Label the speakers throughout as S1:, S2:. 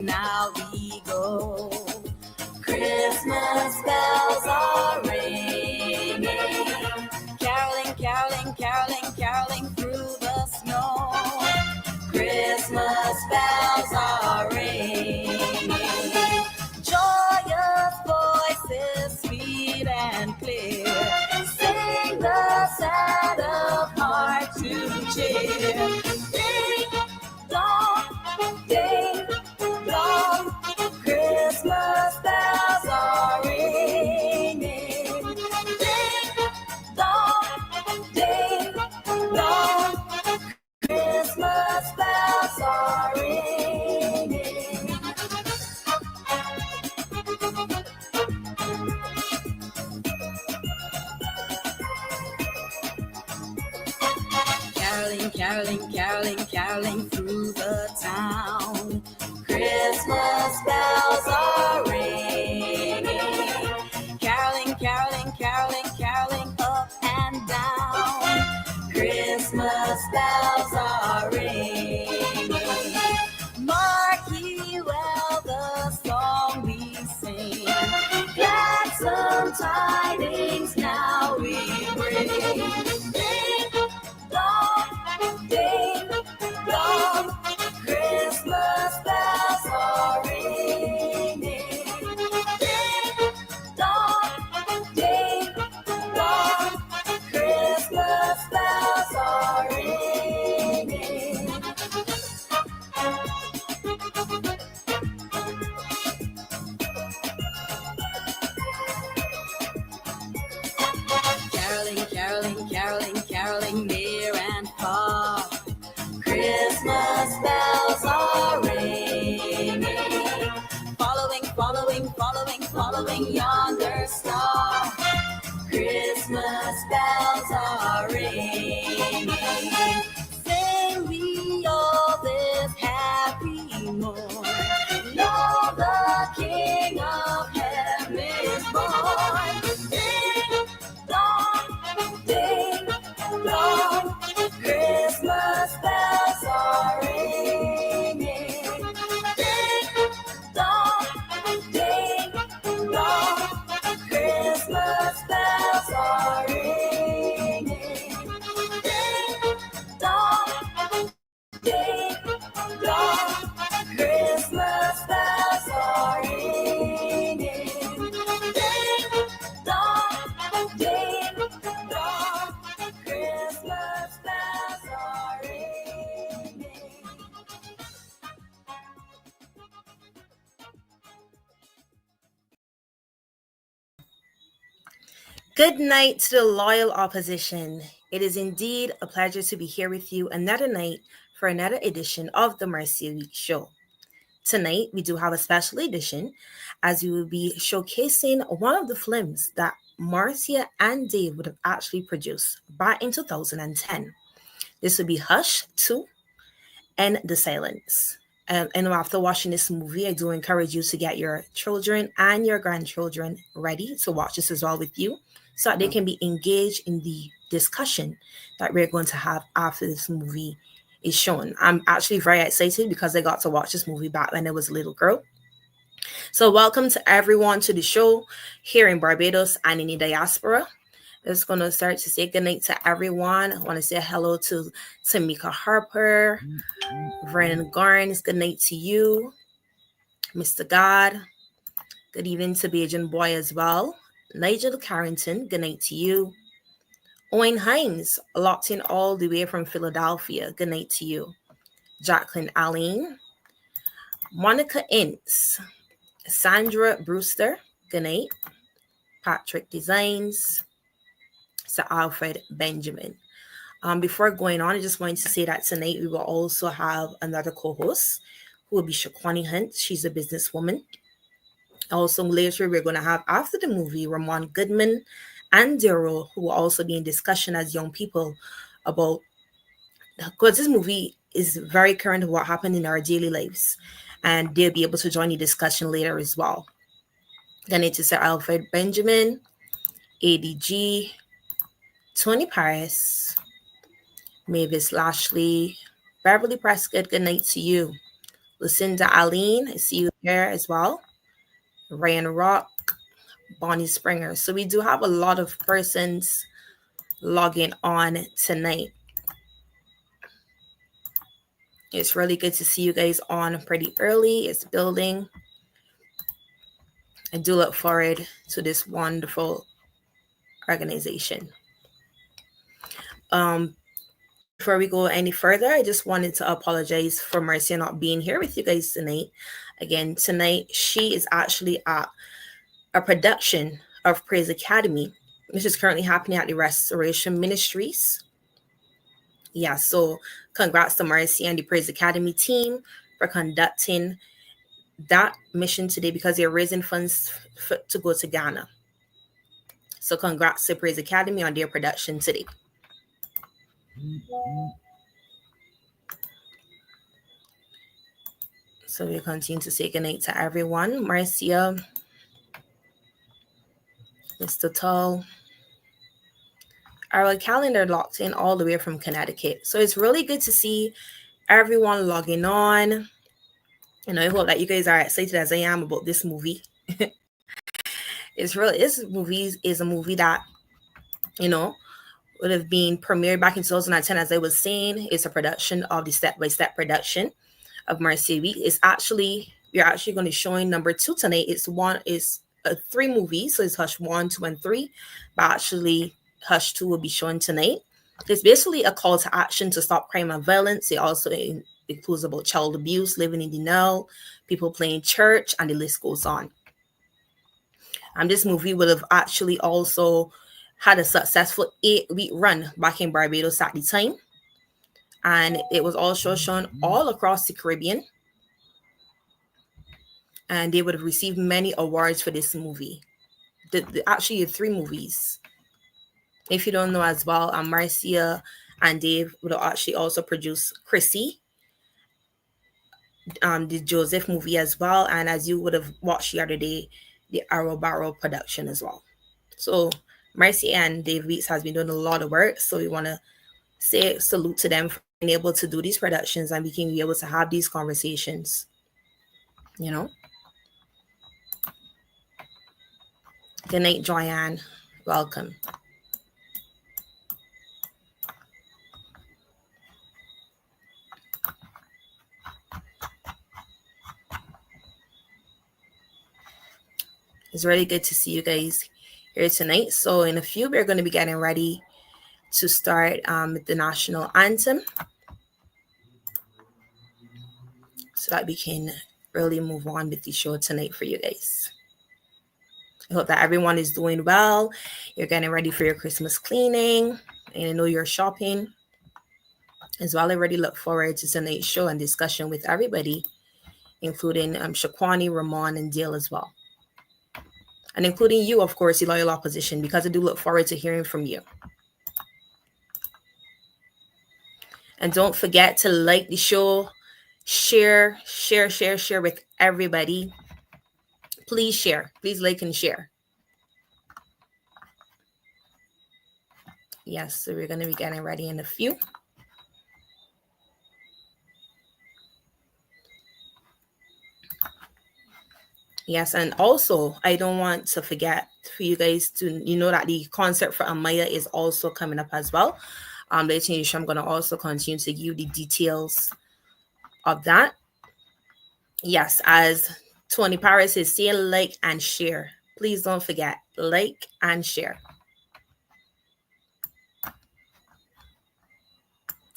S1: Now we go. Christmas bells are ringing, caroling, caroling, caroling, caroling through the snow. Christmas bells are ringing, joyous voices sweet and clear, sing the sad of heart to cheer. Ding dong, ding dong, Christmas bells are ringing. Ding dong, Christmas bells are ringing. Caroling, caroling, caroling, caroling through the town. Christmas bells are ringing. Caroling, caroling, caroling, caroling up and down. Christmas bells are ringing. Mark ye well the song we sing. Gladsome tidings now we bring. Ding dong, Christmas bells are ringing. Ding dong, Christmas bells are ringing. Caroling, caroling, caroling, caroling near and far. Christmas bells are ringing. Following, following, following, following yonder star. Christmas bells are ringing. Sing we all this happy morn. Know the King of Heaven is born. Ding dong, Christmas bells are ringing. Ding dong, Christmas bells are ringing. Ding dong, Christmas bells are ringing. Ding dong, Christmas bells are ringing.
S2: Good night to the loyal opposition. It is indeed a pleasure to be here with you another night for another edition of the MARCIA Week show. Tonight, we do have a special edition as we will be showcasing one of the films that Marcia and Dave would have actually produced back in 2010. This would be Hush 2 and The Silence. And after watching this movie, I do encourage you to get your children and your grandchildren ready to watch this as well with you so that they can be engaged in the discussion that we're going to have after this movie is shown. I'm actually very excited because I got to watch this movie back when I was a little girl. So welcome to everyone to the show here in Barbados and in the diaspora. I'm just going to start to say goodnight to everyone. I want to say hello to Tamika Harper, Vernon Garnes, good night to you. Mr. God, good evening to Bajan Boy as well. Nigel Carrington, good night to you. Owen Hines, locked in all the way from Philadelphia, good night to you. Jacqueline Allen, Monica Ince, Sandra Brewster, good night. Patrick Designs, Sir Alfred Benjamin. Before going on, I just wanted to say that tonight we will also have another co-host who will be SHAQUANI Hunt. She's a businesswoman. Also later we're going to have, after the movie, Ramon Goodman and Daryl, who will also be in discussion as young people about, because this movie is very current to what happened in our daily lives, and they'll be able to join the discussion later as well. Then it's Sir Alfred Benjamin, ADG, Tony Paris, Mavis Lashley, Beverly Prescott, good night to you. Lucinda Aline, I see you there as well. Ryan Rock, Bonnie Springer. So we do have a lot of persons logging on tonight. It's really good to see you guys on pretty early. It's building. I do look forward to this wonderful organization. Before we go any further, I just wanted to apologize for Marcia not being here with you guys tonight. Again, tonight she is actually at a production of Praise Academy, which is currently happening at the Restoration Ministries. Yeah, so congrats to Marcia and the Praise Academy team for conducting that mission today because they're raising funds to go to Ghana. So congrats to Praise Academy on their production today. So we continue to say goodnight to everyone. Marcia, Mr. Tull. Our calendar locked in all the way from Connecticut. So it's really good to see everyone logging on. And I hope that you guys are excited as I am about this movie. This movie is a movie that, would have been premiered back in 2010, as I was saying. It's a production of the step-by-step production of MARCIA Week. We're actually going to be showing number 2 tonight. It's 3 movies, so it's Hush 1, 2, and 3. But actually, Hush 2 will be shown tonight. It's basically a call to action to stop crime and violence. It also includes about child abuse, living in denial, people playing church, and the list goes on. This movie would have actually also had a successful 8-week run back in Barbados at the time. And it was also shown all across the Caribbean. And they would have received many awards for this movie. Actually, 3 movies. If you don't know as well, Marcia and Dave would have actually also produced Chrissy, the Joseph movie as well. And as you would have watched the other day, the ROWE production as well. So Marcia and Dave Weeks has been doing a lot of work. So we want to say salute to them for being able to do these productions and we can be able to have these conversations. Good night, Joyanne. Welcome. It's really good to see you guys here tonight. So in a few, we're going to be getting ready to start with the national anthem so that we can really move on with the show tonight for you guys. I hope that everyone is doing well. You're getting ready for your Christmas cleaning, and I know you're shopping as well. I already look forward to tonight's show and discussion with everybody, including SHAQUANI, Ramon, and Dale as well. And including you, of course, the loyal opposition, because I do look forward to hearing from you. And don't forget to like the show, share with everybody. Please share. Please like and share. Yes, so we're going to be getting ready in a few. Yes, and also, I don't want to forget for you guys to, that the concert for Amaya is also coming up as well. Later in the show, I'm going to also continue to give you the details of that. Yes, as Tony Paris is saying, like and share. Please don't forget, like and share.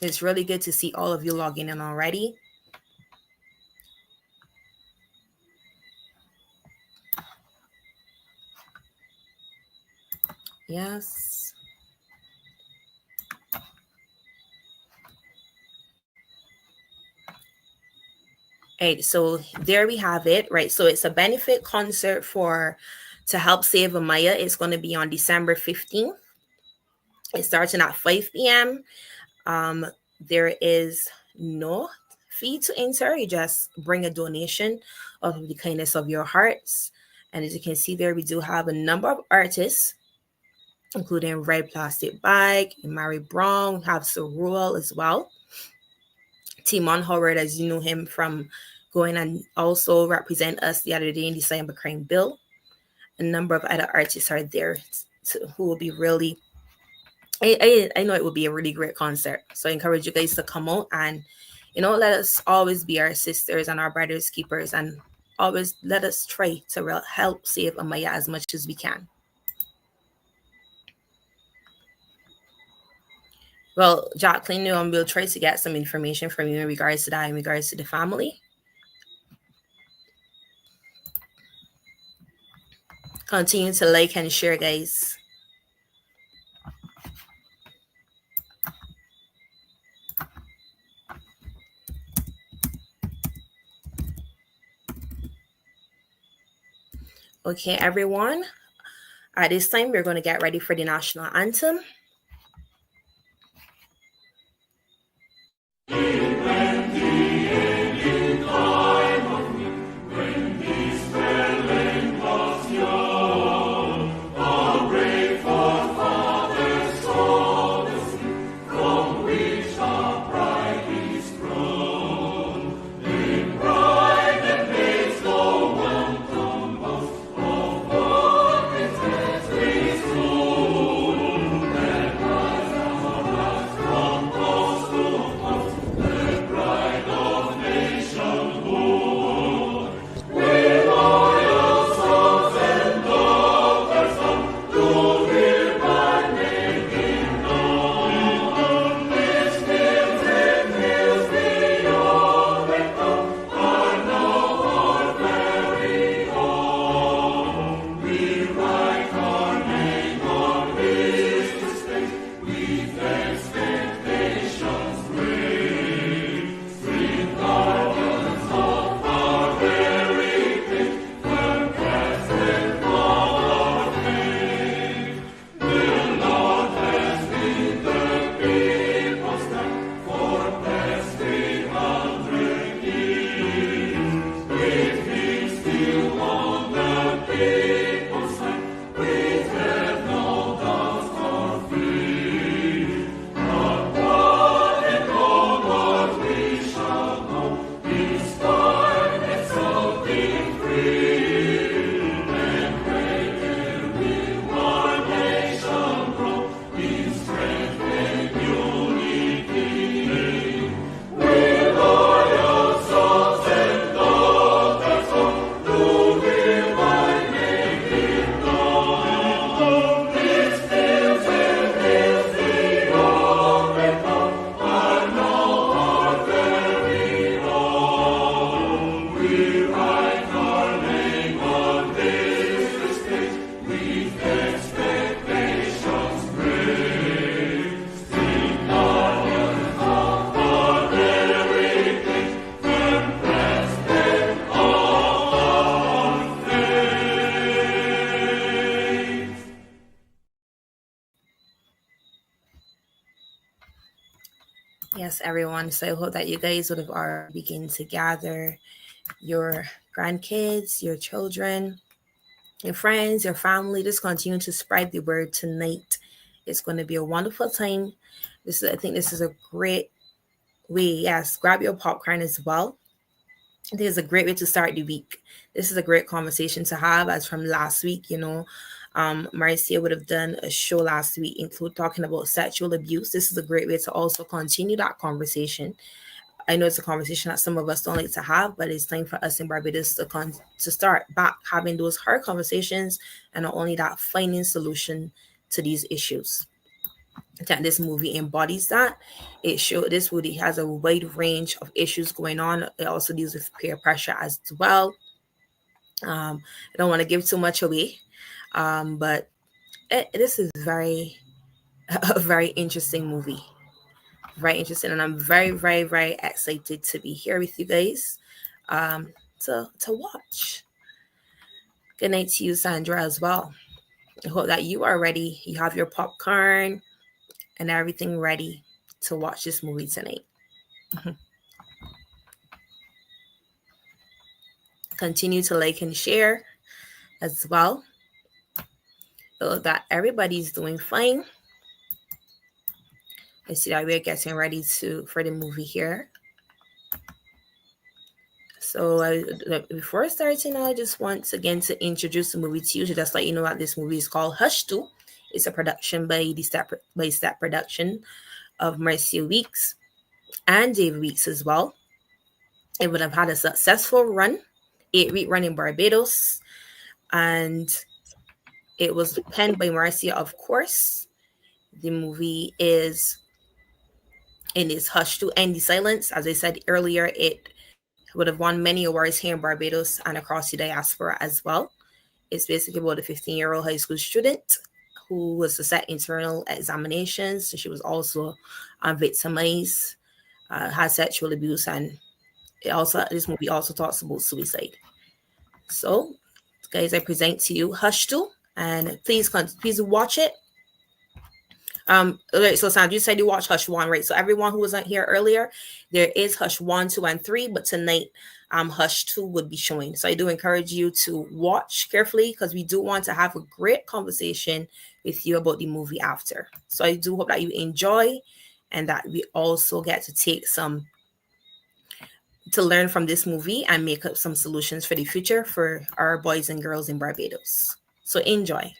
S2: It's really good to see all of you logging in already. Yes. Right, so there we have it, right? So it's a benefit concert to help save Amaya. It's going to be on December 15th. It's starting at 5 p.m. There is no fee to enter. You just bring a donation of the kindness of your hearts. And as you can see there, we do have a number of artists, including Red Plastic Bag, Mary Brown, we have Sorul as well. Timon Howard, as you know him from going and also represent us the other day in the Cyber Crime Bill. A number of other artists are there who will be really, I know it will be a really great concert. So I encourage you guys to come out and, let us always be our sisters and our brothers keepers, and always let us try to help save Amaya as much as we can. Well, Jacqueline, we'll try to get some information from you in regards to that, in regards to the family. Continue to like and share, guys. Okay, everyone. At this time, we're going to get ready for the national anthem. Yes, everyone. So I hope that you guys would have already begun to gather your grandkids, your children, your friends, your family. Just continue to spread the word tonight. It's going to be a wonderful time. I think this is a great way. Yes, grab your popcorn as well. I think it's a great way to start the week. This is a great conversation to have, as from last week, Marcia would have done a show last week, include talking about sexual abuse. This is a great way to also continue that conversation. I know it's a conversation that some of us don't like to have, but it's time for us in Barbados to start back having those hard conversations, and not only that, finding solution to these issues. I think this movie embodies that. This movie has a wide range of issues going on. It also deals with peer pressure as well. I don't want to give too much away, but this is a very interesting movie. Very interesting, and I'm very, very, very excited to be here with you guys to watch. Good night to you, Sandra, as well. I hope that you are ready. You have your popcorn and everything ready to watch this movie tonight. Continue to like and share as well, so that everybody's doing fine. I see that we're getting ready for the movie here. So before starting, I just once again to introduce the movie to you to just let you know that this movie is called Hush 2. It's a production by Stat Production of Marcia Weeks and Dave Weeks as well. It would have had a successful run, 8-week run in Barbados, and it was penned by Marcia, of course. The movie is in its Hush to End the Silence. As I said earlier, it would have won many awards here in Barbados and across the diaspora as well. It's basically about a 15-year-old high school student who was to set internal examinations. So she was also victimized, had sexual abuse, and this movie also talks about suicide. So, guys, I present to you Hush 2, and please watch it. Right, so Sandra, you said you watched Hush 1, right? So everyone who wasn't here earlier, there is Hush 1, 2, and 3, but tonight Hush 2 would be showing. So I do encourage you to watch carefully because we do want to have a great conversation with you about the movie after. So I do hope that you enjoy and that we also get to learn from this movie and make up some solutions for the future for our boys and girls in Barbados. So enjoy.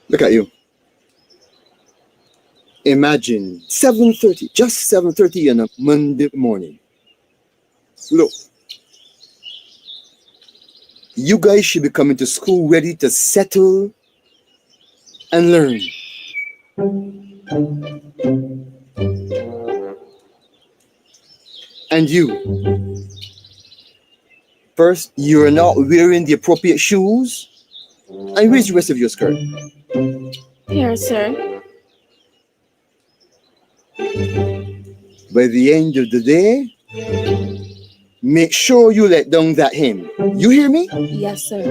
S3: Look at you. Imagine 7:30, just 7:30 on a Monday morning. Look. You guys should be coming to school ready to settle and learn. And you, first, you are not wearing the appropriate shoes. And where's the rest of your skirt?
S4: Here, sir.
S3: By the end of the day, make sure you let down that hem. You hear me?
S4: Yes, sir.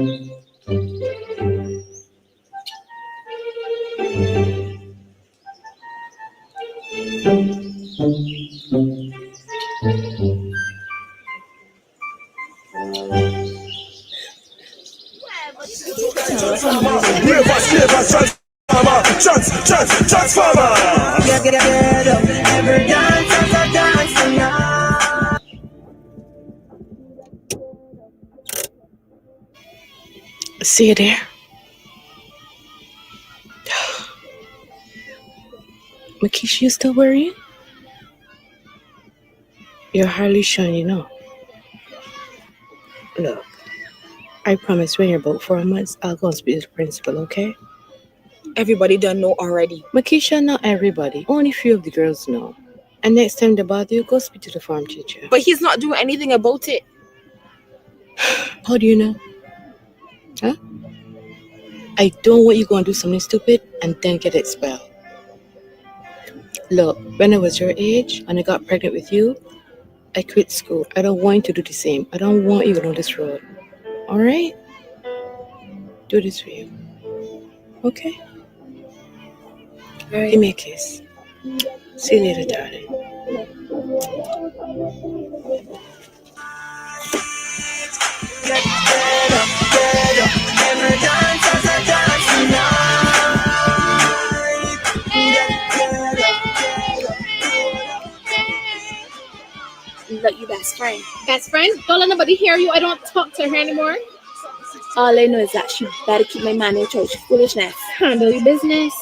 S1: Transformer. Get up, every dance,
S4: See you there. Makisha, you still worrying? You're hardly showing, you know. Look, I promise when you're about 4 months, I'll go and speak to the principal, okay?
S5: Everybody done know already.
S4: Makisha, not everybody. Only few of the girls know. And next time they bother you, go speak to the form teacher.
S5: But he's not doing anything about it.
S4: How do you know? Huh? I don't want you going to do something stupid and then get expelled. Look, when I was your age and I got pregnant with you, I quit school. I don't want you to do the same. I don't want you on this road. All right? Do this for you. Okay? All right. Give me a kiss. See you later, darling.
S1: every dance,
S6: Look, you best friend. Best friend? Don't let nobody hear you. I don't talk to her anymore. All I know is that she better keep my man in church. Foolishness. Handle your business.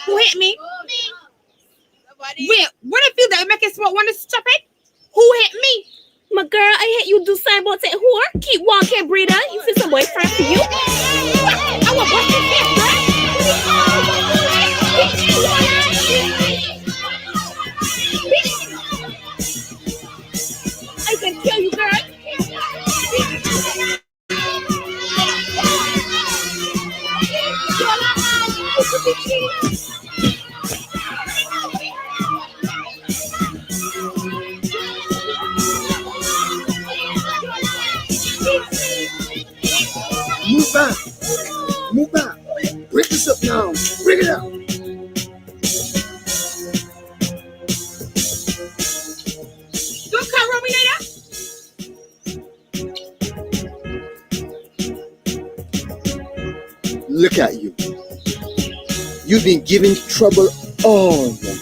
S5: Who hit me? Wait, what I feel that make us want to stop it? Who hit me?
S6: My girl, I hate you do something about that whore. Keep walking, breeder. You see some boyfriend for you?
S5: I want what's this here, girl?
S6: I can kill you, girl.
S3: Move back. Move back. Break this up now. Bring it out.
S5: Don't come around me later.
S3: Look at you. You've been giving trouble all night.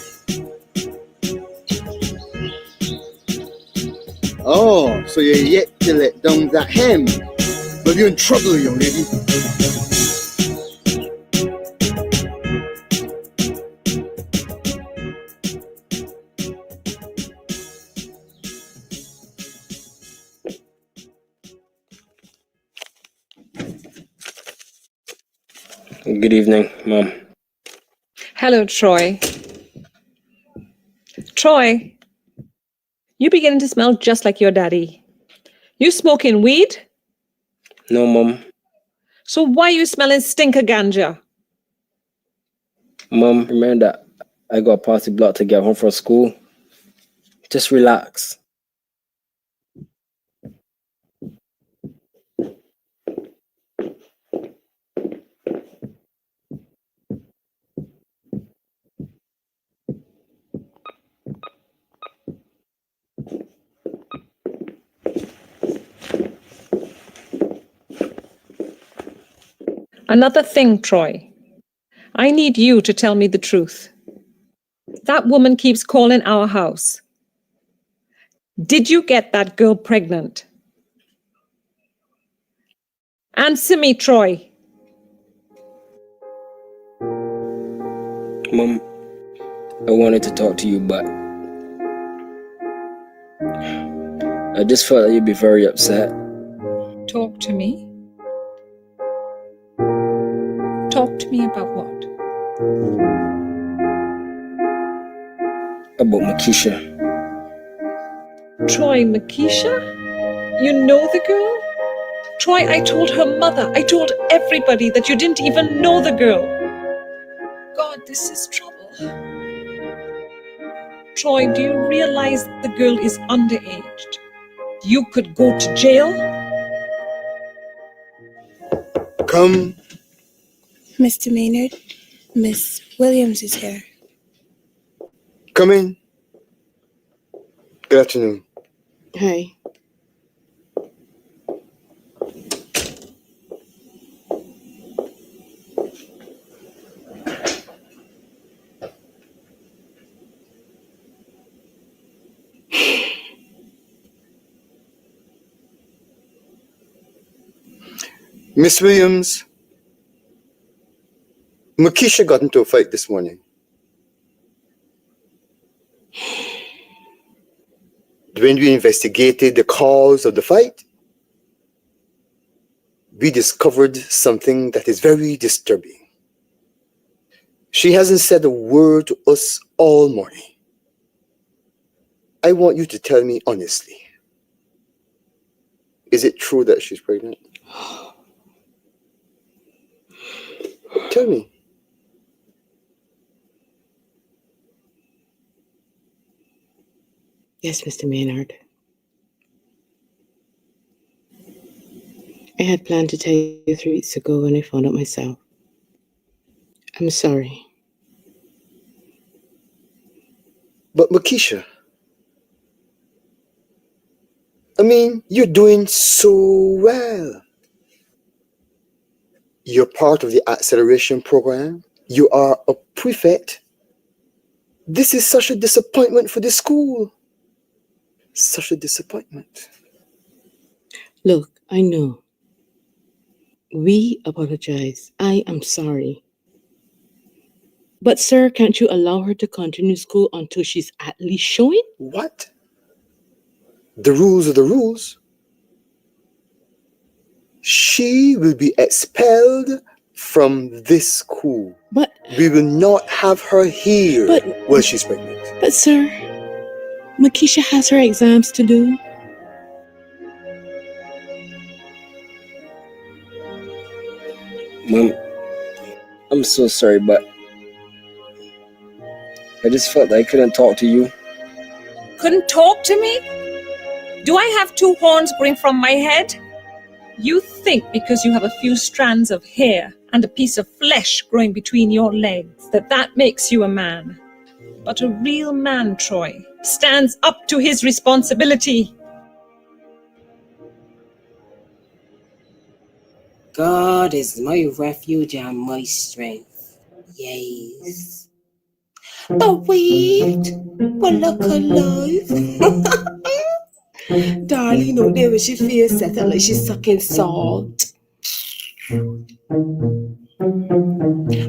S3: Oh, so you're yet to let down that hem. But you're in trouble, young lady.
S7: Good evening, Mom.
S8: Hello, Troy. Troy, you beginning to smell just like your daddy. You smoking weed?
S7: No, Mom.
S8: So why you smelling stinker ganja?
S7: Mom, remember that I got a party block to get home from school? Just relax.
S8: Another thing, Troy. I need you to tell me the truth. That woman keeps calling our house. Did you get that girl pregnant? Answer me, Troy.
S7: Mom, I wanted to talk to you, but I just felt that you'd be very upset.
S8: Talk to me. Talk to me about what?
S7: About Makisha.
S8: Troy, Makisha? You know the girl? Troy, I told her mother, I told everybody that you didn't even know the girl. God, this is trouble. Troy, do you realize the girl is underaged? You could go to jail.
S3: Come.
S9: Mr. Maynard, Miss Williams is here.
S3: Come in. Good afternoon.
S4: Hi.
S3: Miss Williams, Makisha got into a fight this morning. When we investigated the cause of the fight, we discovered something that is very disturbing. She hasn't said a word to us all morning. I want you to tell me honestly. Is it true that she's pregnant? Tell me.
S4: Yes, Mr. Maynard. I had planned to tell you 3 weeks ago when I found out myself. I'm sorry.
S3: But Makisha, I mean, you're doing so well. You're part of the acceleration program. You are a prefect. This is such a disappointment for the school. Such a disappointment.
S4: Look, I know. We apologize. I am sorry. But sir, can't you allow her to continue school until she's at least showing?
S3: What? The rules are the rules. She will be expelled from this school.
S4: But
S3: we will not have her here while she's pregnant.
S4: But sir, Makisha has her exams to do.
S7: Mom, I'm so sorry, but I just felt that I couldn't talk to you.
S8: Couldn't talk to me? Do I have 2 horns growing from my head? You think because you have a few strands of hair and a piece of flesh growing between your legs that makes you a man. But a real man, Troy, stands up to his responsibility.
S10: God is my refuge and my strength. Yes. But wait, well, look alive. Darling, no, there was she face set like she's sucking salt.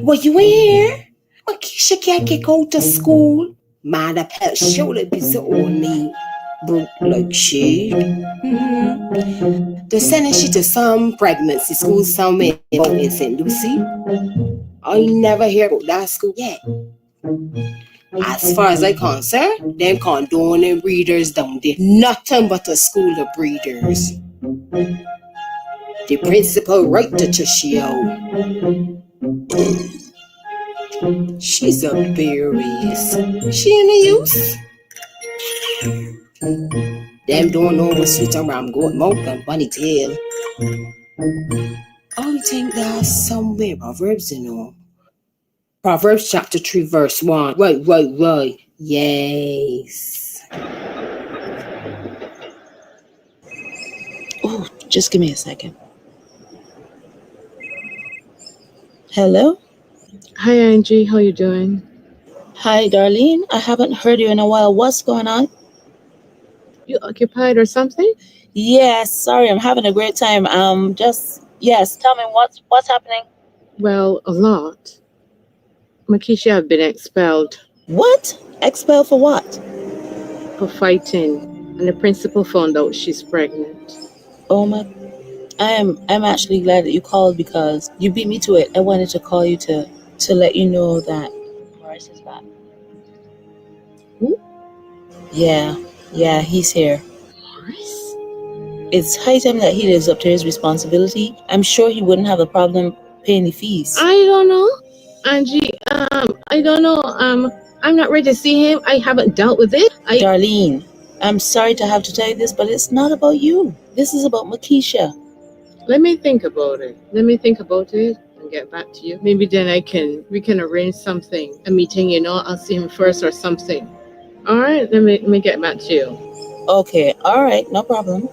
S10: What you hear? Makisha can't get out to school. Man, the pet surely be so on me. Broke like she. They're sending she to some pregnancy school somewhere in St. Lucie. I never hear about that school yet. As far as I'm concerned, them condoning breeders down there. Nothing but a school of breeders. The principal right to Chishio. She's a berries. She any use? Them don't know what's sweet around goat mouth and bunny tail. I think there's somewhere Proverbs, you know. Proverbs chapter 3 verse 1. Right. Yes.
S11: Oh, just give me a second. Hello?
S4: Hi, Angie. How you doing?
S11: Hi, Darlene. I haven't heard you in a while. What's going on?
S4: You occupied or something?
S11: Yes, sorry. I'm having a great time. Yes, tell me what's happening?
S4: Well, a lot. Makisha have been expelled.
S11: What? Expelled for what?
S4: For fighting. and the principal found out she's pregnant.
S11: Oh my, I'm actually glad that you called because you beat me to it. I wanted to call you to let you know that Morris is back.
S4: Who?
S11: Yeah, he's here.
S4: Morris?
S11: It's high time that he lives up to his responsibility. I'm sure he wouldn't have a problem paying the fees.
S4: I don't know, Angie. I don't know. I'm not ready to see him. I haven't dealt with it.
S11: Darlene, I'm sorry to have to tell you this, but it's not about you. This is about Makisha.
S4: Let me think about it. And get back to you. Maybe then we can arrange something, a meeting. I'll see him first or something. All right. Let me get back to you.
S11: Okay. All right. No problem.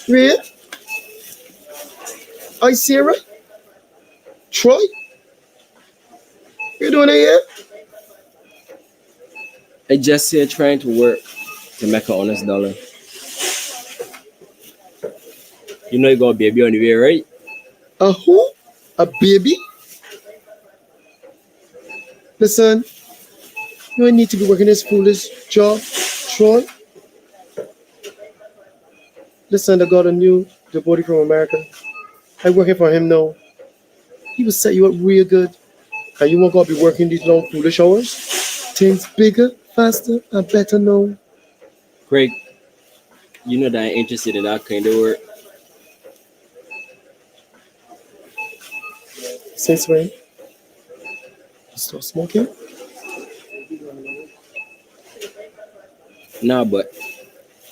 S3: Ria? Hi, Sarah? Troy? What you doing here?
S7: I just here trying to work to make an honest dollar. You know you got a baby on the way, right?
S3: A who? A baby? Listen, you don't need to be working this foolish job, Troy. Listen, I got a new devotee from America. I'm working for him now. He will set you up real good. And you won't gotta be working these long foolish hours. Things bigger, faster, and better now.
S7: Craig, you know that I'm interested in that kind of work.
S3: Since when? You start smoking?
S7: Nah, but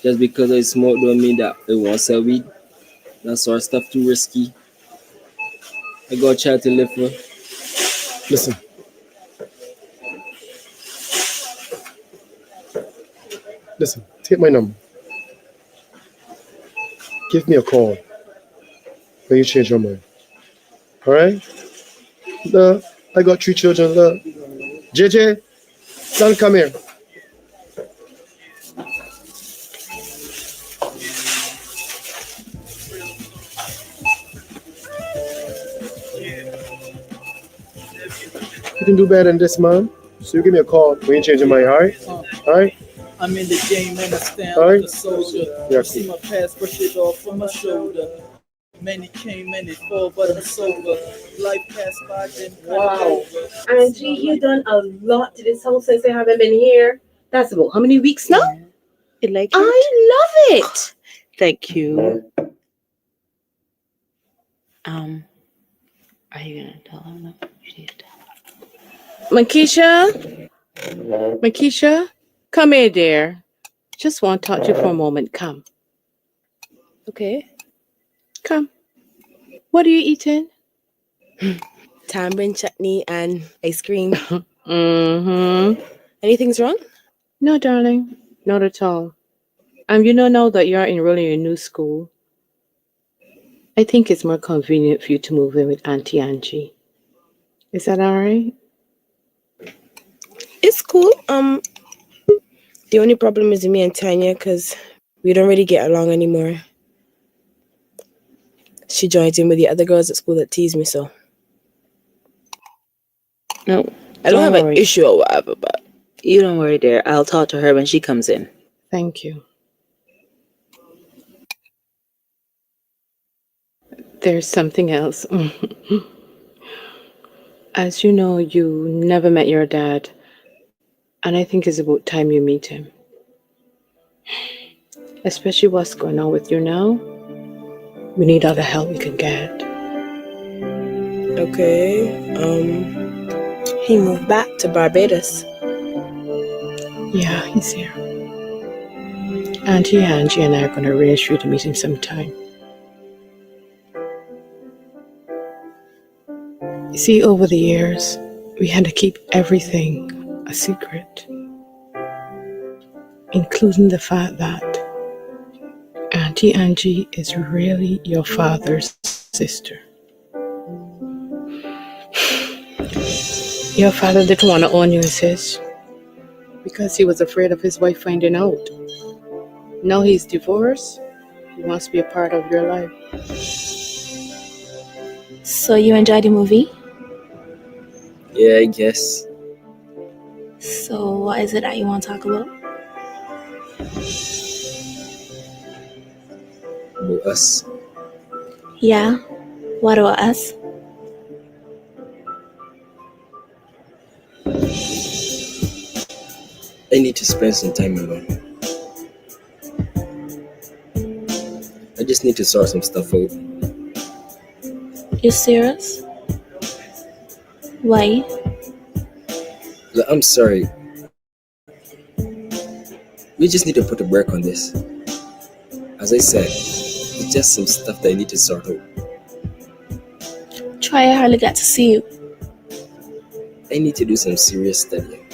S7: just because I smoke don't mean that I won't sell weed. That sort of stuff too risky. I gotta try to live for.
S3: Listen. Listen, take my number. Give me a call when you change your mind. Alright? I got 3 children. JJ, son, come here. You can do better than this, man. So you give me a call when you change your mind, alright? Alright?
S12: I'm in the game and I stand
S3: All right.
S12: like a soldier.
S3: Yeah,
S12: See my past, brush it off from my shoulder. Many came, many fall, but I'm sober. Life passed by, then
S4: Wow. Angie, you've done a lot to this house since I haven't been here. That's about how many weeks now?
S11: You like it?
S4: I love it.
S11: Thank you. Are you gonna tell him? No, you need to tell him.
S4: Makisha, come here, dear. Just want to talk to you for a moment. Come.
S6: Okay.
S4: Come. What are you eating?
S6: Tamarind chutney and ice cream.
S4: Mm-hmm.
S6: Anything's wrong?
S4: No, darling. Not at all. You know now that you're enrolling in a new school, I think it's more convenient for you to move in with Auntie Angie. Is that all right?
S6: It's cool. The only problem is me and Tanya because we don't really get along anymore. She joins in with the other girls at school that tease me, so.
S11: No,
S6: I don't have an issue or whatever, but.
S11: You don't worry, dear. I'll talk to her when she comes in.
S4: Thank you. There's something else. As you know, you never met your dad, and I think it's about time you meet him. Especially what's going on with you now. We need all the help we can get.
S6: Okay. He moved back to Barbados.
S4: Yeah, he's here. Auntie Angie and I are going to arrange for you to meet him sometime. You see, over the years, we had to keep everything a secret, including the fact that Auntie Angie is really your father's sister. Your father didn't want to own you as his. Because he was afraid of his wife finding out. Now he's divorced. He wants to be a part of your life.
S6: So you enjoyed the movie?
S7: Yeah, I guess.
S6: So what is it that you want to talk about?
S7: About us.
S6: Yeah. What about us?
S7: I need to spend some time alone. I just need to sort some stuff out.
S6: You serious? Why?
S7: Look, I'm sorry. We just need to put a break on this. As I said, it's just some stuff that I need to sort out.
S6: Troy, I hardly got to see you.
S7: I need to do some serious studying.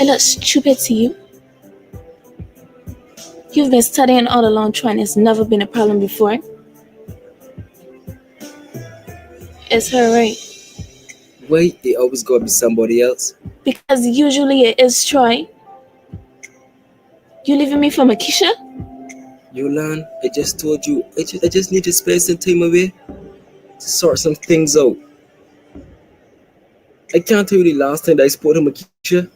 S6: It looks stupid to you. You've been studying all along, Troy, and it's never been a problem before. Is her right?
S7: Why they always gotta be somebody else?
S6: Because usually it is Troy. You leaving me for Makisha?
S7: Yolan, I just told you, I just need to spend some time away to sort some things out. I can't tell you the last time that I spoke to Makisha.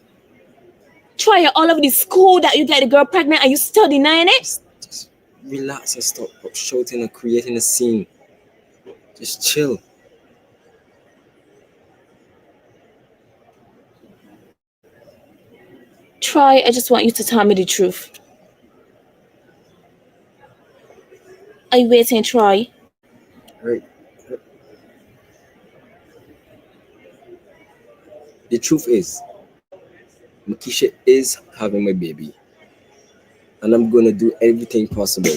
S6: Troy, all of this school that you get the girl pregnant and you still denying it?
S7: Just relax and stop shouting and creating a scene. Just chill.
S6: Troy, I just want you to tell me the truth. Are you waiting, Troy?
S7: Right. The truth is, Makisha is having my baby. And I'm gonna do everything possible.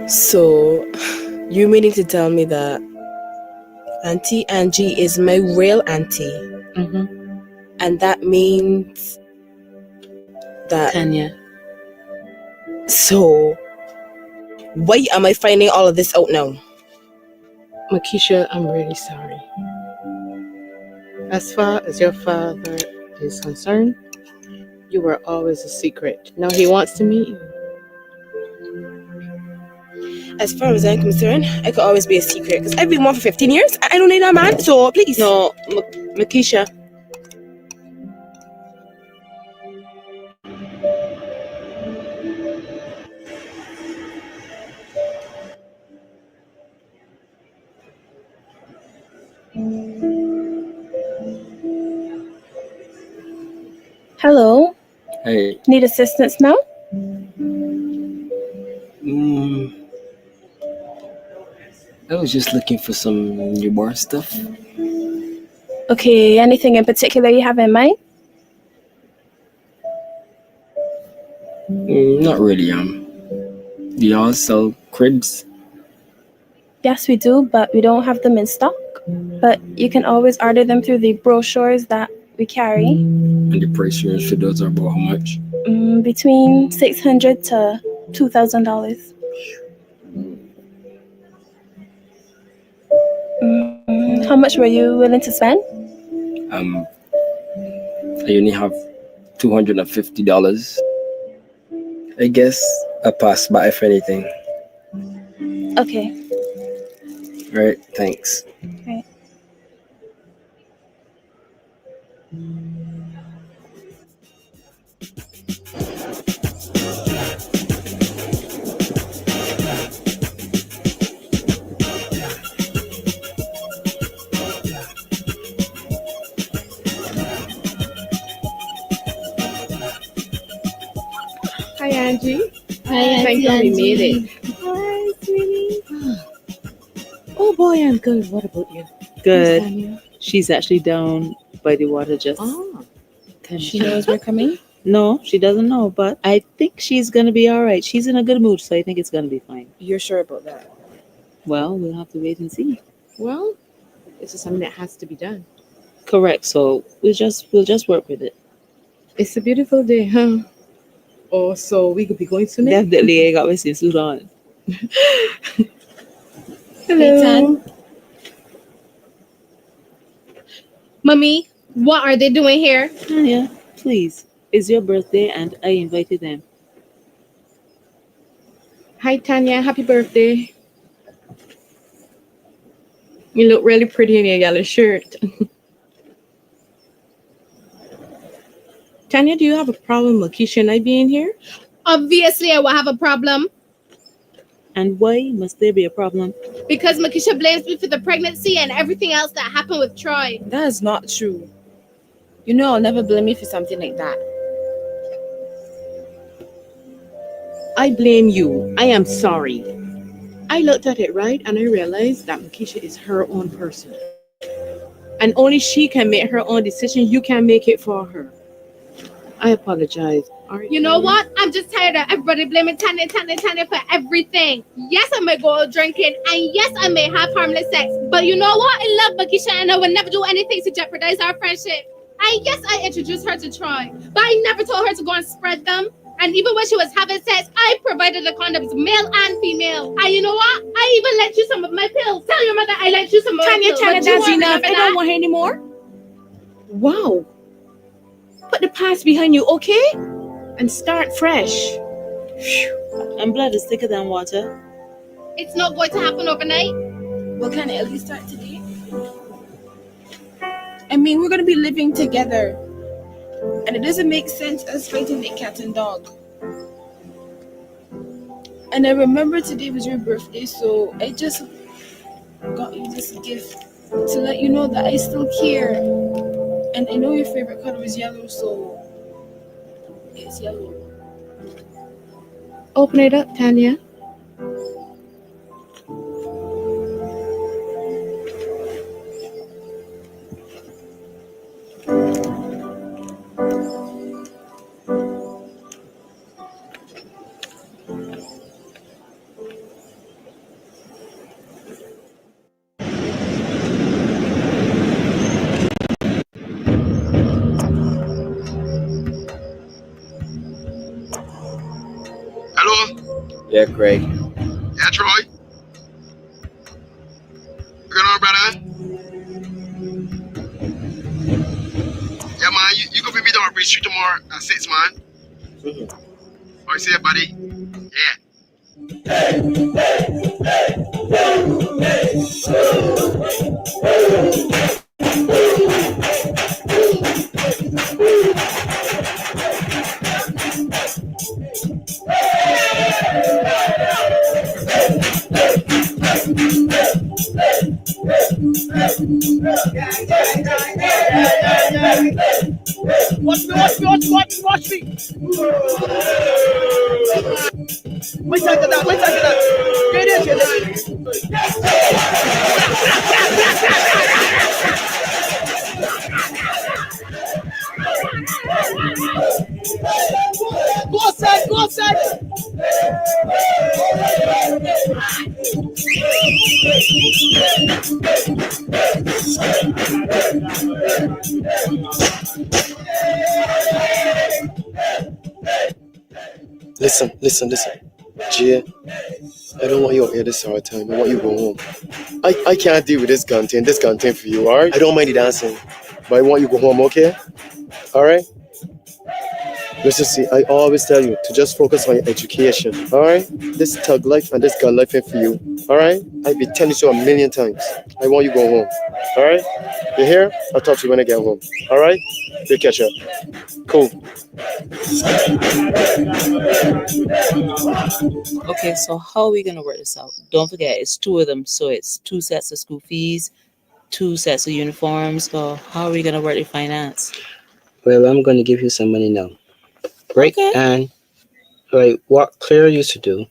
S10: So, you meaning to tell me that Auntie Angie is my real auntie?
S11: Mm-hmm.
S10: And that means that...
S11: Tanya.
S10: So, why am I finding all of this out now?
S4: Makisha, I'm really sorry. As far as your father is concerned, you were always a secret. Now he wants to meet you.
S10: As far as I'm concerned, I could always be a secret because I've been one for 15 years. I don't need a man, so please.
S4: No, Makisha.
S9: Hello.
S7: Hey.
S9: Need assistance now?
S7: I was just looking for some newborn stuff.
S9: Okay, anything in particular you have in mind?
S7: Not really, Do y'all sell cribs?
S9: Yes, we do, but we don't have them in stock. But you can always order them through the brochures that we carry.
S7: And the price range for those are about how much?
S9: Between $600 to $2,000. How much were you willing to spend?
S7: I only have $250. I guess I'll pass by if anything.
S9: Okay.
S7: Right, thanks.
S9: Right.
S4: Hi, Angie.
S6: Hi,
S4: Thank God we made it.
S6: Hi, sweetie.
S11: Oh boy, I'm good. What about you?
S13: Good.
S11: Who's Tanya?
S13: She's actually down by the water just.
S11: Oh.
S13: She
S11: knows we're coming?
S13: No, she doesn't know, but I think she's gonna be all right. She's in a good mood, so I think it's gonna be fine.
S4: You're sure about that?
S13: Well, we'll have to wait and see.
S4: Well, this is something that has to be done.
S13: Correct. So we'll just work with it.
S4: It's a beautiful day, huh? Oh, so we could be going soon?
S13: Definitely, I got my swimsuit on.
S4: Hello.
S6: Mommy, what are they doing here?
S13: Tanya, please. It's your birthday and I invited them.
S4: Hi, Tanya. Happy birthday. You look really pretty in your yellow shirt. Tanya, do you have a problem with Keisha and I being here?
S6: Obviously, I will have a problem.
S13: And why must there be a problem?
S6: Because Makisha blames me for the pregnancy and everything else that happened with Troy.
S14: That is not true. You know I'll never blame you for something like that.
S4: I blame you. I am sorry. I looked at it right and I realized that Makisha is her own person. And only she can make her own decision. You can't make it for her. I apologize.
S6: You know what? I'm just tired of everybody blaming Tanya for everything. Yes, I may go out drinking, and yes, I may have harmless sex. But you know what? I love Makisha, and I would never do anything to jeopardize our friendship. And yes, I introduced her to Troy, but I never told her to go and spread them. And even when she was having sex, I provided the condoms, male and female. And you know what? I even lent you some of my pills. Tell your mother I lent you some of my pills.
S4: Tanya, that's enough. I don't want her anymore. Wow. Put the past behind you, okay? And start fresh.
S13: And blood is thicker than water.
S6: It's not going to happen overnight.
S14: Well, can it at least start today? I mean, we're going to be living together. And it doesn't make sense us fighting like cat and dog. And I remember today was your birthday, so I just got you this gift to let you know that I still care. And I know your favorite color is yellow, so it's yellow.
S4: Open it up, Tanya.
S7: Yeah, Craig.
S3: Yeah, Troy. What's going on, brother? Yeah, man, you could be meeting on Bridge Street tomorrow at 6, man. All right, see ya, buddy. Yeah.
S12: Watch me. Wait till that. Get in. Go outside.
S3: Listen. Jay, I don't want you out here this hard time. I want you to go home. I can't deal with this gun thing for you, alright? I don't mind the dancing, but I want you to go home, okay? Alright? Listen, see, I always tell you to just focus on your education, alright? This thug life and this gun life ain't for you, alright? I've been telling you a million times. I want you to go home, alright? You hear? I'll talk to you when I get home, alright? We'll catch up. Cool.
S11: Okay, so how are we gonna work this out? Don't forget, it's 2 of them, so it's 2 sets of school fees, 2 sets of uniforms. So how are we gonna work the finance?
S7: Well, I'm going to give you some money now. Right?
S11: Okay.
S7: And like what Claire used to do,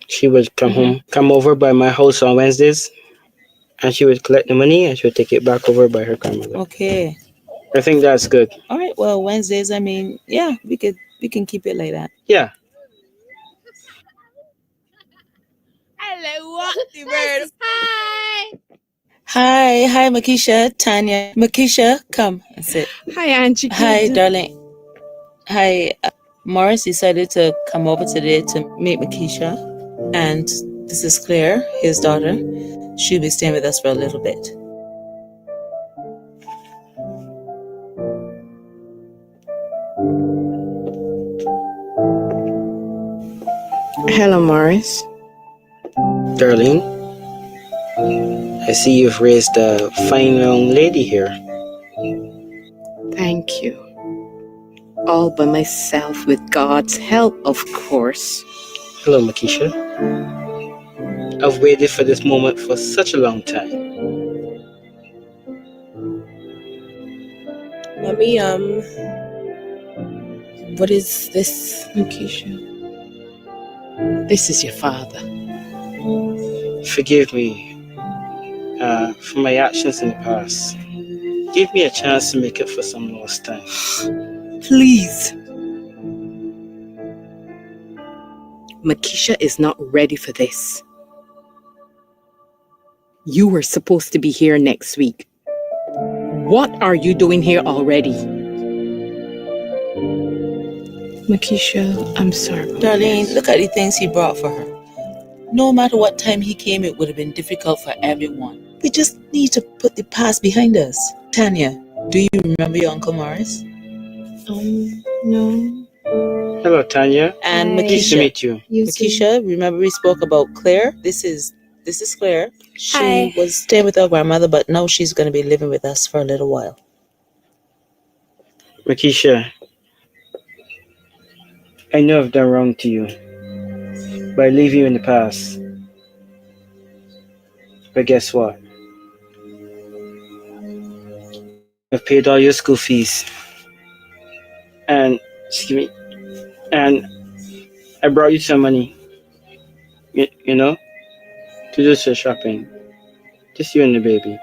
S7: she would come over by my house on Wednesdays, and she would collect the money and she would take it back over by her grandmother.
S11: Okay.
S7: I think that's good.
S11: All right. Well, Wednesdays, I mean, yeah, we can keep it like that.
S7: Yeah.
S5: Hello, what the bird?
S11: Hi, Makisha, Tanya. Makisha, come and sit.
S4: Hi, Auntie.
S11: Hi, darling. Hi, Morris decided to come over today to meet Makisha, and this is Claire, his daughter. She'll be staying with us for a little bit.
S4: Hello, Morris.
S7: Darlene, I see you've raised a fine young lady here.
S4: Thank you. All by myself with God's help, of course.
S7: Hello, Makisha. I've waited for this moment for such a long time.
S4: Mommy, what is this? Makisha. This is your father.
S7: Forgive me for my actions in the past. Give me a chance to make up for some lost time.
S4: Please. Makisha is not ready for this. You were supposed to be here next week. What are you doing here already? Makisha, I'm sorry.
S11: Darlene, look at the things he brought for her. No matter what time he came, it would have been difficult for everyone. We just need to put the past behind us. Tanya, do you remember your Uncle Morris?
S4: No.
S7: Hello, Tanya.
S11: And
S7: Nice to
S11: Makisha.
S7: meet you.
S11: Makisha, remember we spoke about Claire? This is Claire. She
S9: Hi.
S11: was staying with her grandmother, but now she's going to be living with us for a little while.
S7: Makisha, I know I've done wrong to you by leaving you in the past. But guess what? I've paid all your school fees. And, and I brought you some money, you know, to do some shopping. Just you and the baby.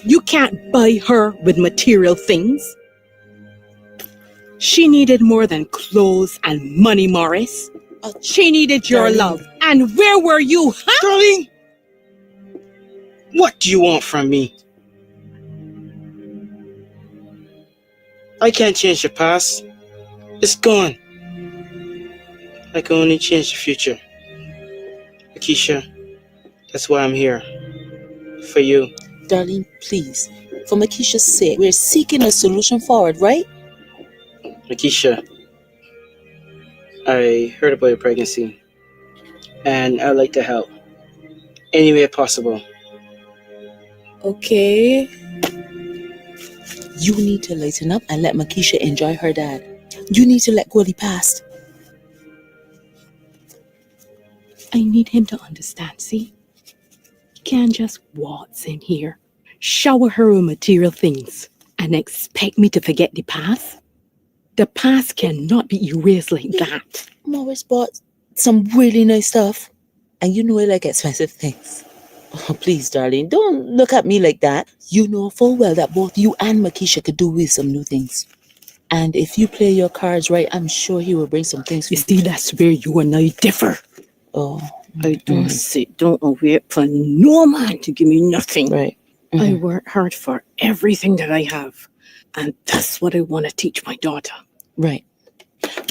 S4: You can't buy her with material things. She needed more than clothes and money, Morris. She needed your
S7: Darlene.
S4: love. And where were you, huh?
S7: Darling! What do you want from me? I can't change the past. It's gone. I can only change the future. Makisha, that's why I'm here. For you.
S11: Darlene, please, for Makisha's sake, we're seeking a solution forward, right?
S7: Makisha, I heard about your pregnancy, and I'd like to help any way possible.
S4: Okay.
S11: You need to lighten up and let Makisha enjoy her dad. You need to let go of the past.
S4: I need him to understand, see? He can't just waltz in here, shower her with material things, and expect me to forget the past. The past cannot be erased like that.
S11: Morris bought some really nice stuff, and you know I like expensive things. Oh, please, darling, don't look at me like that. You know full well that both you and Makisha could do with some new things. And if you play your cards right, I'm sure he will bring some things for
S4: You see, that's where you and I differ.
S11: Oh.
S4: I don't sit down and wait for no man to give me nothing.
S11: Right.
S4: I work hard for everything that I have. And that's what I want to teach my daughter.
S11: Right.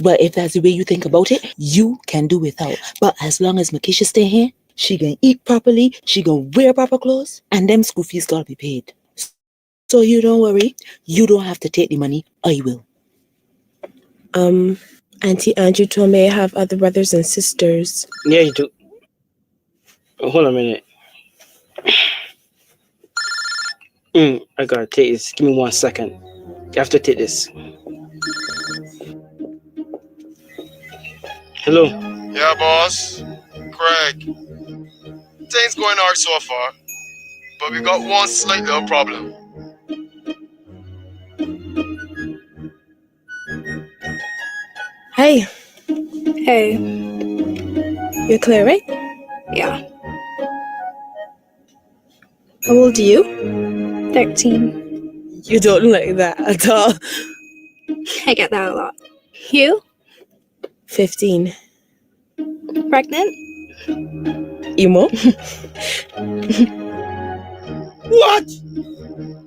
S11: But if that's the way you think about it, you can do without. But as long as Makisha stay here, she can eat properly, she can wear proper clothes, and them school fees gotta be paid. So you don't worry. You don't have to take the money. I will.
S15: Auntie Andrew told me I have other brothers and sisters.
S7: Yeah, you do. Hold on a minute. I gotta take this. Give me 1 second. You have to take this. Hello.
S3: Yeah, boss. Craig. Things going hard so far, but we got one slight little problem.
S15: Hey.
S9: Hey.
S15: You're Claire, right?
S9: Yeah.
S15: How old are you?
S9: 13.
S15: You don't look like that at all.
S9: I get that a lot. You?
S15: 15.
S9: Pregnant?
S15: Emo?
S3: What?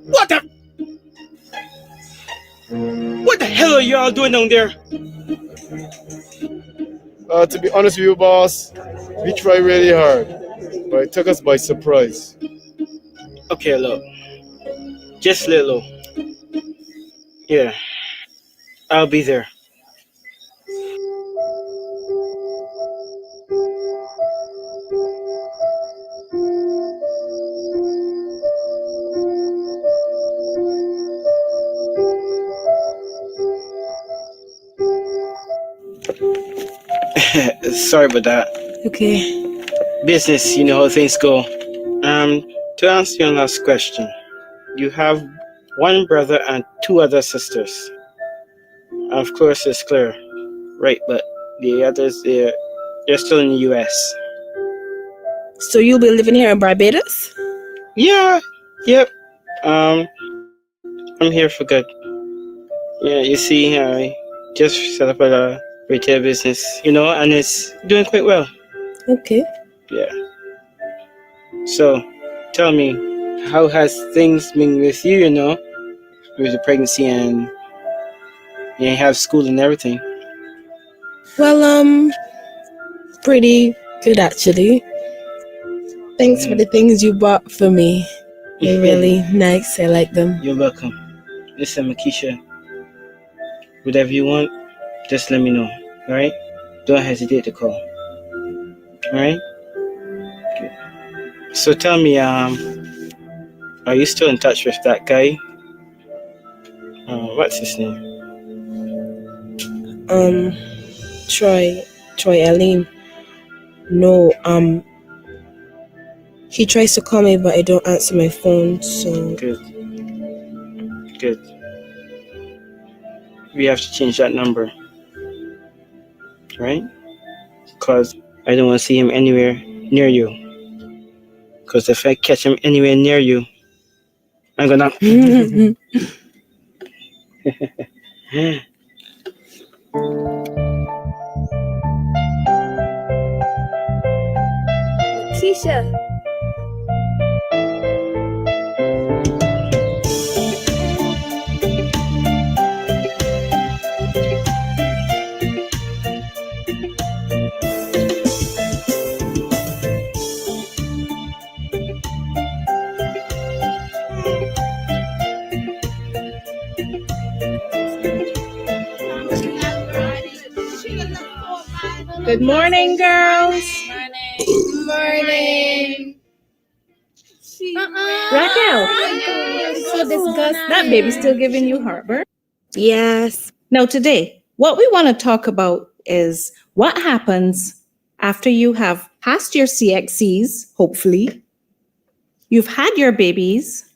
S3: What the?
S7: What the hell are y'all doing down there?
S3: To be honest with you, boss, we tried really hard, but it took us by surprise.
S7: Okay, look. Just lay low. Yeah. I'll be there. Sorry about that.
S15: Okay.
S7: Business, you know how things go. To answer your last question, you have one brother and two other sisters. Of course, it's clear, right? But the others, they're still in the U.S.
S15: So you'll be living here in Barbados?
S7: Yeah. Yep. I'm here for good. Yeah, you see, I just set up a retail business, you know, and it's doing quite well.
S15: Okay.
S7: Yeah. So, tell me, how has things been with you, you know, with the pregnancy and you have school and everything?
S15: Well, pretty good actually. Thanks for the things you bought for me. They're really nice. I like them.
S7: You're welcome. Listen, Makisha, whatever you want, just let me know, alright? Don't hesitate to call. Alright? Good. So tell me, are you still in touch with that guy? What's his name?
S15: Troy Aline. No, he tries to call me, but I don't answer my phone, so...
S7: Good. We have to change that number. Right? Because I don't want to see him anywhere near you. Because if I catch him anywhere near you, I'm gonna...
S6: Keisha.
S8: Good morning, girls.
S6: Morning.
S8: Raquel,
S6: So disgusting.
S8: that baby's still giving you heartburn?
S15: Yes.
S8: Now, today, what we want to talk about is what happens after you have passed your CXCs, hopefully. You've had your babies.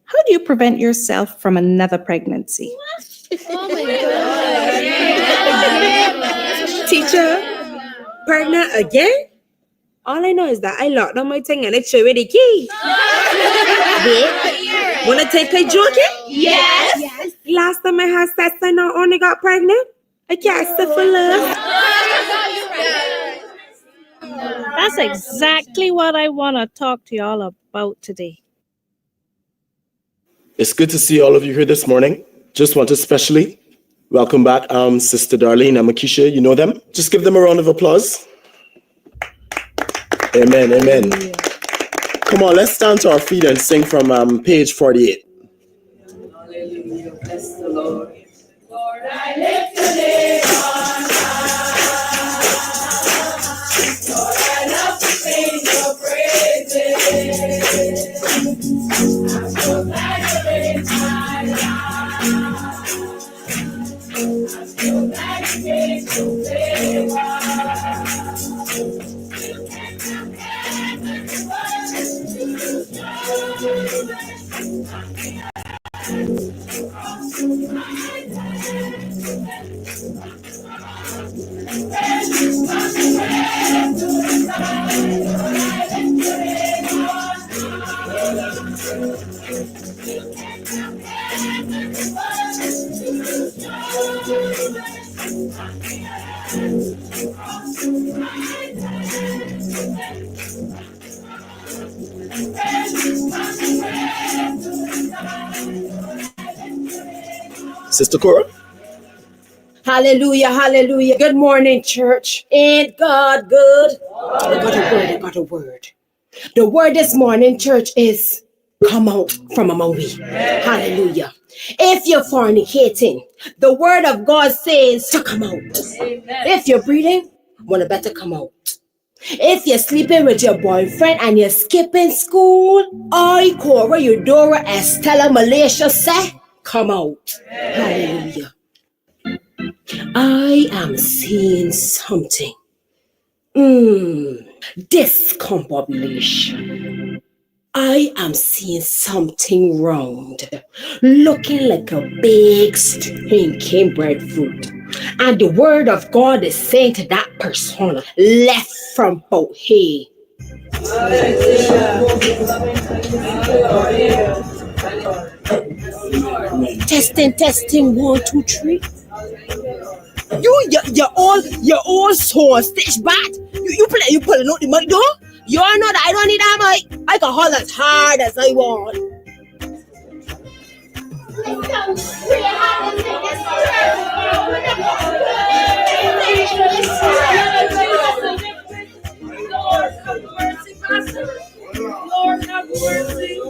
S8: How do you prevent yourself from another pregnancy?
S6: Oh my God.
S15: Teacher, pregnant again? All I know is that I locked on my thing and it showed me the key. Wait, wanna take a joke?
S6: Yes.
S15: Last time I had sex, I not only got pregnant, I got syphilis.
S8: That's exactly what I want to talk to y'all about today.
S3: It's good to see all of you here this morning. Just want to especially welcome back Sister Darlene and Makisha. You know them. Just give them a round of applause. Amen, amen. Come on, let's stand to our feet and sing from page 48.
S1: Hallelujah. Bless the Lord.
S6: Lord, I lift your name on high. Lord, I love to sing your praises. I'm so glad you're in my life. I'm so glad you came to save us.
S3: Sister Cora?
S10: Hallelujah, hallelujah. Good morning, church. Ain't God good? I got a word. The word this morning, church, is come out from among we. Hallelujah. If you're fornicating, the word of God says to come out. Amen. If you're breathing, wanna better come out. If you're sleeping with your boyfriend and you're skipping school, I, Cora, Eudora, Estella, Malaysia, say, come out. Hallelujah. I am seeing something. Discombobulation. I am seeing something round, looking like a big stinking breadfruit. And the word of God is saying to that person, left from both here. Testing, 1, 2, 3. You're all so stitch bad. You pulling out the mic though? You're not. I don't need that mic. I can hold as hard as I want.
S1: Lord, have mercy, Master. Lord, have mercy.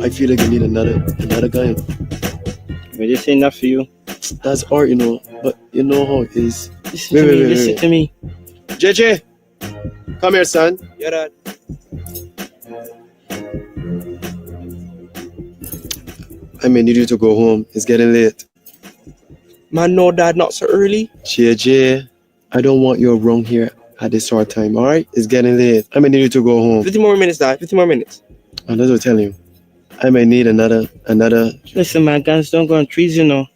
S3: I feel like I need another guy.
S7: But this ain't enough for you.
S3: That's art, you know. But you know how it is.
S7: Listen to me.
S3: JJ, come here, son.
S16: Yeah, Dad.
S3: I may need you to go home. It's getting late.
S16: Man, no, Dad, not so early.
S3: JJ, I don't want you around here at this sort of time, alright? It's getting late. I may need you to go home.
S16: 50 more minutes, Dad. 50 more minutes.
S3: And that's what I'm telling you. I may need another.
S7: Listen, man, guns don't go on trees, you know.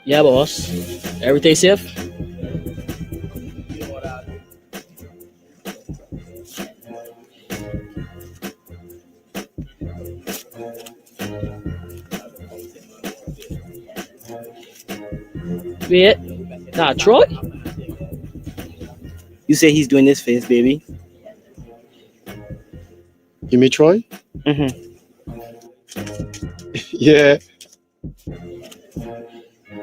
S17: Yeah, boss. Everything safe? Wait, nah, Troy?
S7: You say he's doing this for his baby?
S3: You mean Troy?
S7: Mm-hmm.
S3: Yeah.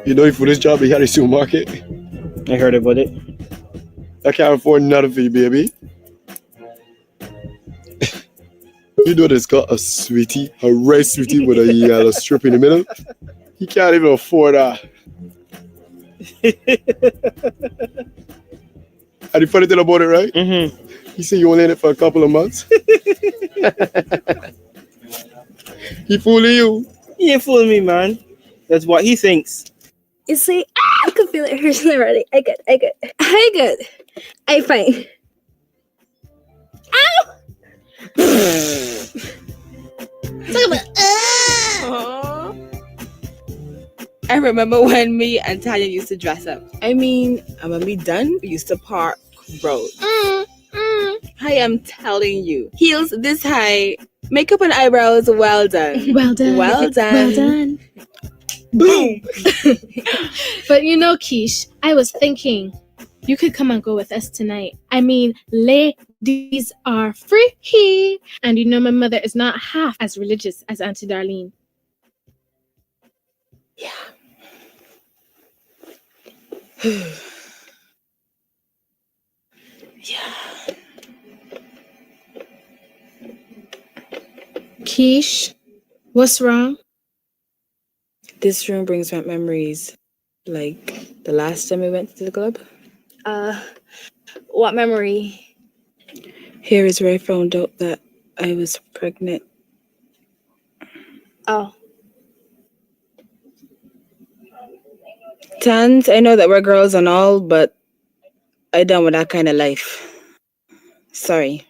S3: You know, for this job, he had a supermarket.
S7: I heard about it.
S3: I can't afford nothing for you, baby. You know, there's got a sweetie, a red sweetie with a yellow strip in the middle. He can't even afford that. And the funny thing about it, right?
S7: Mm-hmm.
S3: He said you only in it for a couple of months. He fooling you.
S7: He ain't fooling me, man. That's what he thinks.
S18: You see, I could feel it hurting already. I good. I fine. Ow! Talk about,
S4: I remember when me and Tanya used to dress up. I mean, and when we done, we used to park road. I am telling you, heels this high, makeup and eyebrows, well done.
S6: Well done.
S4: Well done.
S6: Well done.
S4: Boom.
S6: But you know, Keish, I was thinking you could come and go with us tonight. I mean, ladies are free. And you know my mother is not half as religious as Auntie Darlene.
S4: Yeah. Yeah.
S6: Keish, what's wrong?
S4: This room brings back memories. Like the last time we went to the club.
S18: What memory?
S4: Here is where I found out that I was pregnant.
S18: Oh.
S4: Tans, I know that we're girls and all, but I done with that kind of life. Sorry.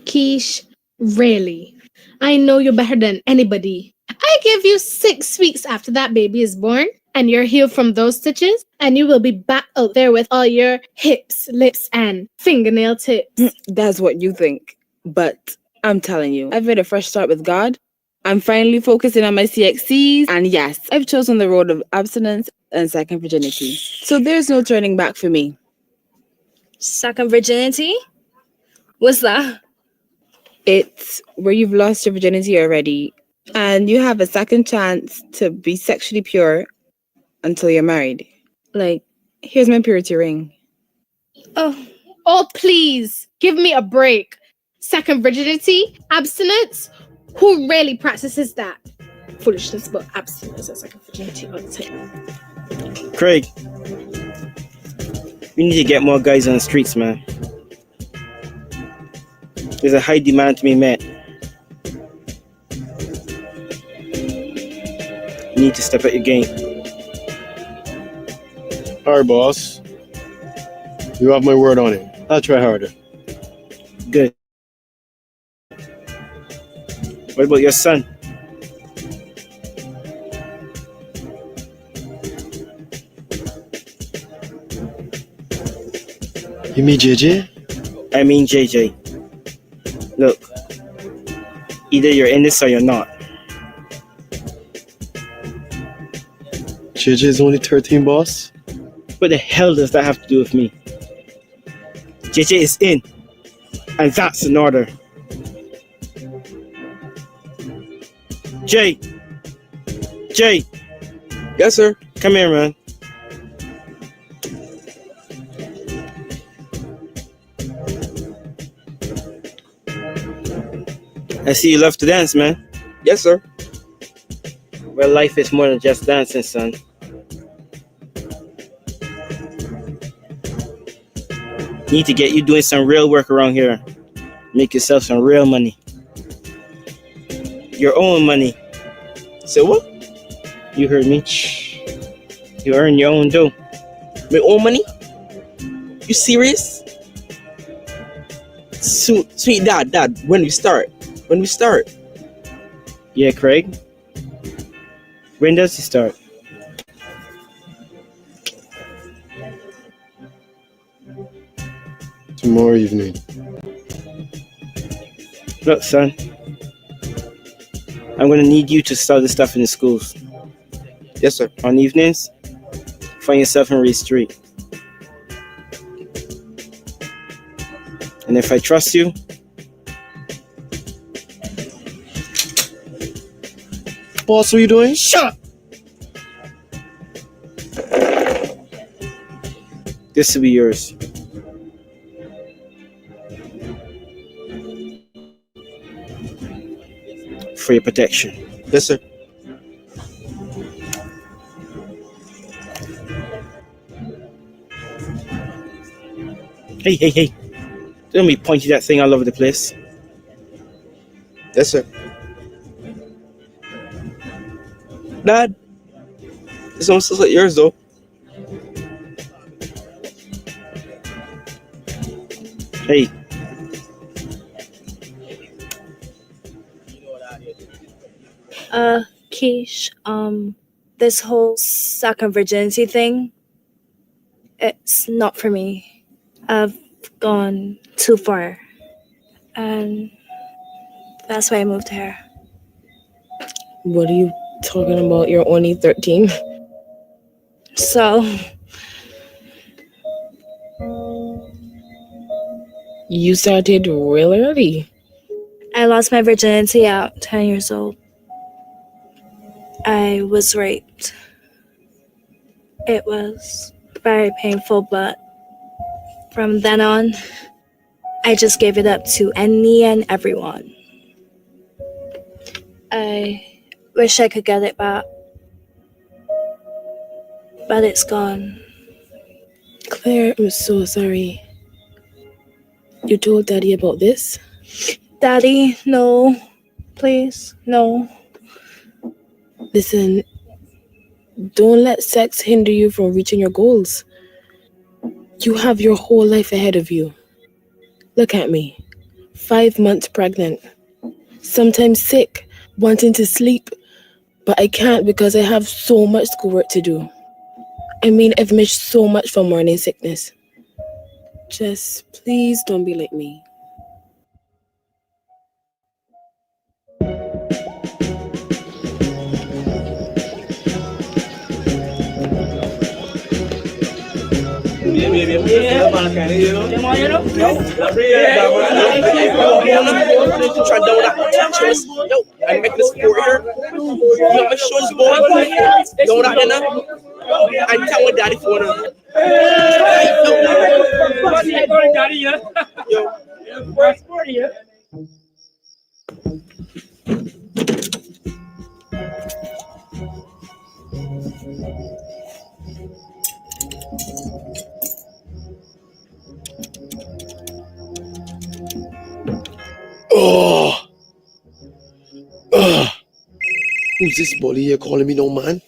S6: Keish, really? I know you better than anybody. I give you 6 weeks after that baby is born, and you're healed from those stitches, and you will be back out there with all your hips, lips, and fingernail tips.
S4: That's what you think. But I'm telling you, I've made a fresh start with God. I'm finally focusing on my CXCs. And yes, I've chosen the road of abstinence and second virginity. So there's no turning back for me.
S18: Second virginity? What's that?
S4: It's where you've lost your virginity already and you have a second chance to be sexually pure until you're married. Like, here's my purity ring.
S6: Oh, please, give me a break. Second virginity? Abstinence? Who really practices that? Foolishness, but abstinence and second virginity all the time.
S7: Craig, we need to get more guys on the streets, man. There's a high demand to be met. You need to step up your game.
S3: All right, boss. You have my word on it. I'll try harder.
S7: Good. What about your son?
S3: You mean JJ?
S7: I mean JJ. Look, either you're in this or you're not.
S3: JJ is only 13, boss.
S7: What the hell does that have to do with me? JJ is in, and that's an order. Jay!
S16: Yes, sir.
S7: Come here, man. I see you love to dance, man.
S16: Yes, sir.
S7: Well, life is more than just dancing, son. Need to get you doing some real work around here. Make yourself some real money. Your own money.
S16: Say what?
S7: You heard me. You earn your own dough.
S16: My own money? You serious? Sweet dad, when we start?
S7: Yeah, Craig. When does he start?
S3: Tomorrow evening.
S7: Look, son. I'm gonna need you to start the stuff in the schools.
S16: Yes, sir.
S7: On evenings, find yourself in Reed Street. And if I trust you,
S3: boss, what are you doing?
S7: Shut up! This will be yours. For your protection.
S16: Yes, sir.
S7: Hey. Don't be pointing that thing all over the place.
S16: Yes, sir. Dad, this one looks like yours, though.
S7: Hey.
S18: Keish, this whole second virginity thing, it's not for me. I've gone too far. And that's why I moved here.
S4: What are you talking about? You're only 13?
S18: So,
S4: you started real early.
S18: I lost my virginity at 10 years old. I was raped. It was very painful, but from then on, I just gave it up to any and everyone. I wish I could get it back, but it's gone.
S4: Claire, I'm so sorry. You told Daddy about this?
S18: Daddy, no. Please, no.
S4: Listen, don't let sex hinder you from reaching your goals. You have your whole life ahead of you. Look at me, 5 months pregnant, sometimes sick, wanting to sleep, But I can't because I have so much schoolwork to do. I mean, I've missed so much from morning sickness. Just please don't be like me.
S16: I'm making this for here. You got my shorts, boy. Don't that enough? I'm telling daddy for them.
S3: Who's this bully here calling me no man?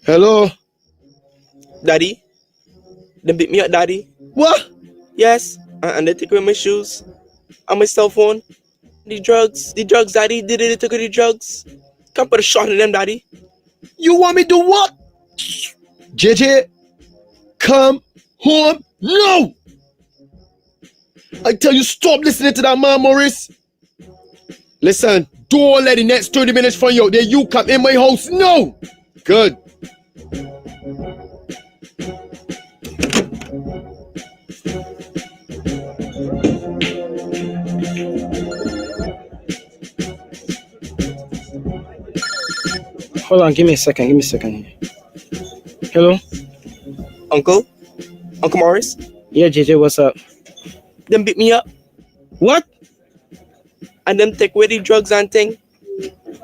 S3: Hello?
S16: Daddy? They beat me up, daddy.
S3: What?
S16: Yes, and they took away my shoes and my cell phone. The drugs, daddy. They took away the drugs. Can't put a shot in them, daddy.
S3: You want me to do what? JJ, come home now! I tell you, stop listening to that man, Maurice. Listen, don't let the next 30 minutes from you. Then you come in my house. No! Good.
S7: Hold on, give me a second. Hello?
S16: Uncle Morris?
S7: Yeah, JJ, what's up?
S16: Them beat me up.
S7: What?
S16: And them take away the drugs and thing.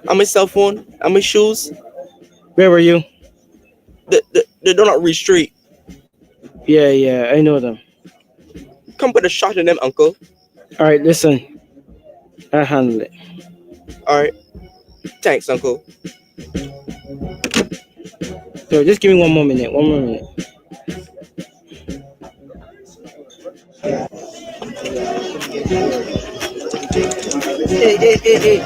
S16: And my cell phone and my shoes.
S7: Where were you?
S16: They do not reach street.
S7: Yeah, I know them.
S16: Come put a shot in them, uncle.
S7: Alright, listen. I'll handle it.
S16: Alright. Thanks, uncle.
S7: Yo, just give me one more minute.
S19: Hey.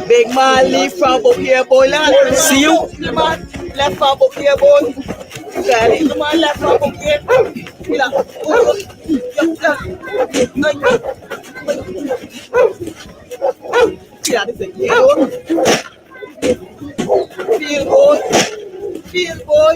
S19: Big man, leave from up here, boy. Lad. See you? The man left from up here, boy. The man left from up here. Feel good.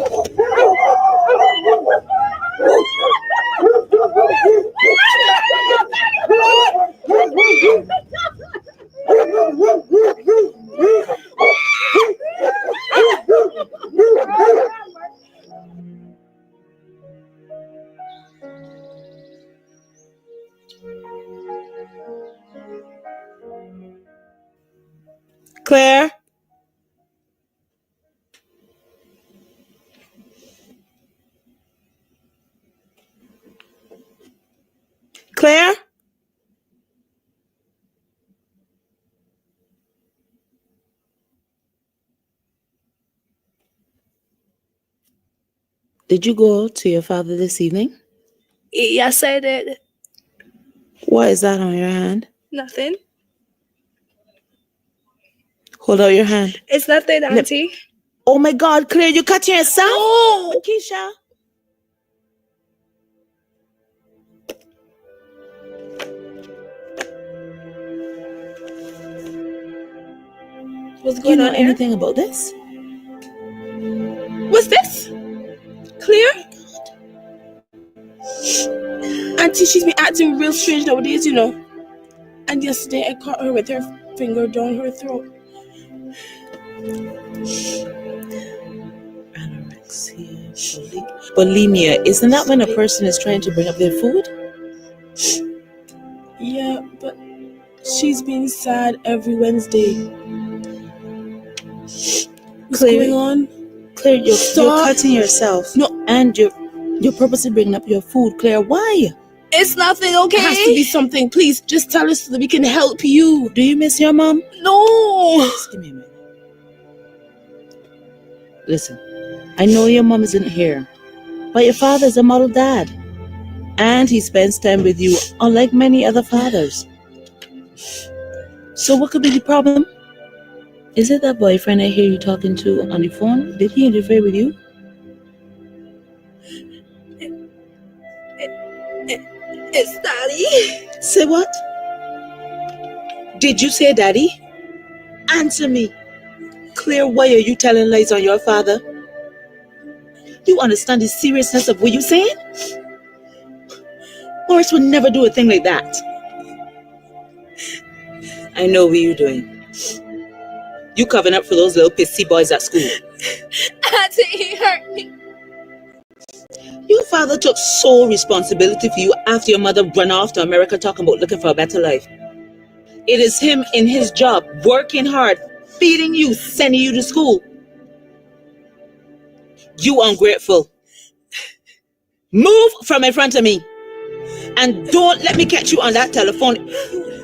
S11: Claire? Claire? Did you go to your father this evening?
S18: Yes, I did.
S11: What is that on your hand?
S18: Nothing.
S11: Hold out your hand.
S18: It's nothing, Auntie.
S11: Oh my God, Claire, you cut yourself?
S18: Oh!
S11: Keisha.
S4: What's going on?
S11: Anything about this?
S4: What's this? Clear? Auntie, she's been acting real strange nowadays, you know. And yesterday I caught her with her finger down her throat.
S11: Anorexia, bulimia. Isn't that when a person is trying to bring up their food?
S4: Yeah, but she's been sad every Wednesday. What's going on?
S11: Claire, you're cutting yourself. No, and you're purposely bringing up your food. Claire, why?
S4: It's nothing, okay? It has to be something. Please, just tell us so that we can help you.
S11: Do you miss your mom?
S4: No.
S11: Just give me a minute. Listen, I know your mom isn't here, but your father's a model dad. And he spends time with you, unlike many other fathers. So what could be the problem? Is it that boyfriend I hear you talking to on the phone? Did he interfere with you?
S15: It's Daddy.
S11: Say what? Did you say daddy? Answer me. Clear, why are you telling lies on your father? You understand the seriousness of what you're saying? Morris would never do a thing like that. I know what you're doing. You covering up for those little pissy boys at school.
S6: Auntie, he hurt me.
S11: Your father took sole responsibility for you after your mother ran off to America talking about looking for a better life. It is him in his job, working hard, feeding you, sending you to school. You ungrateful. Move from in front of me. And don't let me catch you on that telephone.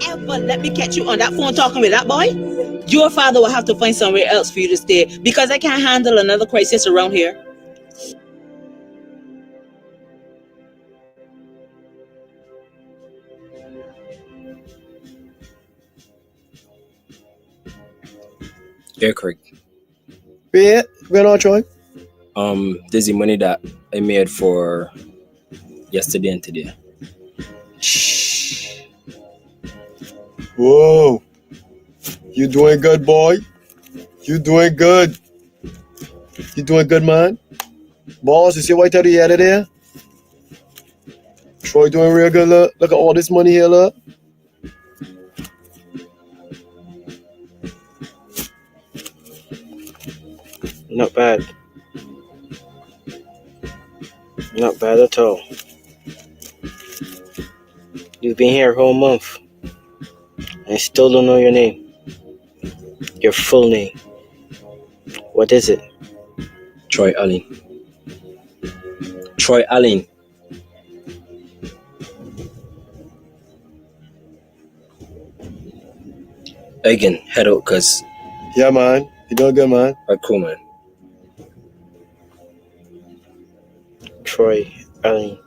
S11: Ever let me catch you on that phone talking with that boy? Your father will have to find somewhere else for you to stay because I can't handle another crisis around here.
S20: Yeah, Craig.
S3: Yeah, what's going on, Troy?
S20: There's the money that I made for yesterday and today.
S3: Whoa. You doing good, boy? You doing good? You doing good, man? Boss, you see what I tell you the other day? Troy doing real good, look. Look at all this money here, look.
S7: Not bad. Not bad at all. You've been here a whole month. I still don't know your name. Your full name. What is it?
S20: Troy Allen. Troy Allen. Again, head out, cuz.
S3: Yeah, man. You doing good, man?
S20: Alright, cool, man.
S7: Troy Allen.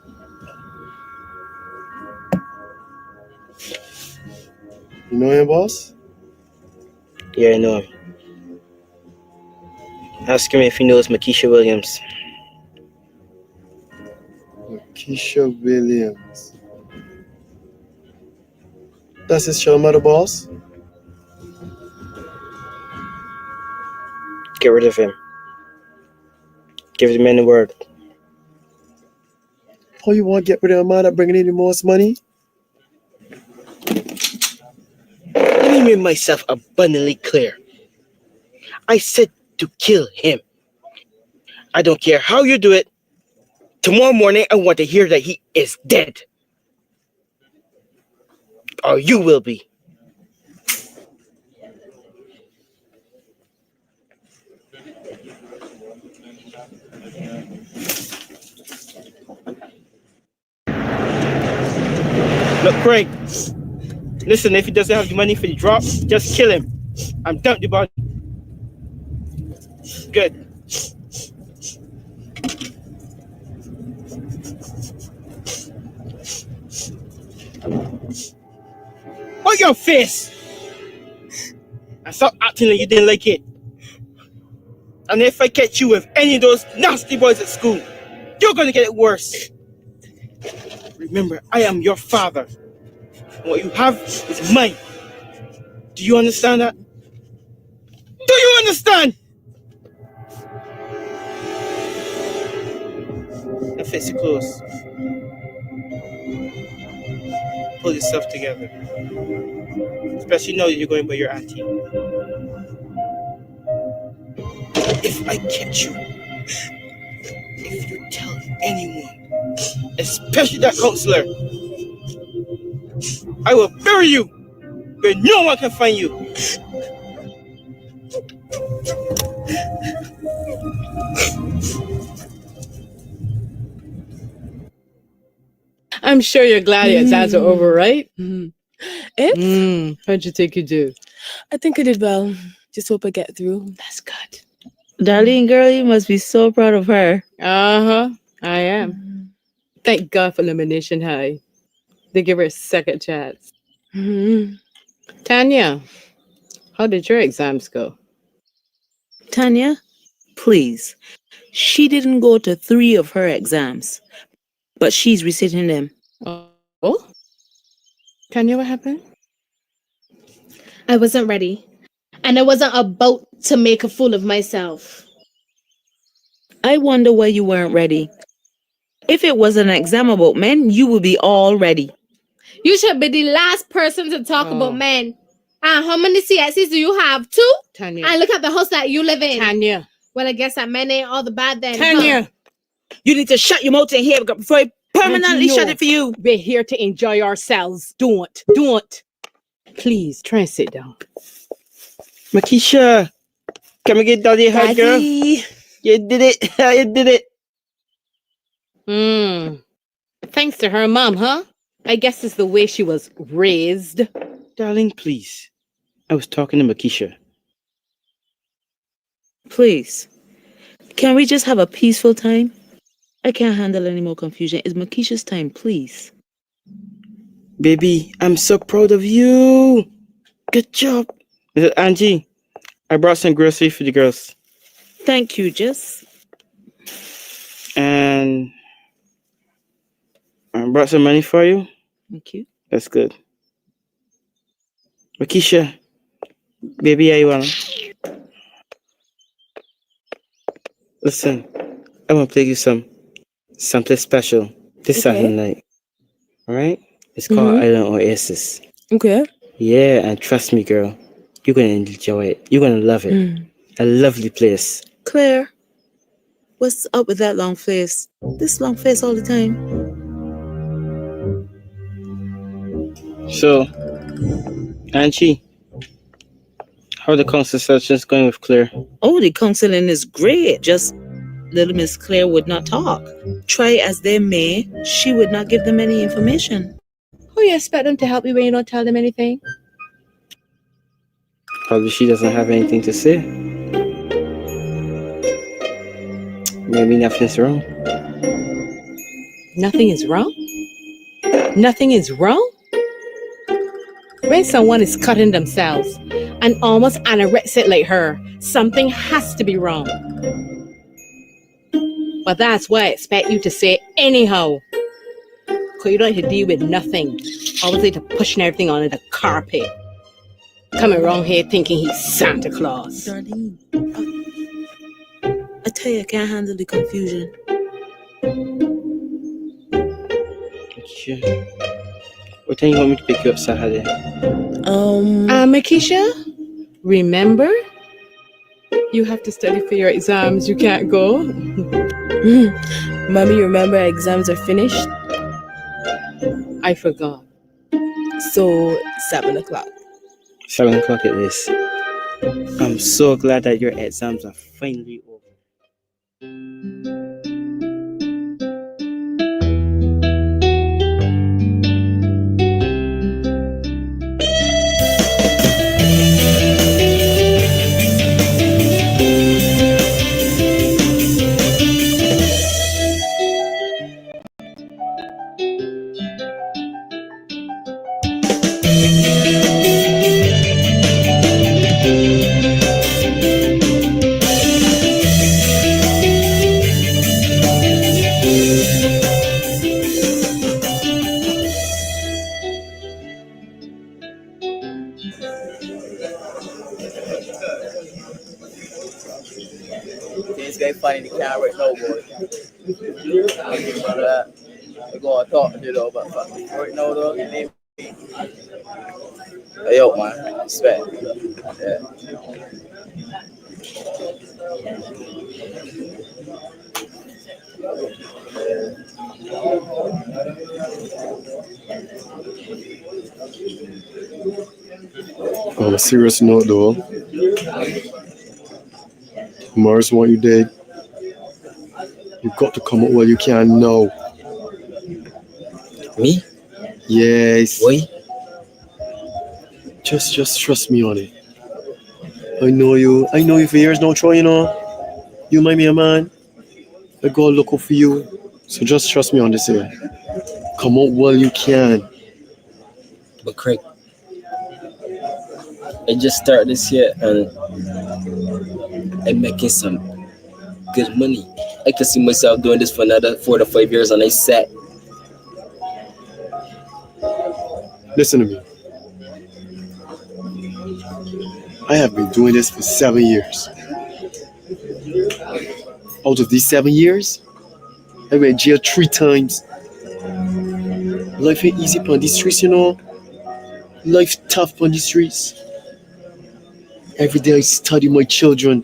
S3: You know him, boss?
S7: Yeah, I know him. Ask him if he knows Makisha Williams.
S3: Makisha Williams. That's his show mother, boss?
S7: Get rid of him. Give the man the word.
S3: Oh, you want to get rid of a man that bringing in the most money?
S7: Let me make myself abundantly clear. I said to kill him. I don't care how you do it. Tomorrow morning, I want to hear that he is dead. Or you will be. Look, Craig. Listen, if he doesn't have the money for the drop, just kill him. I'm done with the body. Good. On your face! And stop acting like you didn't like it. And if I catch you with any of those nasty boys at school, you're gonna get it worse. Remember, I am your father. And what you have is mine. Do you understand that? Do you understand? Now fix your clothes. Pull yourself together. Especially now that you're going by your auntie. If I catch you, if you tell anyone, especially that counselor, I will bury you where no one can find you.
S4: I'm sure you're glad your exams are over, right? How'd you think you do?
S14: I think I did well. Just hope I get through.
S4: That's good.
S13: Darling girl, you must be so proud of her.
S4: Uh-huh. I am. Thank God for Elimination High. They give her a second chance. Tanya, how did your exams go?
S11: Tanya, please. She didn't go to 3 of her exams, but she's resitting them.
S4: Oh? Tanya, what happened?
S6: I wasn't ready. And I wasn't about to make a fool of myself.
S11: I wonder why you weren't ready. If it was an exam about men, you would be all ready.
S6: You should be the last person to talk about men. And how many CSCs do you have? 2?
S4: Tanya.
S6: And look at the house that you live in.
S4: Tanya.
S6: Well, I guess that men ain't all the bad then.
S4: Tanya.
S11: You need to shut your mouth in here before I permanently shut it for you.
S4: We're here to enjoy ourselves. Don't. Please, try and sit down.
S7: Makisha, can we get Daddy a hug, girl? You did it. You did it.
S4: Thanks to her mom, huh? I guess it's the way she was raised.
S7: Darling, please. I was talking to Makisha.
S11: Please. Can we just have a peaceful time? I can't handle any more confusion. It's Makisha's time, please.
S7: Baby, I'm so proud of you. Good job. Angie, I brought some groceries for the girls.
S11: Thank you, Jess.
S7: And I brought some money for you.
S11: Thank you.
S7: That's good. Makisha, baby, how you want? Listen, I want to play you something special this Saturday night. All right? It's called Island Oasis.
S15: Okay.
S7: Yeah, and trust me, girl, you're gonna enjoy it. You're gonna love it. A lovely place.
S11: Claire, what's up with that long face? This long face all the time.
S7: So, Angie, how are the council sessions going with Claire?
S11: Oh, the counseling is great. Just little Miss Claire would not talk. Try as they may, she would not give them any information.
S4: Who you expect them to help you when you don't tell them anything?
S7: Probably she doesn't have anything to say. Maybe nothing's wrong.
S4: Nothing is wrong? Nothing is wrong? When someone is cutting themselves and almost anorexic like her, something has to be wrong. But that's why I expect you to say anyhow. Because you don't have to deal with nothing. Always like to pushing everything onto the carpet. Coming around here thinking he's Santa Claus.
S11: Darlene, I tell you, I can't handle the confusion.
S7: Makisha, what time you want me to pick you up Saturday?
S4: Makisha, remember? You have to study for your exams. You can't go.
S15: Mommy, remember our exams are finished?
S4: I forgot.
S15: So, 7 o'clock.
S7: 7 o'clock it is. I'm so glad that your exams are finally over.
S19: Things get funny in the camera right now, boy. We're going to talk to you, though, but fuck me. Right now, though, your name. Hey, yo, man. Respect. Yeah.
S3: On a serious note, though, Mars want you dead. You got to come up while you can now.
S20: Me?
S3: Yes.
S20: Why?
S3: Just trust me on it. I know you for years now, Troy, you know. You might be a man. I go look up for you. So just trust me on this here. Come out while you can.
S20: But Craig, I just started this year and I'm making some good money. I can see myself doing this for another 4 to 5 years and I set.
S3: Listen to me. I have been doing this for 7 years. Out of these 7 years, I went jail 3 times. Life ain't easy on these streets, you know. Life tough on these streets. Every day I study my children.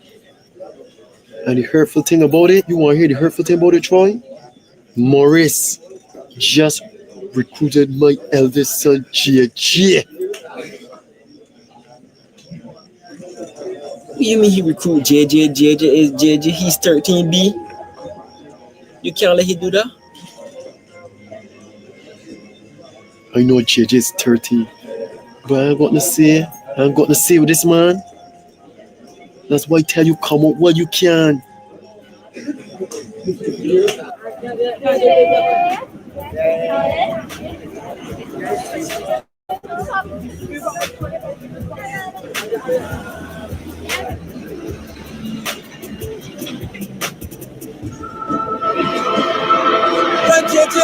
S3: And the hurtful thing about it, you want to hear the hurtful thing about it, Troy? Maurice just recruited my eldest son, JJ.
S20: What you mean he recruit JJ? JJ is JJ, he's 13B. You can't let him do that?
S3: I know JJ is 13, but I ain't got to say with this man. That's why I tell you, come out while you can.
S19: Run, JJ.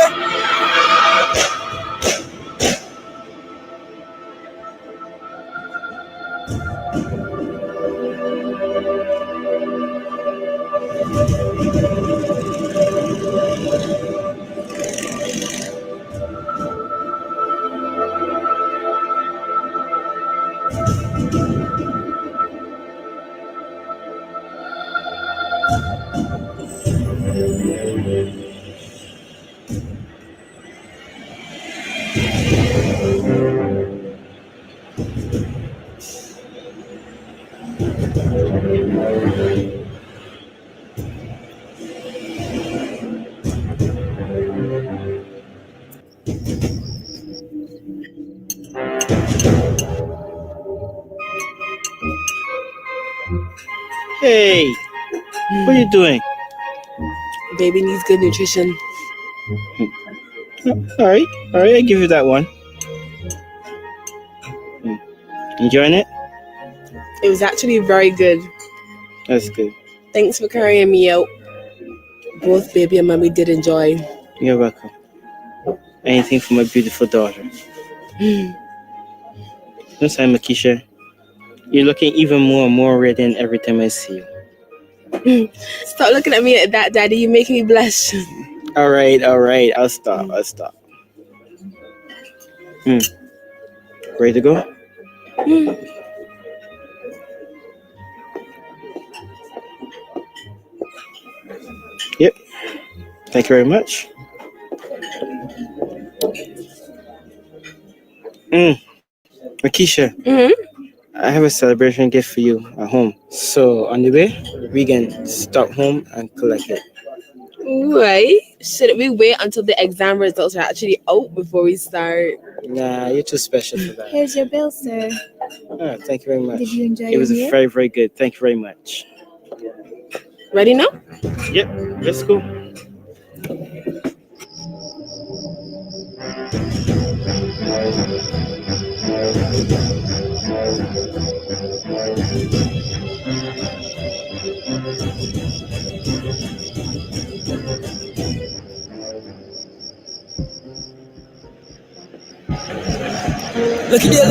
S7: Hey, what are you doing?
S10: Baby needs good nutrition.
S7: All right, I give you that one. Enjoying it?
S10: It was actually very good.
S7: That's good.
S10: Thanks for carrying me out. Both baby and mommy did enjoy.
S7: You're welcome. Anything for my beautiful daughter. Yes, I'm Makisha. You're looking even more and more radiant every time I see you.
S10: Stop looking at me like that, Daddy. You're making me blush.
S7: All right. I'll stop. Ready to go? Yep. Thank you very much. Makisha. I have a celebration gift for you at home. So on the way, we can stop home and collect it.
S10: Right? Should we wait until the exam results are actually out before we start?
S7: Nah, you're too special for that.
S6: Here's your bill, sir.
S7: Oh, thank you very much.
S6: Did you enjoy
S7: it
S6: your
S7: was
S6: meal?
S7: very, very good. Thank you very much.
S10: Ready now?
S7: Yep, let's go.
S19: Looky there.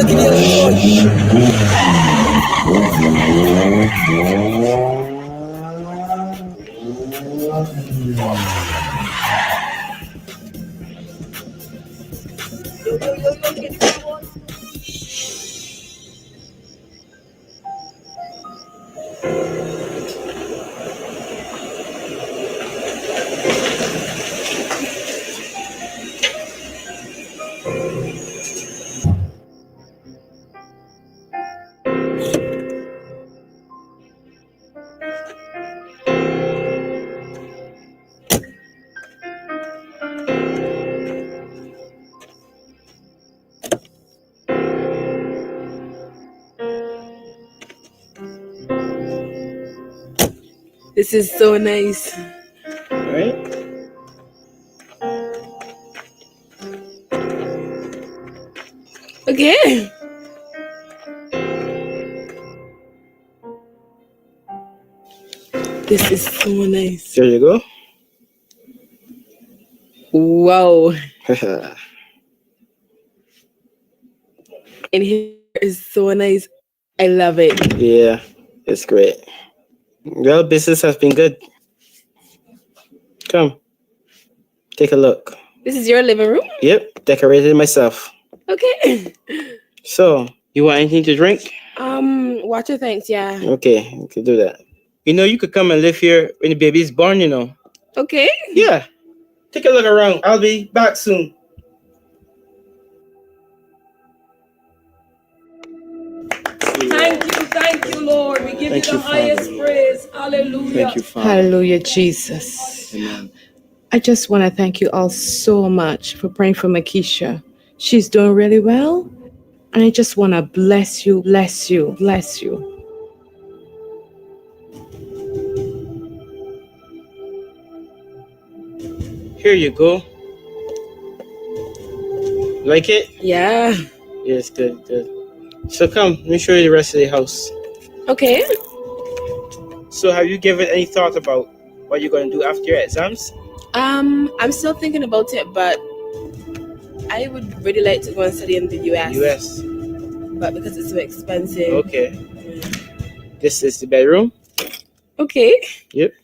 S10: This is so nice.
S7: All right.
S4: Okay. This is so nice.
S7: There you go.
S4: Wow. And here is so nice. I love it.
S7: Yeah, it's great. Well, business has been good. Come, take a look.
S4: This is your living room?
S7: Yep, decorated myself.
S4: Okay.
S7: So, you want anything to drink?
S4: Water, thanks, yeah.
S7: Okay, we can do that. You know, you could come and live here when the baby's born, you know.
S4: Okay.
S7: Yeah. Take a look around. I'll be back soon.
S8: Thank you, Lord. We give
S7: Thank
S8: you
S7: you,
S8: the highest
S7: Father.
S8: praise. Hallelujah.
S7: Thank you, Father.
S4: Hallelujah, Jesus.
S7: Amen.
S4: I just want to thank you all so much for praying for Makisha. She's doing really well. And I just want to bless you, bless you, bless you.
S7: Here you go. Like it?
S4: Yeah.
S7: Yes, good, good. So come, let me show you the rest of the house.
S4: Okay.
S7: So have you given any thought about what you're going to do after your exams?
S4: I'm still thinking about it, but I would really like to go and study in the US.
S7: US.
S4: But because it's so expensive.
S7: Okay. This is the bedroom.
S4: Okay.
S7: Yep.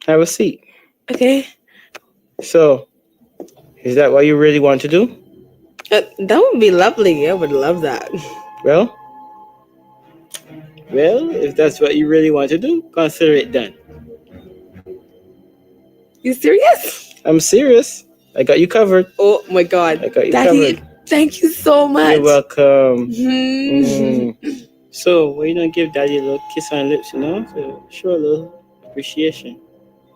S7: Have a seat.
S4: Okay.
S7: So, is that what you really want to do?
S4: That would be lovely. I would love that.
S7: Well, if that's what you really want to do, consider it done.
S4: You serious?
S7: I'm serious. I got you covered.
S4: Oh my God.
S7: I got you
S4: Daddy,
S7: covered.
S4: thank you so much.
S7: You're welcome.
S4: Mm-hmm.
S7: So, why you don't give Daddy a little kiss on the lips, you know? To show a little appreciation.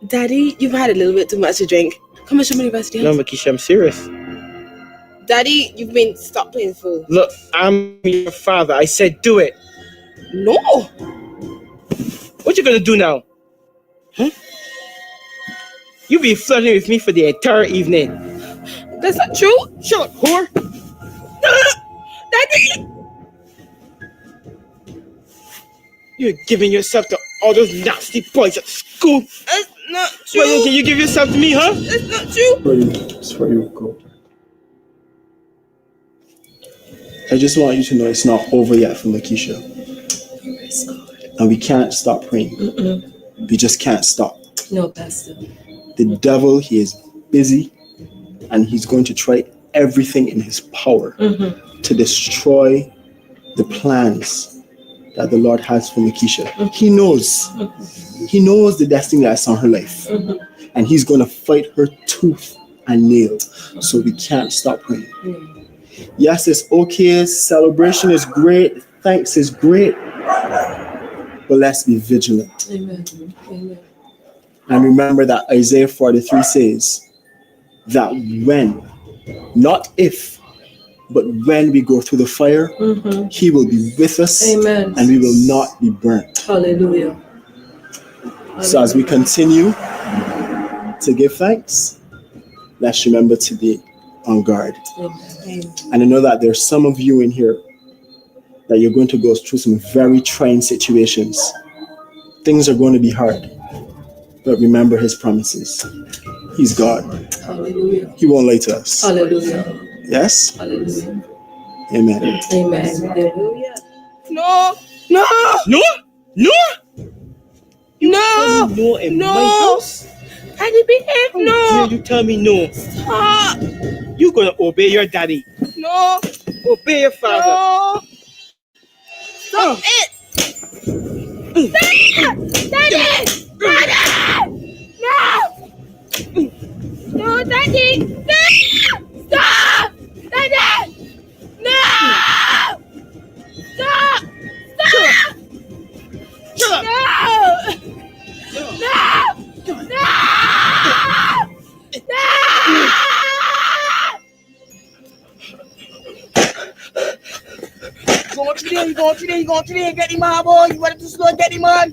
S4: Daddy, you've had a little bit too much to drink. Come and show me the rest of the
S7: No,
S4: house.
S7: Makisha, I'm serious.
S4: Daddy, you've been stop playing fool.
S7: Look, I'm your father. I said do it.
S4: No.
S7: What you gonna do now? Huh? You be flirting with me for the entire evening.
S4: That's not true.
S7: Shut up, whore.
S4: Daddy!
S7: You're giving yourself to all those nasty boys at school.
S4: That's not true.
S7: Why don't you give yourself to me, huh?
S4: That's not true.
S3: It's for you, go. I just want you to know it's not over yet for Makisha. And we can't stop praying. We just can't stop.
S15: No, Pastor.
S3: The devil, he is busy and he's going to try everything in his power to destroy the plans that the Lord has for Makisha. He knows the destiny that's on her life. And he's going to fight her tooth and nail. So we can't stop praying. Yes, it's okay. Celebration is great. Thanks is great. But let's be vigilant.
S15: Amen. Amen.
S3: And remember that Isaiah 43 says that when, not if, but when we go through the fire, he will be with us.
S15: Amen.
S3: And we will not be burnt.
S15: Hallelujah.
S3: So as we continue to give thanks, let's remember to be on guard.
S15: Amen.
S3: And I know that there's some of you in here that you're going to go through some very trying situations. Things are going to be hard. But remember his promises. He's God.
S15: Hallelujah.
S3: He won't lie to us.
S15: Hallelujah.
S3: Yes?
S15: Hallelujah.
S3: Amen.
S15: Amen. Hallelujah.
S4: No. No.
S7: No. No.
S4: No.
S7: No in my house.
S4: Daddy, behave. No.
S7: You tell me no.
S4: Stop.
S7: You're gonna obey your daddy.
S4: No.
S7: Obey your father.
S4: No. Stop it. Daddy. Daddy. No. No, Daddy. No. Stop. Daddy. No. Stop. Stop.
S7: Shut up.
S4: No. No. No. No.
S19: Go to there, get him on, boy. You want to slow, get him on.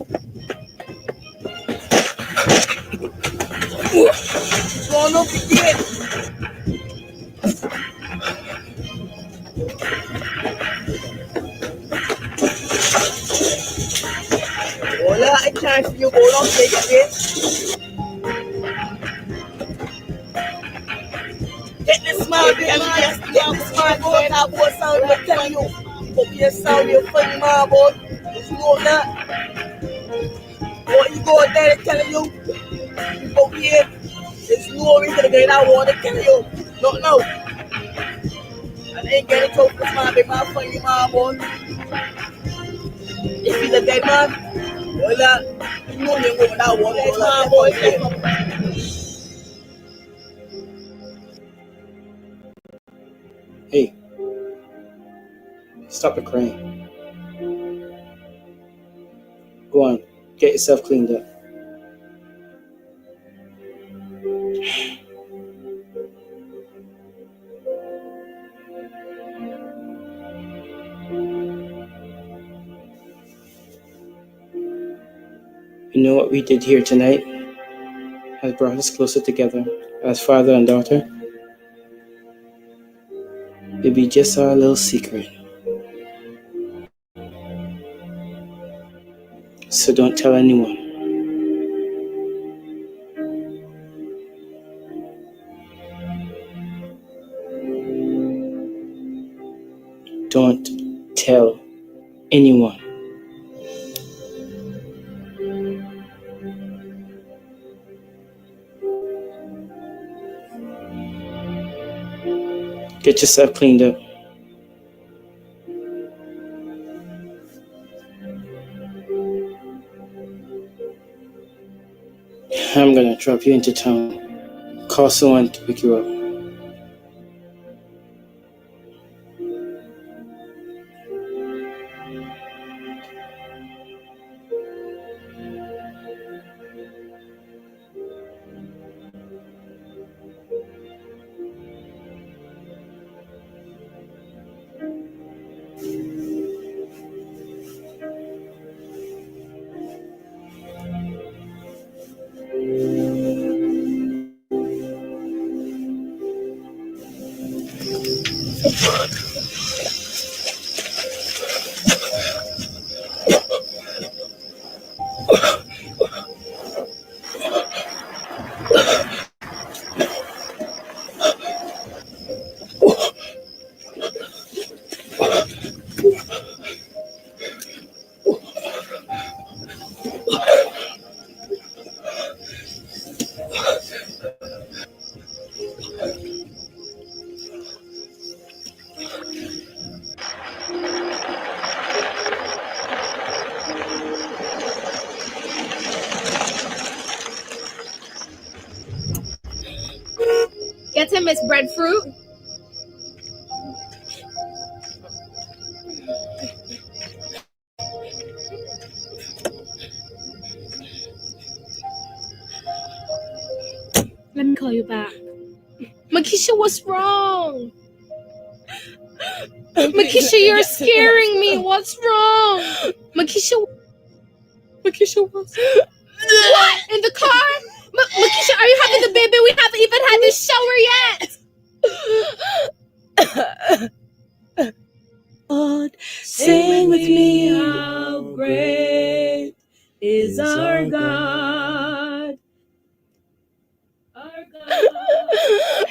S19: Go on up again. nice for you, boy. Don't take it, bitch. Get this smile, baby. Get this smile, boy. Now, boy, sound like telling you. Hope you sound real funny, my boy. You know that? Boy, you go out there and telling you. Over here. There's no reason to get out water, telling you. No. And ain't getting told this man, big man, funny, my boy. If he's a dead man, well, you know you go without water, my boy.
S7: Hey, stop it crying. Go on, get yourself cleaned up. You know what we did here tonight has brought us closer together as father and daughter. It'll be just our little secret. So don't tell anyone. Don't tell anyone. Get yourself cleaned up. I'm gonna drop you into town. Call someone to pick you up.
S6: Get him his breadfruit. Let me call you back. Makisha, what's wrong? Makisha, you're scaring me. What's wrong? Makisha, what's What? In the car? Makisha, are you having the baby? We haven't even had this shower yet.
S13: God, sing with me, how great is our God.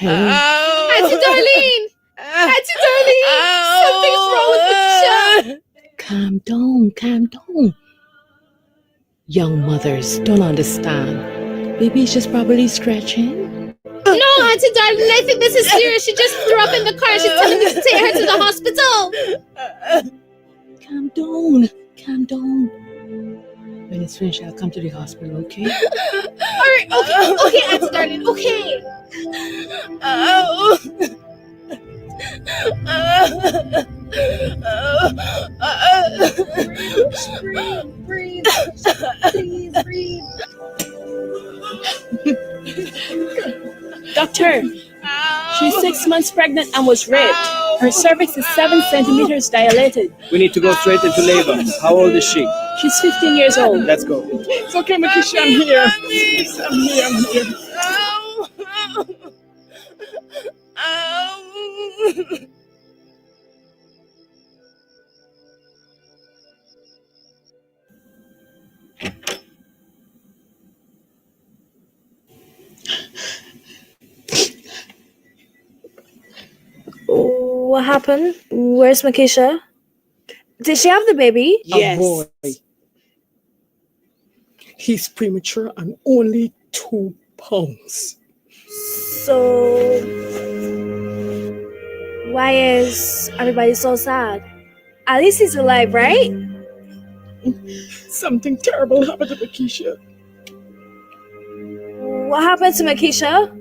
S6: Auntie Darlene! Auntie Darlene! Something's wrong with Makisha!
S4: Calm down. Young mothers don't understand. Baby's just probably stretching.
S6: No, Auntie Darlene, I think this is serious. She just threw up in the car. She's telling me to take her to the hospital.
S4: Calm down. When it's finished, I'll come to the hospital, okay?
S6: Alright, okay, Auntie Darlene, okay. Breathe. Please breathe.
S9: Doctor, she's 6 months pregnant and was raped. Her cervix is 7 centimeters dilated.
S17: We need to go straight into labor. How old is she?
S9: She's 15 years old.
S17: Let's go.
S9: It's okay, Makisha, I'm here. I'm here.
S18: What happened? Where's Makisha? Did she have the baby?
S21: Yes. A boy. He's premature and only 2 pounds.
S18: So, why is everybody so sad? At least he's alive, right?
S21: Something terrible happened to Makisha.
S18: What happened to Makisha?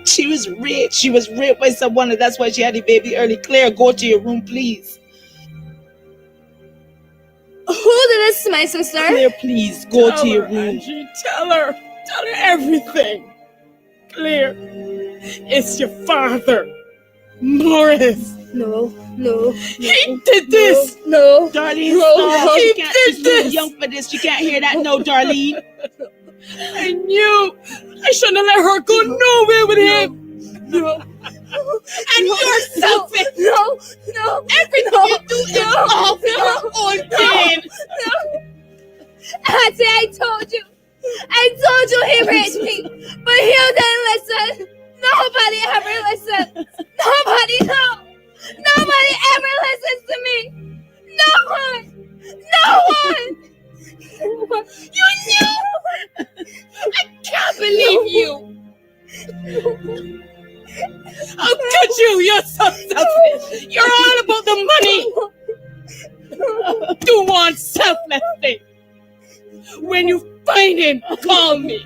S21: She was raped. She was raped by someone, and that's why she had the baby early. Claire, go to your room, please.
S18: Who did this to my sister?
S21: Claire, please go to your room.
S19: Angie, tell her everything.
S21: Claire, it's your father, Morris.
S18: No.
S21: He did this.
S18: No.
S21: Darlene,
S19: No.
S21: he did this. Young for this. She can't hear that. No, Darlene. I knew. I shouldn't have let her go nowhere with him.
S19: No.
S21: And you're selfish.
S19: No.
S21: Everything you do is all for your own gain.
S6: Auntie, I told you he raped me, but he didn't listen. Nobody ever listens. Nobody ever listens to me. No one.
S21: You knew. I can't believe you. How could you? You're so selfish. You're all about the money. Do one selfless thing. When you find him, call me.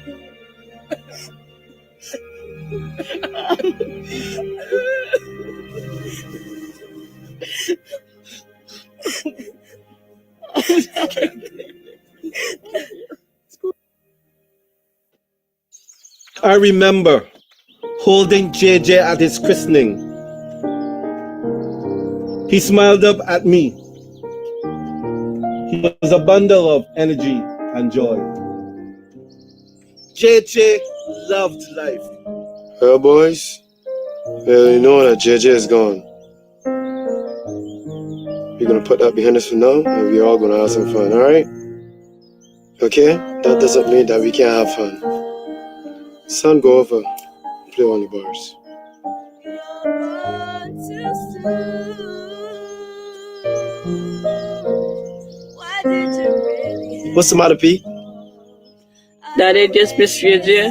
S3: I remember holding JJ at his christening. He smiled up at me. He was a bundle of energy and joy. JJ loved life.
S22: Well, boys, you know that JJ is gone. We're gonna put that behind us for now, and we're all gonna have some fun, alright? Okay? That doesn't mean that we can't have fun. Son, go over, play on the bars. What's the matter, P?
S23: Daddy, just miss JJ.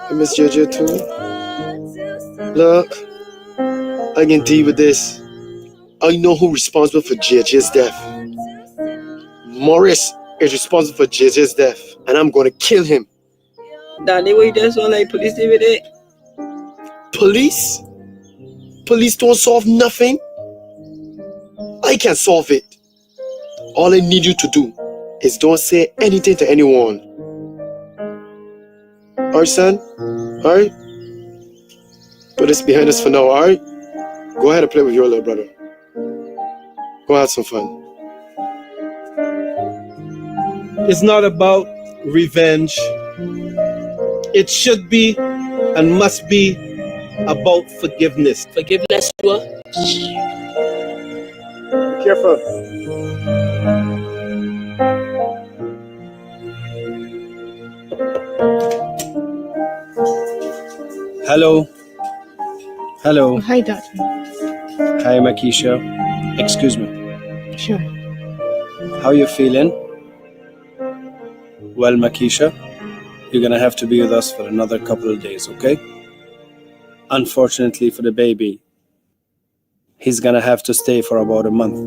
S22: I miss JJ too. Look, I can deal with this. I know who's responsible for JJ's death. Morris is responsible for JJ's death, and I'm gonna kill him.
S23: Daddy, we just want like police with it.
S22: Police? Police don't solve nothing. I can solve it. All I need you to do is don't say anything to anyone. Alright, son? Alright? Put this behind us for now, alright? Go ahead and play with your little brother. Go have some fun.
S3: It's not about revenge. It should be and must be about forgiveness.
S23: Forgiveness, what?
S22: Be careful.
S17: Hello. Hello.
S4: Hi, Doctor.
S17: Hi, Makisha. Excuse me.
S4: Sure.
S17: How you feeling? Well, Makisha, you're gonna have to be with us for another couple of days, okay? Unfortunately for the baby, he's gonna have to stay for about a month.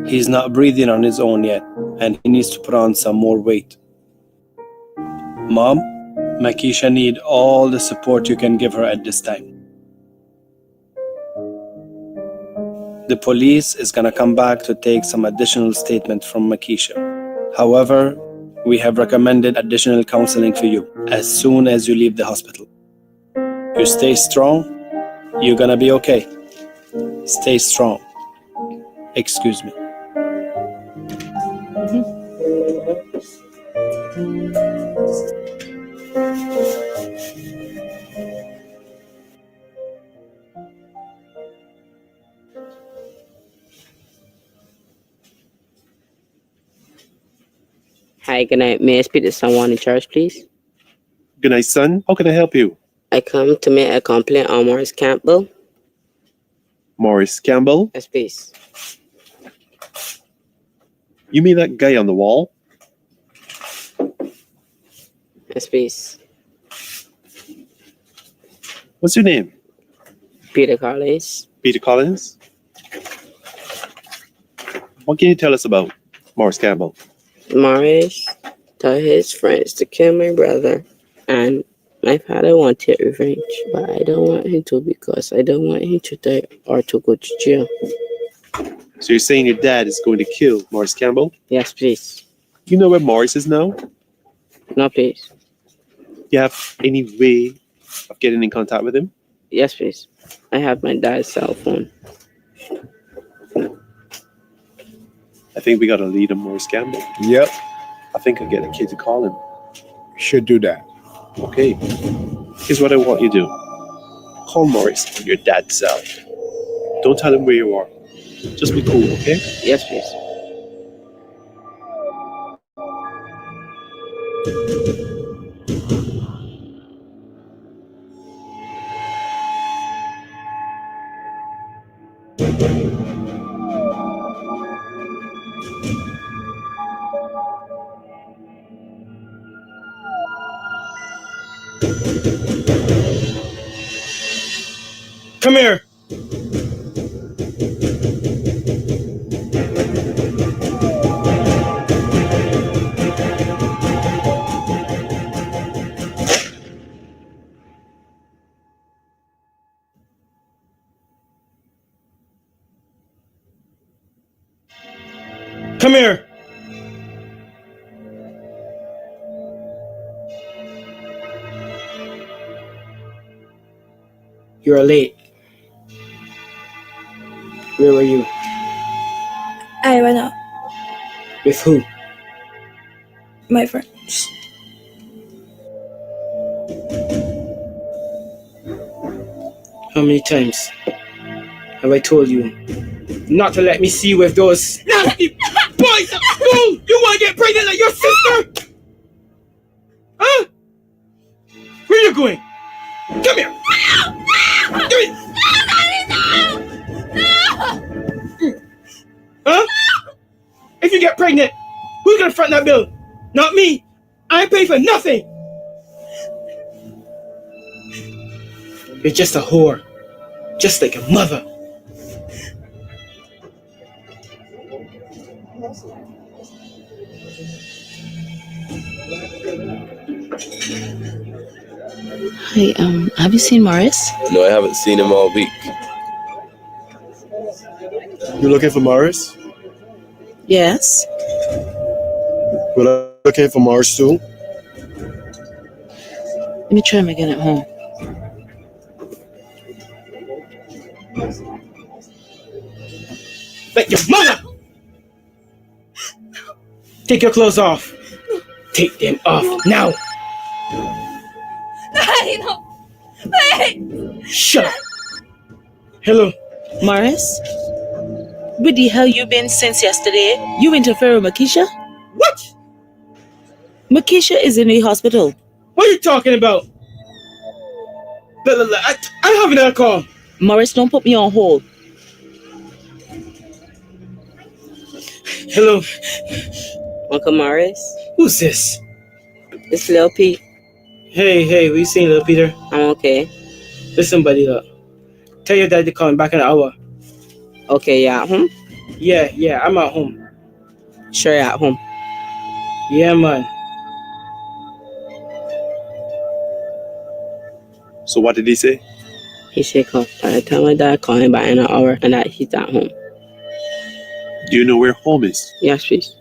S17: He's not breathing on his own yet, and he needs to put on some more weight. Mom, Makisha needs all the support you can give her at this time. The police is gonna come back to take some additional statement from Makisha. However, we have recommended additional counseling for you as soon as you leave the hospital. You stay strong, you're gonna be okay. Stay strong. Excuse me.
S23: Hi, good night. May I speak to someone in charge, please?
S3: Good night, son. How can I help you?
S23: I come to make a complaint on Morris Campbell.
S2: Morris Campbell?
S23: Yes, please.
S2: You mean that guy on the wall?
S23: Yes, please.
S2: What's your name?
S23: Peter Collins.
S2: Peter Collins? What can you tell us about Morris Campbell?
S23: Morris told his friends to kill my brother, and my father wanted revenge, but I don't want him to because I don't want him to die or to go to jail.
S2: So you're saying your dad is going to kill Morris Campbell?
S23: Yes, please.
S2: You know where Morris is now?
S23: No, please.
S2: You have any way of getting in contact with him?
S23: Yes, please. I have my dad's cell phone.
S2: I think we got a lead on Morris Campbell.
S5: Yep.
S2: I think I'll get a kid to call him.
S5: Should do that.
S2: Okay. Here's what I want you to do. Call Morris on your dad's cell. Don't tell him where you are. Just be cool, okay?
S23: Yes, please.
S7: Come here. Come here. You're late. Where were you?
S18: I went out.
S7: With who?
S18: My friends.
S7: How many times have I told you not to let me see you with those nasty boys? Who? You want to get pregnant like your sister? Huh? Where you going? Come here. Come here. Huh? If you get pregnant, who's gonna front that bill? Not me. I ain't paying for nothing. You're just a whore. Just like a mother.
S11: Hi, have you seen Morris?
S20: No, I haven't seen him all week.
S22: You looking for Morris?
S11: Yes.
S22: Well, I'm looking for Morris too.
S11: Let me try him again at home.
S7: Like your mother! Take your clothes off. Take them off now.
S1: No, please.
S7: Shut up. Hello.
S11: Morris? Where the hell you been since yesterday? You interfere with Makisha?
S7: What?
S11: Makisha is in the hospital.
S7: What are you talking about? I have another call.
S11: Morris, don't put me on hold.
S7: Hello.
S23: Uncle Morris?
S7: Who's this?
S23: It's Lil Pete.
S7: Hey, we seen Lil Peter?
S23: I'm okay.
S7: Listen, buddy, look. Tell your dad to call me back in an hour.
S23: Okay, you at home?
S7: Yeah, I'm at home.
S23: Sure, you're at home.
S7: Yeah, man.
S2: So what did he say?
S23: He said, "Call." I tell my dad call him back in an hour and that he's at home.
S2: Do you know where home is?
S23: Yes, please.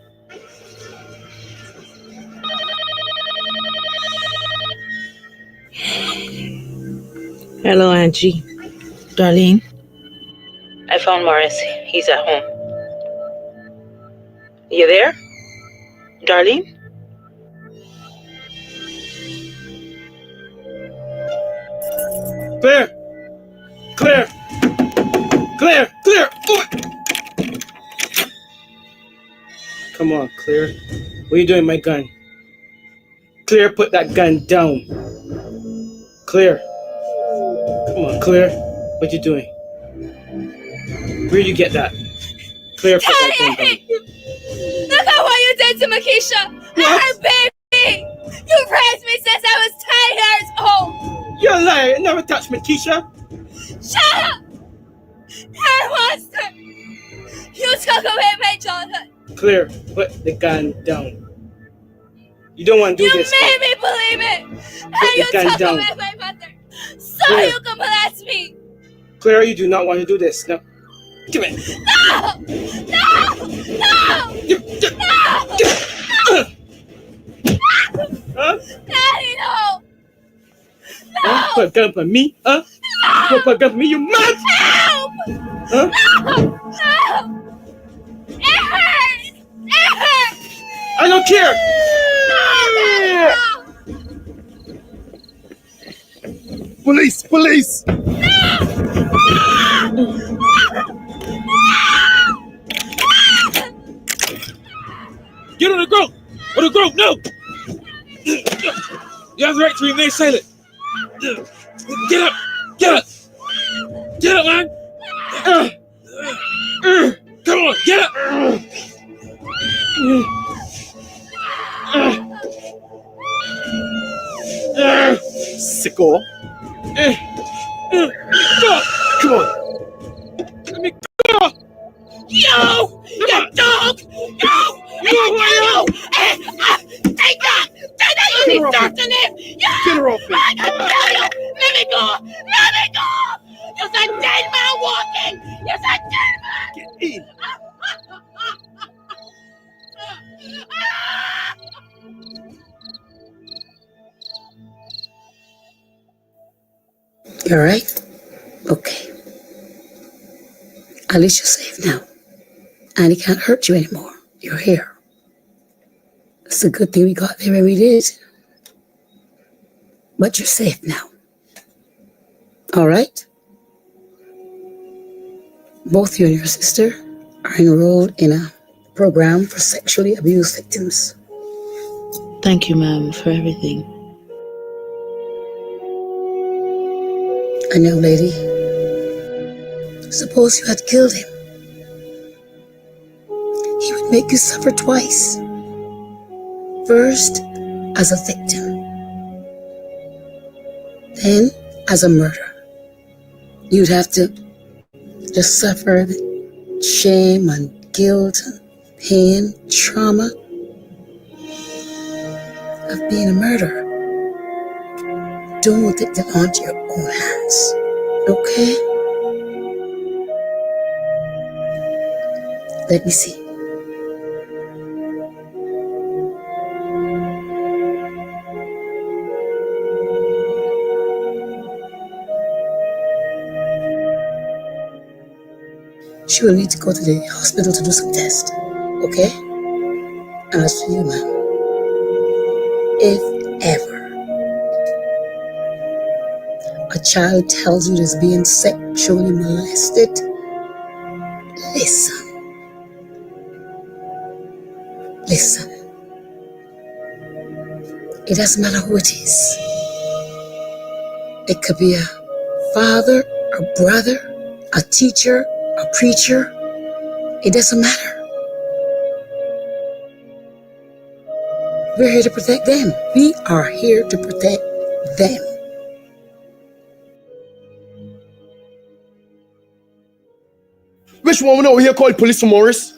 S11: Hello, Angie. Darlene? I found Morris. He's at home. You there? Darlene?
S7: Clear! Oh. Come on, Clear. What are you doing with my gun? Clear, put that gun down. Clear. Come on, Clear. What you doing? Where'd you get that? Claire put that thing down.
S6: Look at what you did to Makisha and her baby. You raised me since I was 10 years old.
S7: You're a liar. I never touched Makisha.
S6: Shut up. You're a monster. You took away my childhood.
S7: Claire, put the gun down. You don't want to do
S6: You
S7: this.
S6: made me believe it. And you
S7: the gun
S6: took
S7: down.
S6: away my mother. So
S7: Claire.
S6: you can bless me.
S7: Claire, you do not want to do this. No. Give it.
S6: No! No! No!
S7: Huh?
S6: Daddy, no!
S7: Huh? Put a gun on me? Huh?
S6: No!
S7: Put a gun on me, you mad?
S6: Help!
S7: Huh?
S6: No! No! It hurts! It hurts!
S7: I don't care!
S6: No!
S22: Police! Police!
S5: Get on the ground! On the ground, no! You have the right to remain silent. Get up! Get up! Get up, man! Come on, get up!
S22: Sicko. Come on.
S5: Let me go! Yo! You dog! Yo! You! Take that! Take that, you distorting him! Yo!
S22: Get her off me!
S5: I can tell you! Let me go! Let me go! You're a dead man walking! You're a dead man!
S22: Get in!
S12: You all right? Okay. At least you're safe now. And he can't hurt you anymore. You're here. It's a good thing we got there when we did. But you're safe now. All right? Both you and your sister are enrolled in a program for sexually abused victims.
S11: Thank you, ma'am, for everything.
S12: And young lady, suppose you had killed him. He would make you suffer twice. First, as a victim. Then, as a murderer. You'd have to just suffer the shame and guilt and pain, trauma of being a murderer. Don't take that onto your own hands, okay? Let me see. She will need to go to the hospital to do some tests, okay? And as for you, ma'am, if ever a child tells you there's being sexually molested, listen. Listen. It doesn't matter who it is. It could be a father, a brother, a teacher, a preacher. It doesn't matter. We're here to protect them. We are here to protect them.
S22: Which woman over here called police for Morris?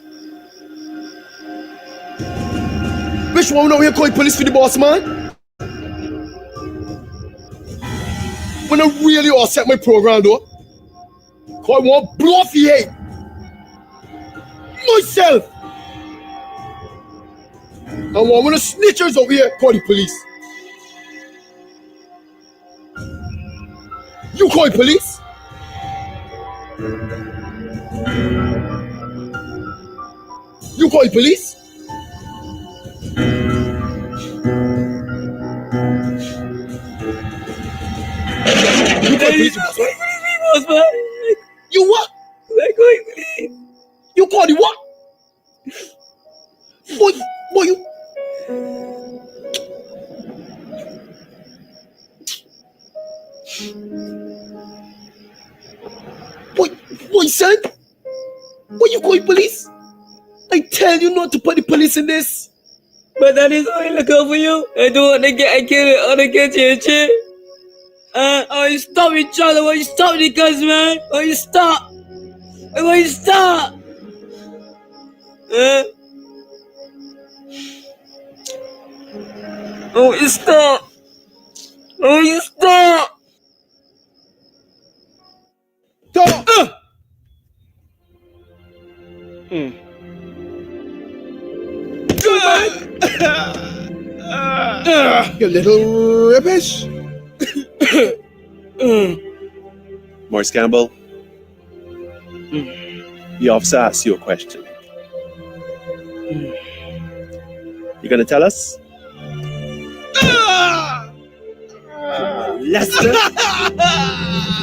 S22: Which woman over here called police for the boss man? When I really offset my program though, cause I want to blow off your head. Myself. I want one of the snitchers over here call the police. You call the police? You call the police? You call the police? You what? You call the what? Boy, you. Boy, son. What you call police? I tell you not to put the police in this.
S21: But that is all I look out for you. I don't want to get killed or to get you. Oh, you stop each other. Why you stop the guns, man? Why you stop? Why you stop? Oh, you stop. Oh, you stop.
S22: Stop.
S10: You little rubbish.
S2: Maurice Campbell, the officer asked you a question. You gonna tell us? Lester?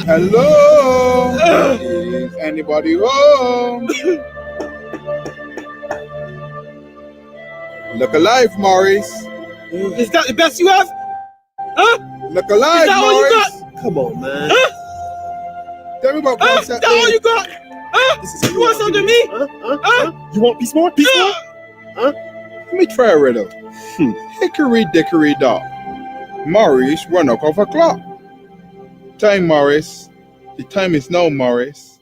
S10: Hello? Is anybody home? Look alive, Maurice.
S22: Is that the best you have? Huh?
S10: Look alive,
S22: Is that all you
S10: Maurice.
S22: got?
S2: Come on, man.
S22: Huh?
S10: Tell me about
S22: Huh?
S10: concept.
S22: Is that all you got? Huh? You want something to me? Huh?
S2: You want peace more? Peace more?
S10: Huh? Let me try a riddle. Hickory dickory dock. Maurice run up off a clock. Time, Maurice. The time is now, Maurice.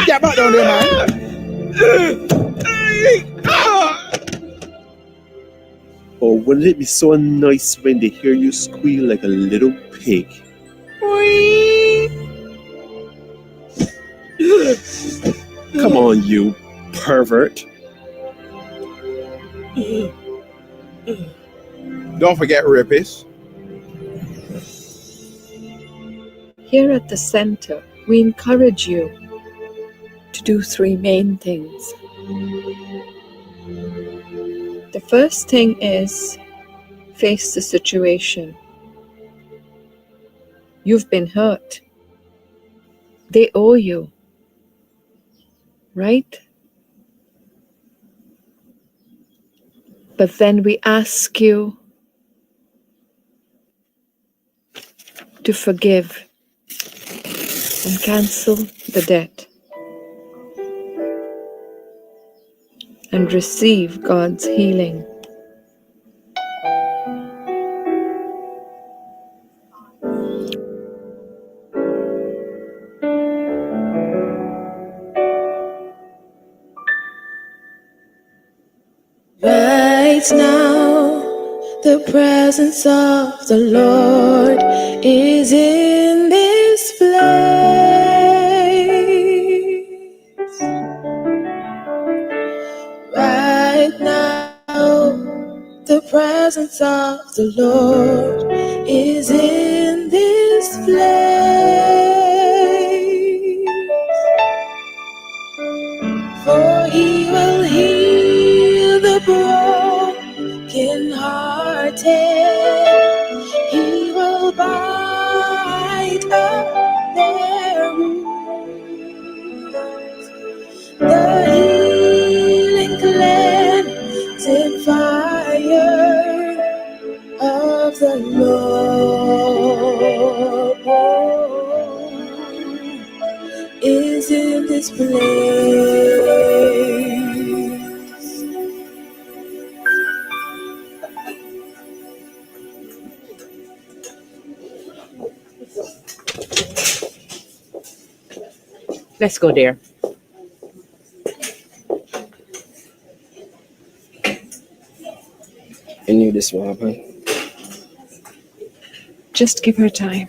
S10: Get back down there, man.
S2: Oh, wouldn't it be so nice when they hear you squeal like a little pig? Come on, you pervert.
S10: Don't forget rapist.
S8: Here at the center, we encourage you to do three main things. The first thing is face the situation. You've been hurt. They owe you, right? But then we ask you to forgive and cancel the debt and receive God's healing.
S14: Right now, the presence of the Lord is in this place. Right now, the presence of the Lord is in this place. For He will heal the broken-hearted. He will bind up their wounds. The healing cleansing fire of the Lord is in this place.
S13: Let's go there.
S20: I knew this would happen.
S8: Just give her time.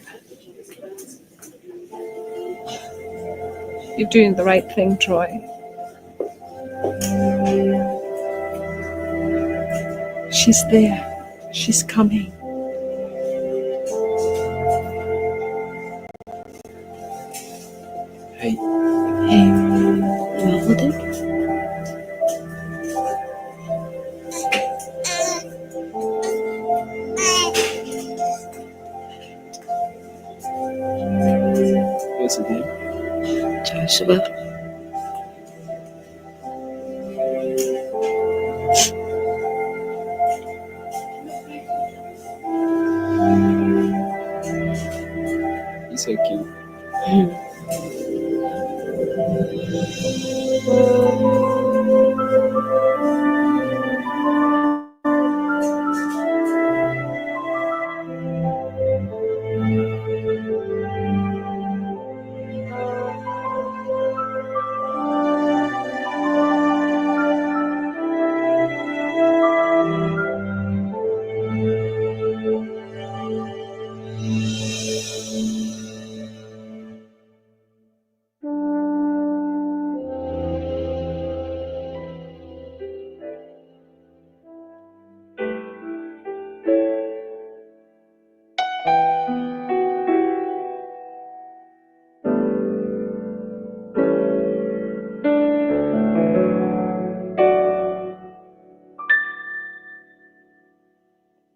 S8: You're doing the right thing, Troy. She's there. She's coming.
S20: Hey.
S8: Hey. You want to hold it?
S20: What's it name?
S8: Joshua.
S20: He's Thank you.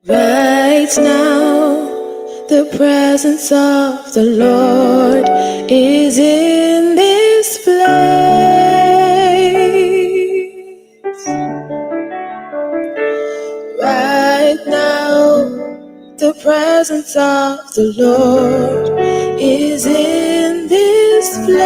S14: Right now, the presence of the Lord is in this place. Right now, the presence of the Lord is in this place.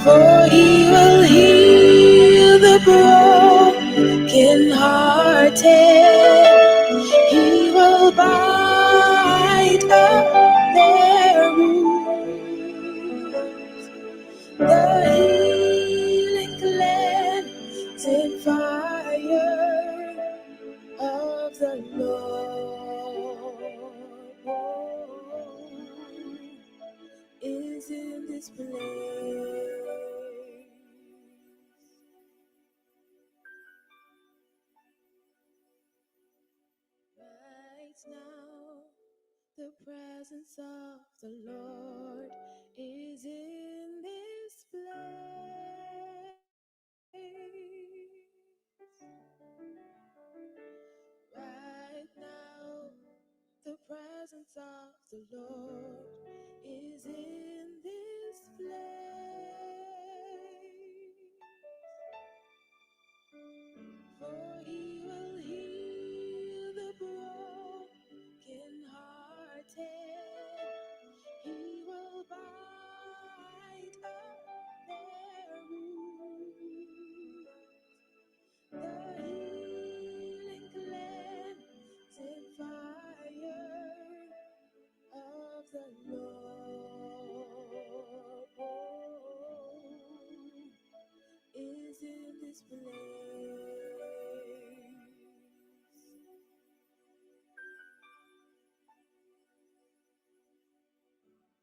S14: For he will heal the broken-hearted. He will bind up their wounds. The healing cleansing fire of the Lord is in this place. Right now, the presence of the Lord is in this place. Right now, the presence of the Lord is in this place. For he will heal the broken-hearted. He will bind up their wounds. The healing cleansing fire of the Lord is in this place.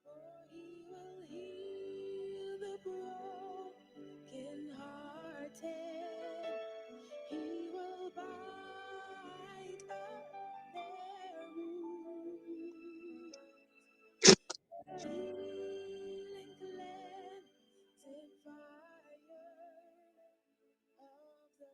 S14: For he will heal the broken-hearted. He will bind up their wounds. Healing cleansing fire of the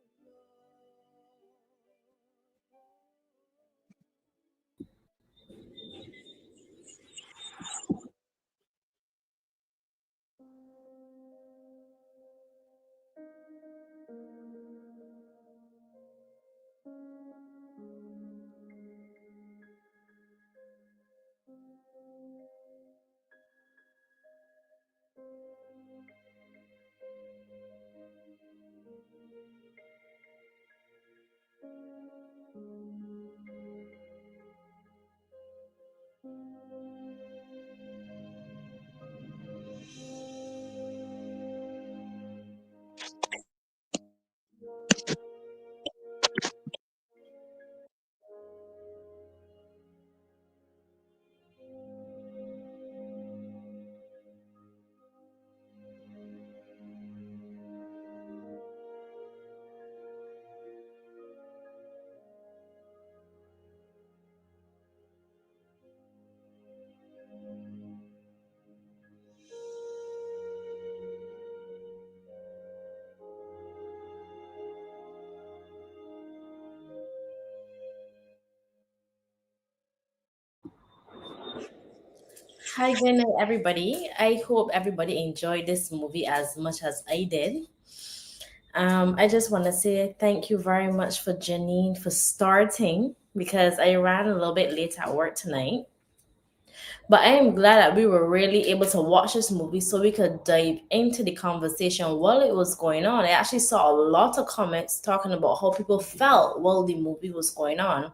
S9: Hi, good night, everybody. I hope everybody enjoyed this movie as much as I did. I just want to say thank you very much for Janine for starting because I ran a little bit late at work tonight. But I am glad that we were really able to watch this movie so we could dive into the conversation while it was going on. I actually saw a lot of comments talking about how people felt while the movie was going on.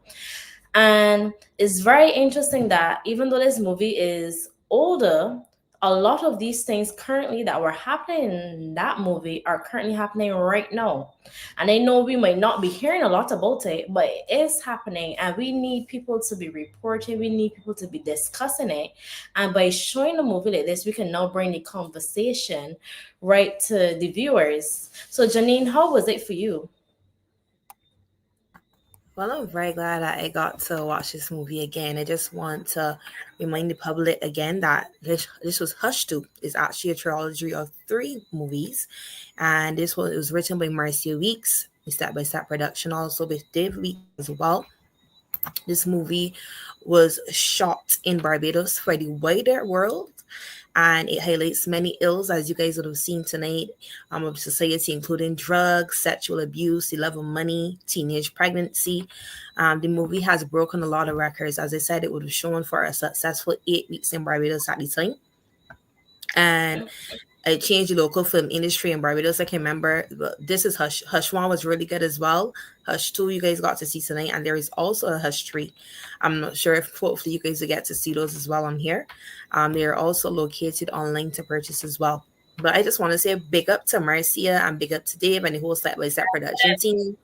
S9: And it's very interesting that even though this movie is older, a lot of these things currently that were happening in that movie are currently happening right now. And I know we might not be hearing a lot about it, but it is happening. And we need people to be reporting, we need people to be discussing it. And by showing a movie like this, we can now bring the conversation right to the viewers. So, Janine, how was it for you?
S15: Well, I'm very glad that I got to watch this movie again. I just want to remind the public again that this was Hush 2. It's actually a trilogy of 3 movies. And this one, it was written by MARCIA Weekes, a step-by-step production, also with Dave Weeks as well. This movie was shot in Barbados for the wider world, and it highlights many ills, as you guys would have seen tonight, of society, including drugs, sexual abuse, the love of money, teenage pregnancy. The movie has broken a lot of records. As I said, it would have shown for a successful 8 weeks in Barbados at the time. And it changed the local film industry in Barbados. I can remember, this is Hush. Hush 1 was really good as well. Hush 2, you guys got to see tonight. And there is also a Hush 3. I'm not sure if hopefully you guys will get to see those as well on here. They're also located online to purchase as well. But I just want to say big up to Marcia and big up to Dave and the whole step-by-step production team.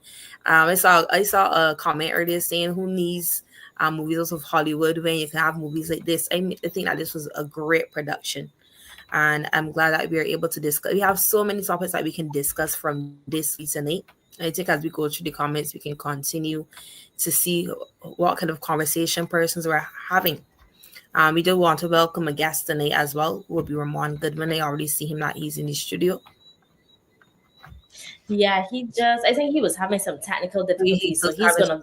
S15: I saw a comment earlier saying who needs movies of Hollywood when you can have movies like this. I think that this was a great production. And I'm glad that we are able to discuss. We have so many topics that we can discuss from this tonight. I think as we go through the comments, we can continue to see what kind of conversation persons we're having. We do want to welcome a guest tonight as well, who will be Ramon Goodman. I already see him that he's in the studio.
S9: Yeah, I think he was having some technical difficulties, so he's going to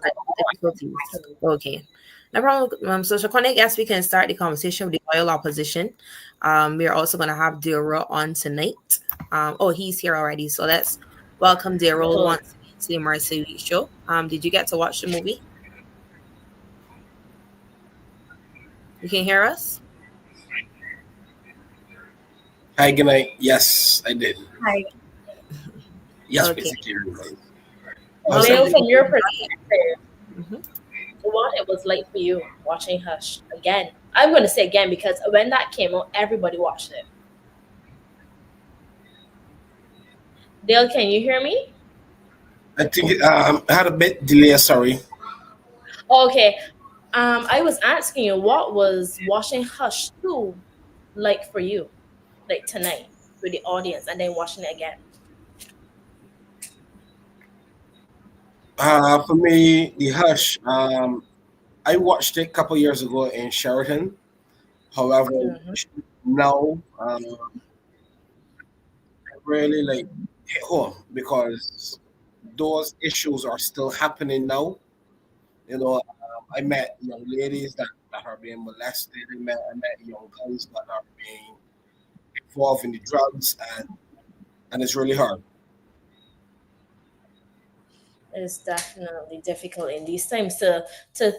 S9: go.
S15: Okay. No problem. So, SHAQUANI, I guess we can start the conversation with the loyal opposition. We are also going to have Daryl on tonight. He's here already. So let's welcome Daryl once to the MARCIA Weekes show. Did you get to watch the movie? You can hear us?
S16: Hi, good night. Yes, I did.
S9: Hi.
S16: Yes,
S15: Okay.
S16: basically.
S9: Leo, from your perspective, what it was like for you watching Hush again? I'm going to say again because when that came out, everybody watched it. Dale, can you hear me?
S16: I think I had a bit delay, sorry.
S9: Okay. I was asking you, what was watching Hush 2 like for you, like tonight with the audience and then watching it again?
S16: For me, the Hush, I watched it a couple years ago in Sheraton. However, now I really like hit home because those issues are still happening now. You know, I met young ladies that are being molested. I met young guys that are being involved in the drugs, and it's really hard.
S9: It's definitely difficult in these times to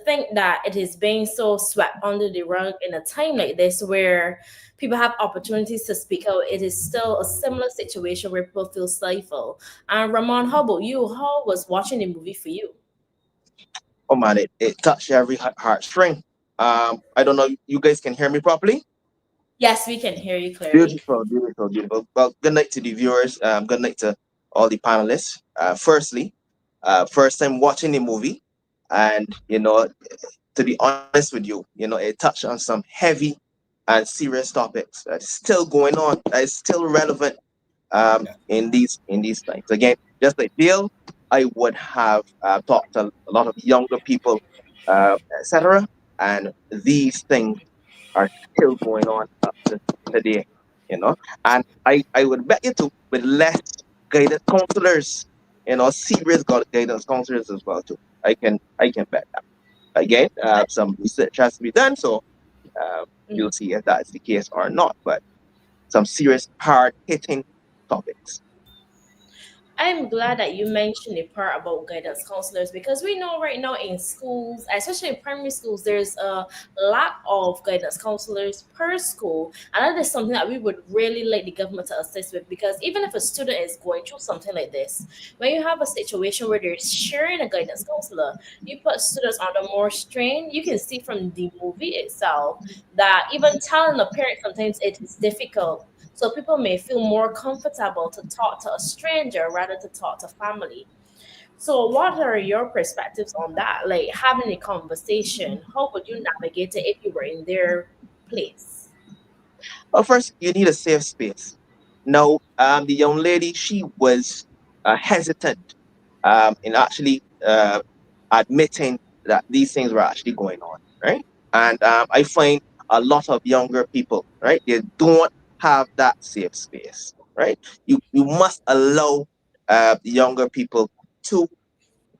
S9: think that it is being so swept under the rug in a time like this where people have opportunities to speak out. It is still a similar situation where people feel stifled. And Ramon, how about you? How was watching the movie for you?
S19: Oh man, it touched every heartstring. I don't know, you guys can hear me properly?
S9: Yes, we can hear you clearly.
S19: Beautiful. Well, good night to the viewers. Good night to all the panelists. Firstly, first time watching the movie, and to be honest with you, it touched on some heavy and serious topics that's still going on, that is still relevant in these times. Again, just like Bill, I would have talked to a lot of younger people, etc. And these things are still going on up to today, And I would bet you to with less guidance counselors, serious guidance counselors as well too. I can bet that. Again, some research has to be done, so you'll see if that's the case or not. But some serious hard hitting topics.
S9: I'm glad that you mentioned the part about guidance counselors because we know right now in schools, especially in primary schools, there's a lack of guidance counselors per school. And that is something that we would really like the government to assist with because even if a student is going through something like this, when you have a situation where they're sharing a guidance counselor, you put students under more strain. You can see from the movie itself that even telling a parent sometimes it is difficult, so people may feel more comfortable to talk to a stranger rather to talk to family. So what are your perspectives on that? Like having a conversation, how would you navigate it if you were in their place?
S19: Well, first, you need a safe space. Now, the young lady, she was hesitant in actually admitting that these things were actually going on, right? And I find a lot of younger people, right, they don't have that safe space, right? You must allow the younger people to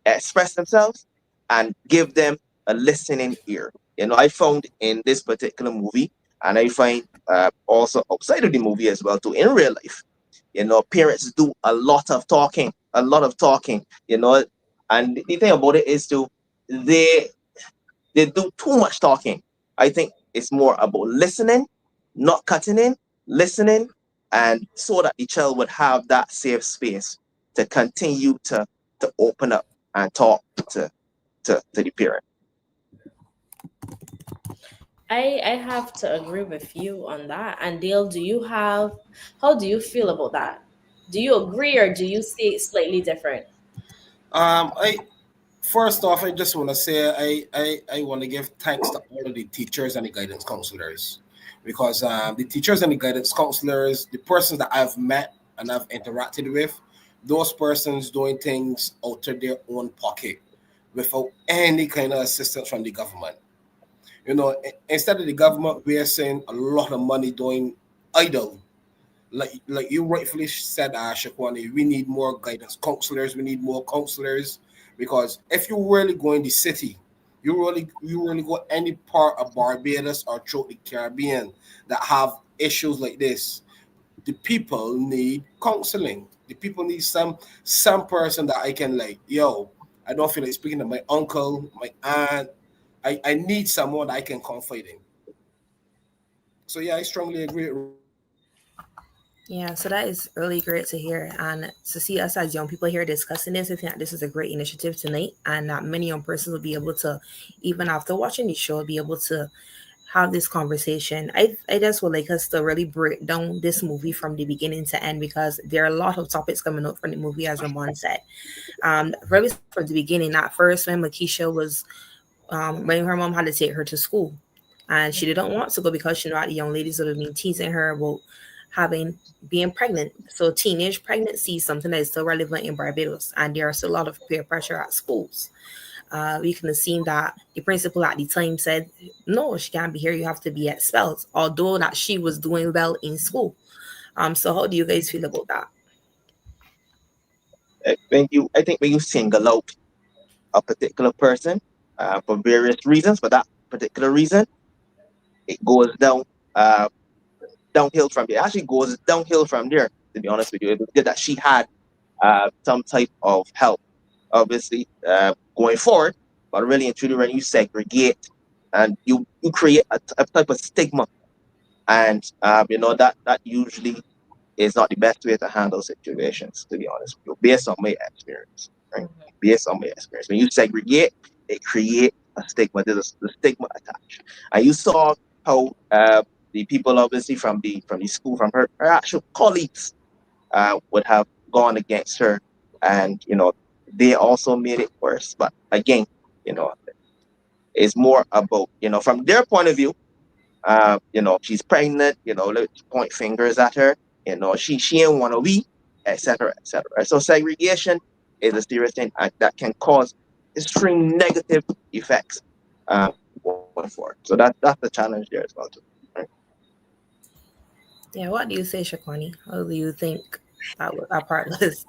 S19: express themselves and give them a listening ear. I found in this particular movie, and I find also outside of the movie as well, too, in real life, parents do a lot of talking, and the thing about it is to they they do too much talking. I think it's more about listening, not cutting in, listening, and so that the child would have that safe space to continue to open up and talk to the parent.
S9: I have to agree with you on that. And Dale, how do you feel about that? Do you agree or do you see it slightly different?
S16: I First off, I just want to say I want to give thanks to all of the teachers and the guidance counselors because the teachers and the guidance counselors, the persons that I've met and I've interacted with, those persons doing things out of their own pocket without any kind of assistance from the government. Instead of the government, we are seeing a lot of money doing idle. Like you rightfully said, Shaquani, we need more guidance counselors. We need more counselors because if you really go in the city, you really go any part of Barbados or throughout the Caribbean that have issues like this, the people need counseling. The people need some person that I can like, yo, I don't feel like speaking to my uncle, my aunt. I need someone I can confide in. So yeah, I strongly agree.
S15: Yeah, so that is really great to hear. And to see us as young people here discussing this, I think that this is a great initiative tonight. And that many young persons will be able to, even after watching the show, be able to have this conversation. I just would like us to really break down this movie from the beginning to end because there are a lot of topics coming up from the movie, as Ramon said. Really from the beginning, at first when Makisha was, when her mom had to take her to school. And she didn't want to go because she knew that the young ladies would have been teasing her about being pregnant. So teenage pregnancy is something that is still relevant in Barbados, and there are still a lot of peer pressure at schools. We can assume that the principal at the time said, "No, she can't be here. You have to be expelled." Although that she was doing well in school. So how do you guys feel about that?
S19: I think when you single out a particular person for various reasons, for that particular reason, it goes uh, downhill from there. It actually goes downhill from there. To be honest with you, it was good that she had some type of help, obviously, going forward. But really and truly, when you segregate and you create a type of stigma, and that usually is not the best way to handle situations. To be honest with you, based on my experience, right? Based on my experience, when you segregate, it creates a stigma. There's a stigma attached, and you saw how the people, obviously from the school, from her actual colleagues, would have gone against her, and they also made it worse. But again, you know, it's more about from their point of view. She's pregnant. Let's point fingers at her. She ain't want to be, etc., etc. So segregation is a serious thing that can cause extreme negative effects going forward. So that's the challenge there as well too. Right?
S15: Yeah, what do you say, Shaquani? How do you think that part was?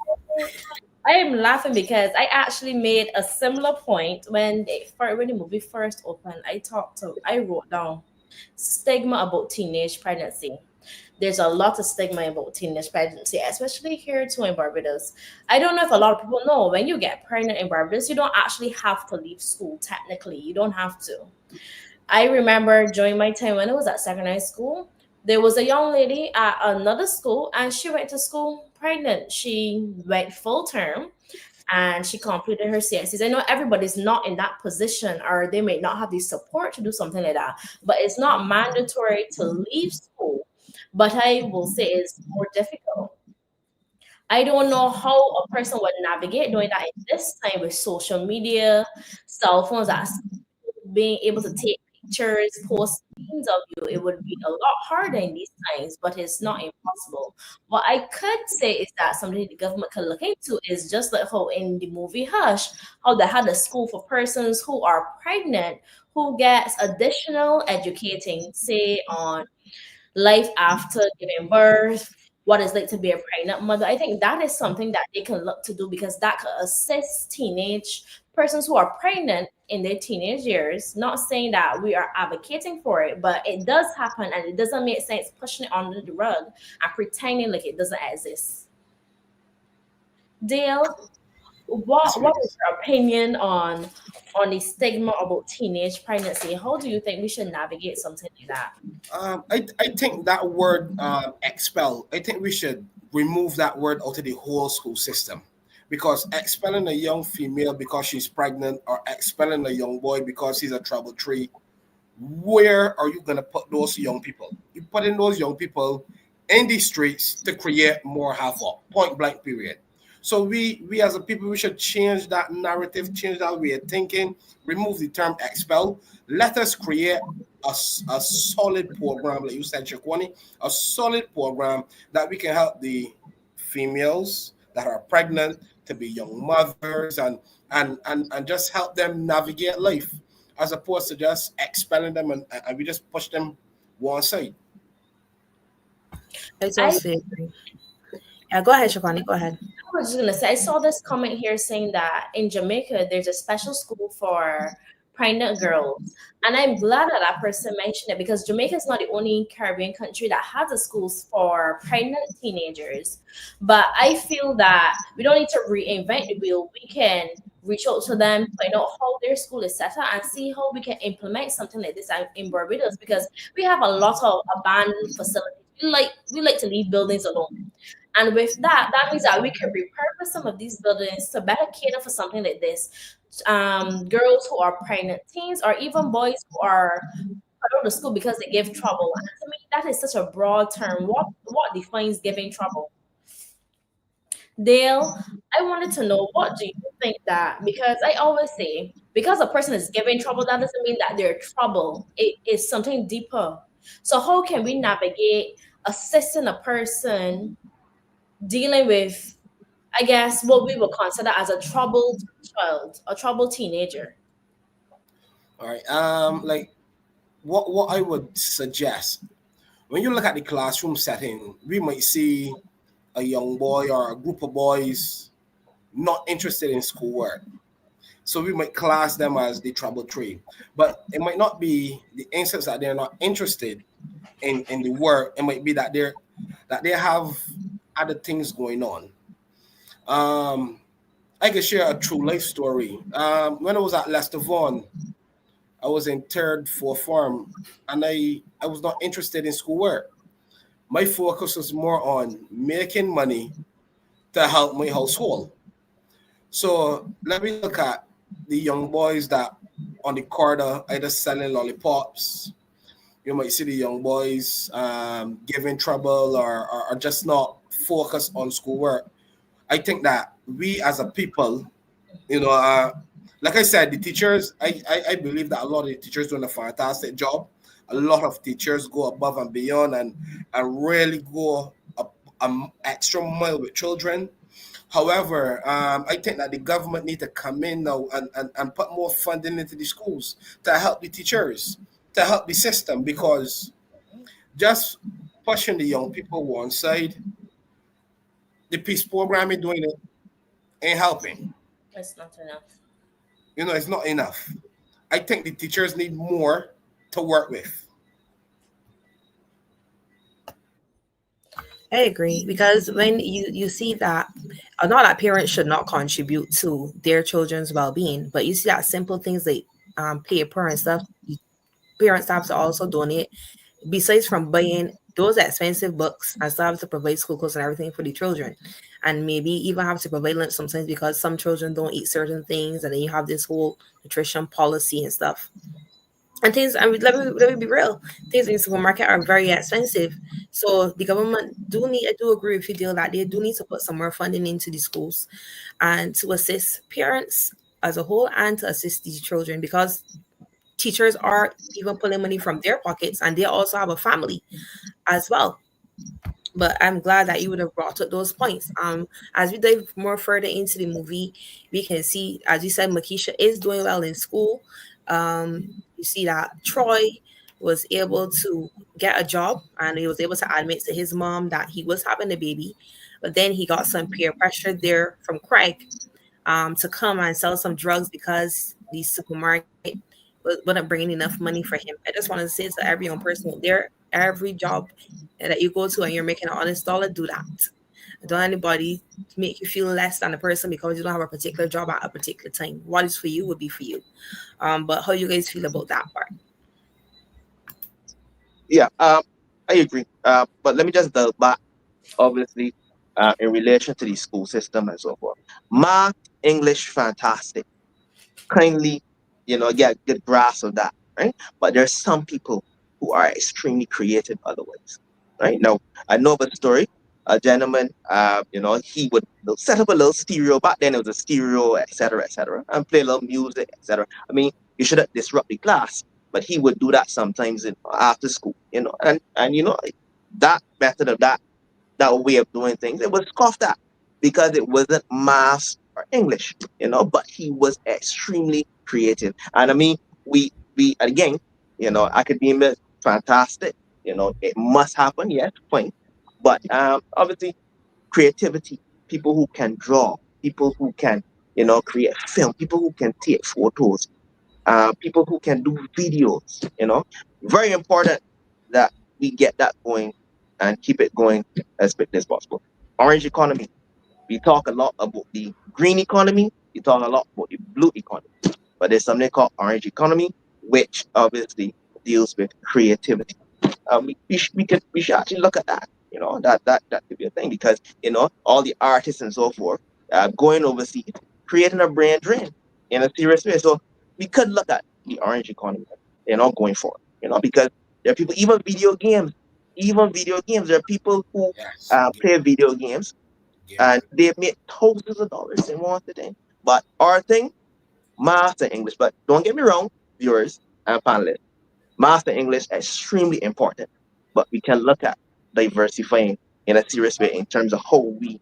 S9: I am laughing because I actually made a similar point when the movie first opened. I wrote down stigma about teenage pregnancy. there's a lot of stigma about teenage pregnancy, especially here too in Barbados. I don't know if a lot of people know, when you get pregnant in Barbados, you don't actually have to leave school technically. You don't have to. I remember during my time when I was at secondary school, there was a young lady at another school and she went to school pregnant. She went full term and she completed her CSCs. I know everybody's not in that position or they may not have the support to do something like that, but it's not mandatory to leave school. But I will say it's more difficult. I don't know how a person would navigate doing that in this time with social media, cell phones, that's being able to take pictures, post scenes of you. It would be a lot harder in these times, but it's not impossible. What I could say is that something the government could look into is just like how in the movie Hush, how they had a school for persons who are pregnant, who gets additional educating, say on life after giving birth, what it's like to be a pregnant mother. I think that is something that they can look to do because that could assist teenage persons who are pregnant in their teenage years. Not saying that we are advocating for it, but it does happen and it doesn't make sense pushing it under the rug and pretending like it doesn't exist. Dale, what is your opinion on the stigma about teenage pregnancy? How do you think we should navigate something like that?
S16: I think that word expel, I think we should remove that word out of the whole school system. Because expelling a young female because she's pregnant or expelling a young boy because he's a trouble tree, where are you going to put those young people? You're putting those young people in the streets to create more havoc, point blank period. So we as a people, we should change that narrative, change that way of thinking, remove the term expel. Let us create a solid program, like you said, Shaquani, a solid program that we can help the females that are pregnant to be young mothers and just help them navigate life as opposed to just expelling them and we just push them one side.
S15: I totally agree. Yeah, go ahead, Shakani. Go ahead.
S9: I was just gonna say I saw this comment here saying that in Jamaica there's a special school for pregnant girls, and I'm glad that that person mentioned it because Jamaica is not the only Caribbean country that has a schools for pregnant teenagers. But I feel that we don't need to reinvent the wheel. We can reach out to them, find out how their school is set up, and see how we can implement something like this in Barbados because we have a lot of abandoned facilities. We like to leave buildings alone. And with that, that means that we can repurpose some of these buildings to better cater for something like this. Girls who are pregnant teens or even boys who are put out of school because they give trouble. And to me, that is such a broad term. What defines giving trouble? Dale, I wanted to know, what do you think that, because I always say, because a person is giving trouble, that doesn't mean that they're trouble. It is something deeper. So how can we navigate assisting a person dealing with, I guess, what we would consider as a troubled child, a troubled teenager?
S16: All right. Like what I would suggest, when you look at the classroom setting, we might see a young boy or a group of boys not interested in schoolwork. So we might class them as the trouble tree. But it might not be the instance that they're not interested in the work. It might be that they have other things going on. I can share a true life story. When I was at Leicester Vaughan, I was in third, fourth form, and I was not interested in schoolwork. My focus was more on making money to help my household. So let me look at the young boys that on the corner either selling lollipops. You might see the young boys giving trouble or just not focused on schoolwork. I think that we as a people, like I said, the teachers, I believe that a lot of the teachers doing a fantastic job. A lot of teachers go above and beyond and really go an extra mile with children. However, I think that the government need to come in now and put more funding into the schools to help the teachers, to help the system, because just pushing the young people one side, the peace program is doing it, ain't helping.
S9: It's not enough.
S16: It's not enough. I think the teachers need more to work with.
S15: I agree, because when you see that, not that parents should not contribute to their children's well-being, but you see that simple things like paper and stuff, parents have to also donate. Besides from buying those expensive books, and still have to provide school clothes and everything for the children, and maybe even have to provide lunch sometimes because some children don't eat certain things, and then you have this whole nutrition policy and stuff. And things, I mean, let me be real. Things in the supermarket are very expensive. So the government I do agree with you, deal that they do need to put some more funding into the schools and to assist parents as a whole and to assist these children, because teachers are even pulling money from their pockets and they also have a family as well. But I'm glad that you would have brought up those points. As we dive more further into the movie, we can see, as you said, Makisha is doing well in school. You see that Troy was able to get a job and he was able to admit to his mom that he was having a baby, but then he got some peer pressure there from Craig to come and sell some drugs because the supermarket wasn't bringing enough money for him. I just want to say to every young person out there, every job that you go to and you're making an honest dollar, do that. Don't anybody make you feel less than a person because you don't have a particular job at a particular time. What is for you would be for you. But how you guys feel about that part?
S19: Yeah, I agree. But let me just delve back, obviously, in relation to the school system and so forth. Math, English, fantastic. Kindly, get a good grasp of that, right? But there's some people who are extremely creative otherwise, right? Now, I know of a story. A gentleman, he would set up a little stereo. Back then, it was a stereo, etc., and play a little music, etc. I mean, you shouldn't disrupt the class, but he would do that sometimes after school, and that method of that way of doing things, it was scoffed at because it wasn't math or English, but he was extremely creative. And I mean, we again, academia, fantastic, it must happen, yes, fine. But obviously creativity, people who can draw, people who can, create film, people who can take photos, people who can do videos, very important that we get that going and keep it going as quickly as possible. Orange economy. We talk a lot about the green economy. We talk a lot about the blue economy. But there's something called orange economy, which obviously deals with creativity. We should actually look at that. That could be a thing because all the artists and so forth going overseas, creating a brand drain in a serious way. So we could look at the orange economy, going forward. Because there are people, even video games. There are people who play video games and they've made thousands of dollars in one thing. But our thing, math and English. But don't get me wrong, viewers and panelists, math and English are extremely important. But we can look at diversifying in a serious way in terms of how we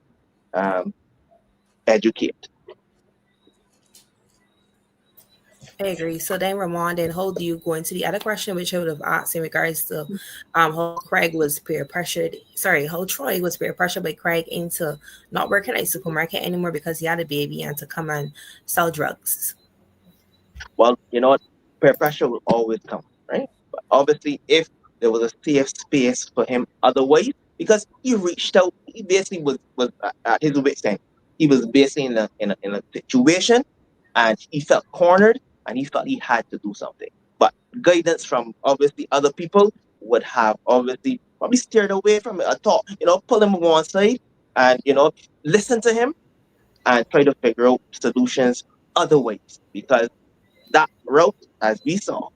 S19: educate.
S15: I agree. So then, Ramon, then how do you go into the other question, which I would have asked in regards to how Craig was peer pressured? Sorry, how Troy was peer pressured by Craig into not working at a supermarket anymore because he had a baby and to come and sell drugs.
S19: Well, peer pressure will always come, right? But obviously, if there was a safe space for him otherwise, because he reached out, he basically was at his wit's end. He was basically in a situation, and he felt cornered, and he felt he had to do something. But guidance from obviously other people would have obviously probably steered away from it. I thought, pull him on one side and listen to him and try to figure out solutions other ways because that route, as we saw,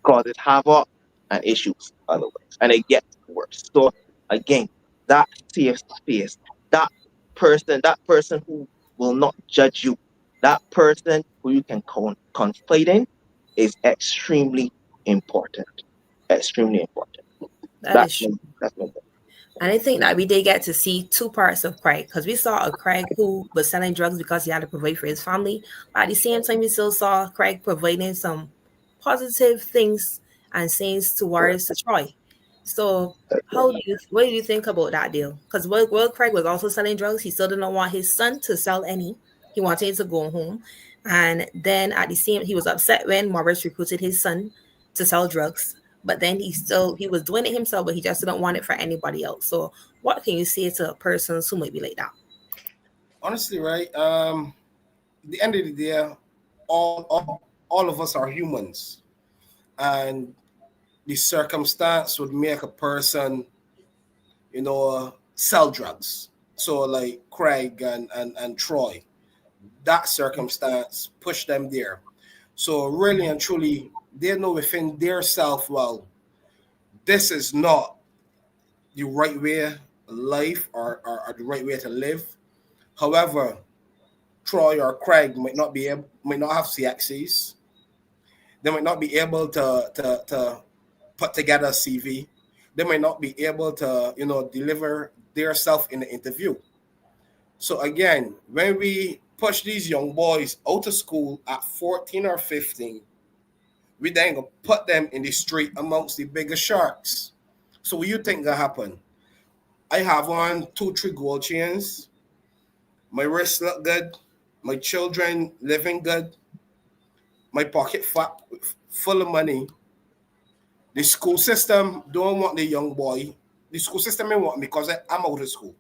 S19: causes havoc and issues otherwise, and it gets worse. So again, that safe space, that person who will not judge you, that person who you can confide in, is extremely important. Extremely important.
S15: That is true.
S19: That's my
S15: And I think that we did get to see two parts of Craig because we saw a Craig who was selling drugs because he had to provide for his family. But at the same time, we still saw Craig providing some positive things and sayings towards Troy. So, what do you think about that deal? Because while Craig was also selling drugs, he still didn't want his son to sell any. He wanted to go home, and then at the same, he was upset when Morris recruited his son to sell drugs. but then he was doing it himself, but he just didn't want it for anybody else. So what can you say to persons who might be like that?
S16: Honestly, right? At the end of the day, all of us are humans, and the circumstance would make a person, sell drugs. So like Craig and Troy, that circumstance pushed them there. So really and truly, they know within their self, well, this is not the right way of life, or the right way to live. However, Troy or Craig might not have CXCs. They might not be able to put together a CV. They might not be able to, deliver their self in the interview. So again, when we push these young boys out of school at 14 or 15, we then go put them in the street amongst the bigger sharks. So what you think gonna happen? I have on 2, 3 gold chains. My wrist look good. My children living good. My pocket full of money. The school system don't want the young boy. The school system ain't want me because I'm out of school.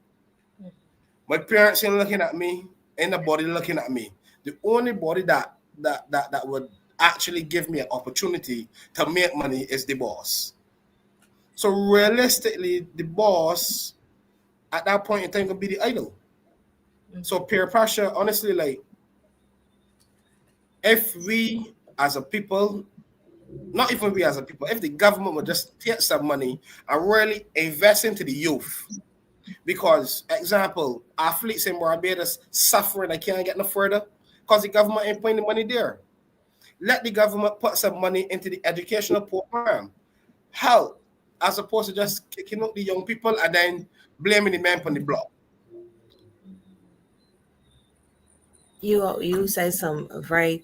S16: My parents ain't looking at me. Ain't nobody looking at me. The only body that would actually give me an opportunity to make money is the boss. So realistically, the boss at that point in time could be the idol. So peer pressure, honestly, like if we as a people, not even we as a people, if the government would just take some money and really invest into the youth. Because, example, athletes in Barbados suffering, they can't get no further because the government ain't putting the money there. Let the government put some money into the educational program. Help, as opposed to just kicking out the young people and then blaming the man on the block.
S15: You said some very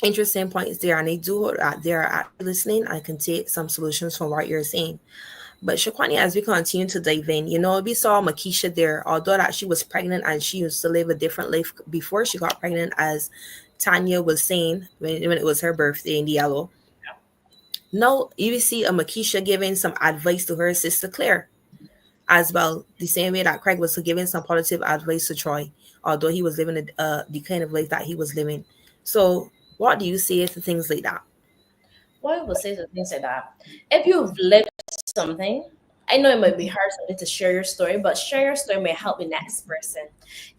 S15: interesting points there, and they are actually listening. I can take some solutions from what you're saying. But Shaquani, as we continue to dive in, we saw Makisha there, although that she was pregnant and she used to live a different life before she got pregnant, as Tanya was saying when it was her birthday in the yellow. Now you see a Makisha giving some advice to her sister Claire as well, the same way that Craig was giving some positive advice to Troy, although he was living the kind of life that he was living. So what do you say to things like that?
S9: What I would say to things like that, if you've lived something, I know it might be hard something to share your story, but share your story may help the next person.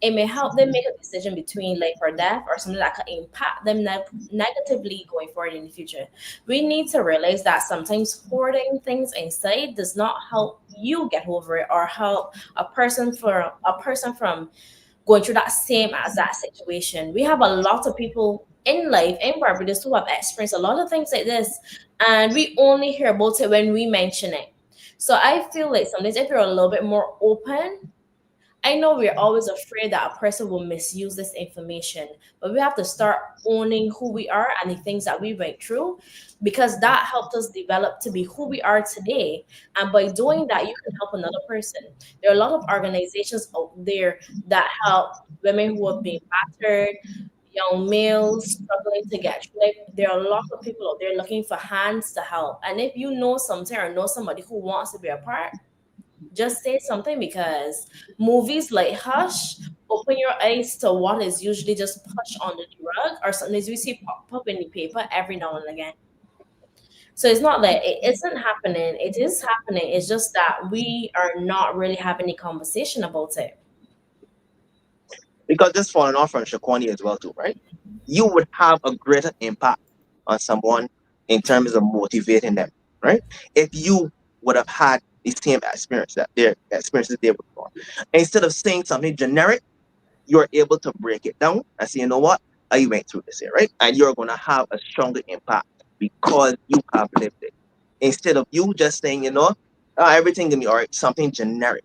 S9: It may help them make a decision between life or death, or something that could impact them negatively going forward in the future. We need to realize that sometimes hoarding things inside does not help you get over it, or help a person from going through that same as that situation. We have a lot of people in life in Barbados who have experienced a lot of things like this, and we only hear about it when we mention it. So I feel like sometimes if you're a little bit more open, I know we're always afraid that a person will misuse this information, but we have to start owning who we are and the things that we went through, because that helped us develop to be who we are today. And by doing that, you can help another person. There are a lot of organizations out there that help women who have been battered, young males struggling to get through life. There are a lot of people out there looking for hands to help. And if you know something or know somebody who wants to be a part, just say something, because movies like Hush open your eyes to what is usually just pushed on the rug, or sometimes we see pop up in the paper every now and again. So it's not that it isn't happening, it is happening. It's just that we are not really having a conversation about it.
S19: Because just following off from Shaquani as well too, right? You would have a greater impact on someone in terms of motivating them, right? If you would have had the same experience that their experiences they would have. Instead of saying something generic, you're able to break it down and say, you know what, I went through this here, right? And you're gonna have a stronger impact because you have lived it. Instead of you just saying, everything gonna be all right, something generic.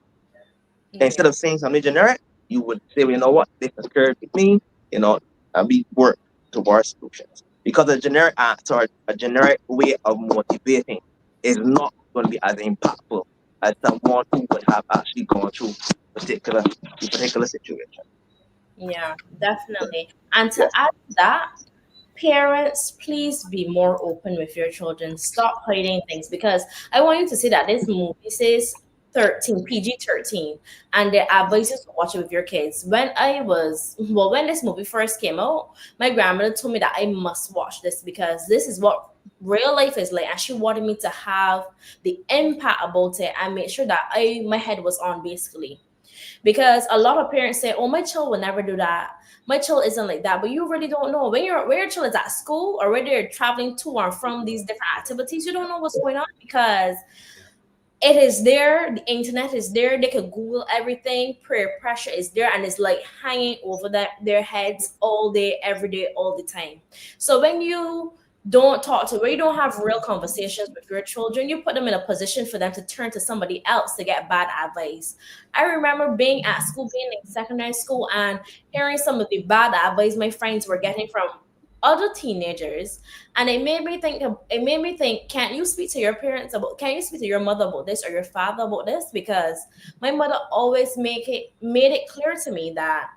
S19: Instead of saying something generic, you would say, well, you know what, this occurred with me, and we work towards solutions. Because a generic answer, a generic way of motivating is not going to be as impactful as someone who would have actually gone through the particular situation.
S9: Yeah, definitely. And to add to that, parents, please be more open with your children. Stop hiding things, because I want you to see that this movie says 13, PG-13, and the advice is to watch it with your kids. When this movie first came out, my grandmother told me that I must watch this because this is what real life is like, and she wanted me to have the impact about it and make sure that my head was on, basically. Because a lot of parents say, oh, my child will never do that, my child isn't like that, but you really don't know. When your child is at school or when they're traveling to or from these different activities, you don't know what's going on, because it is there, the internet is there, they can Google everything, peer pressure is there, and it's like hanging over their heads all day, every day, all the time. So when you when you don't have real conversations with your children, you put them in a position for them to turn to somebody else to get bad advice. I remember being at school, being in secondary school, and hearing some of the bad advice my friends were getting from other teenagers, and it made me think, can't you speak to your mother about this, or your father about this? Because my mother always made it clear to me that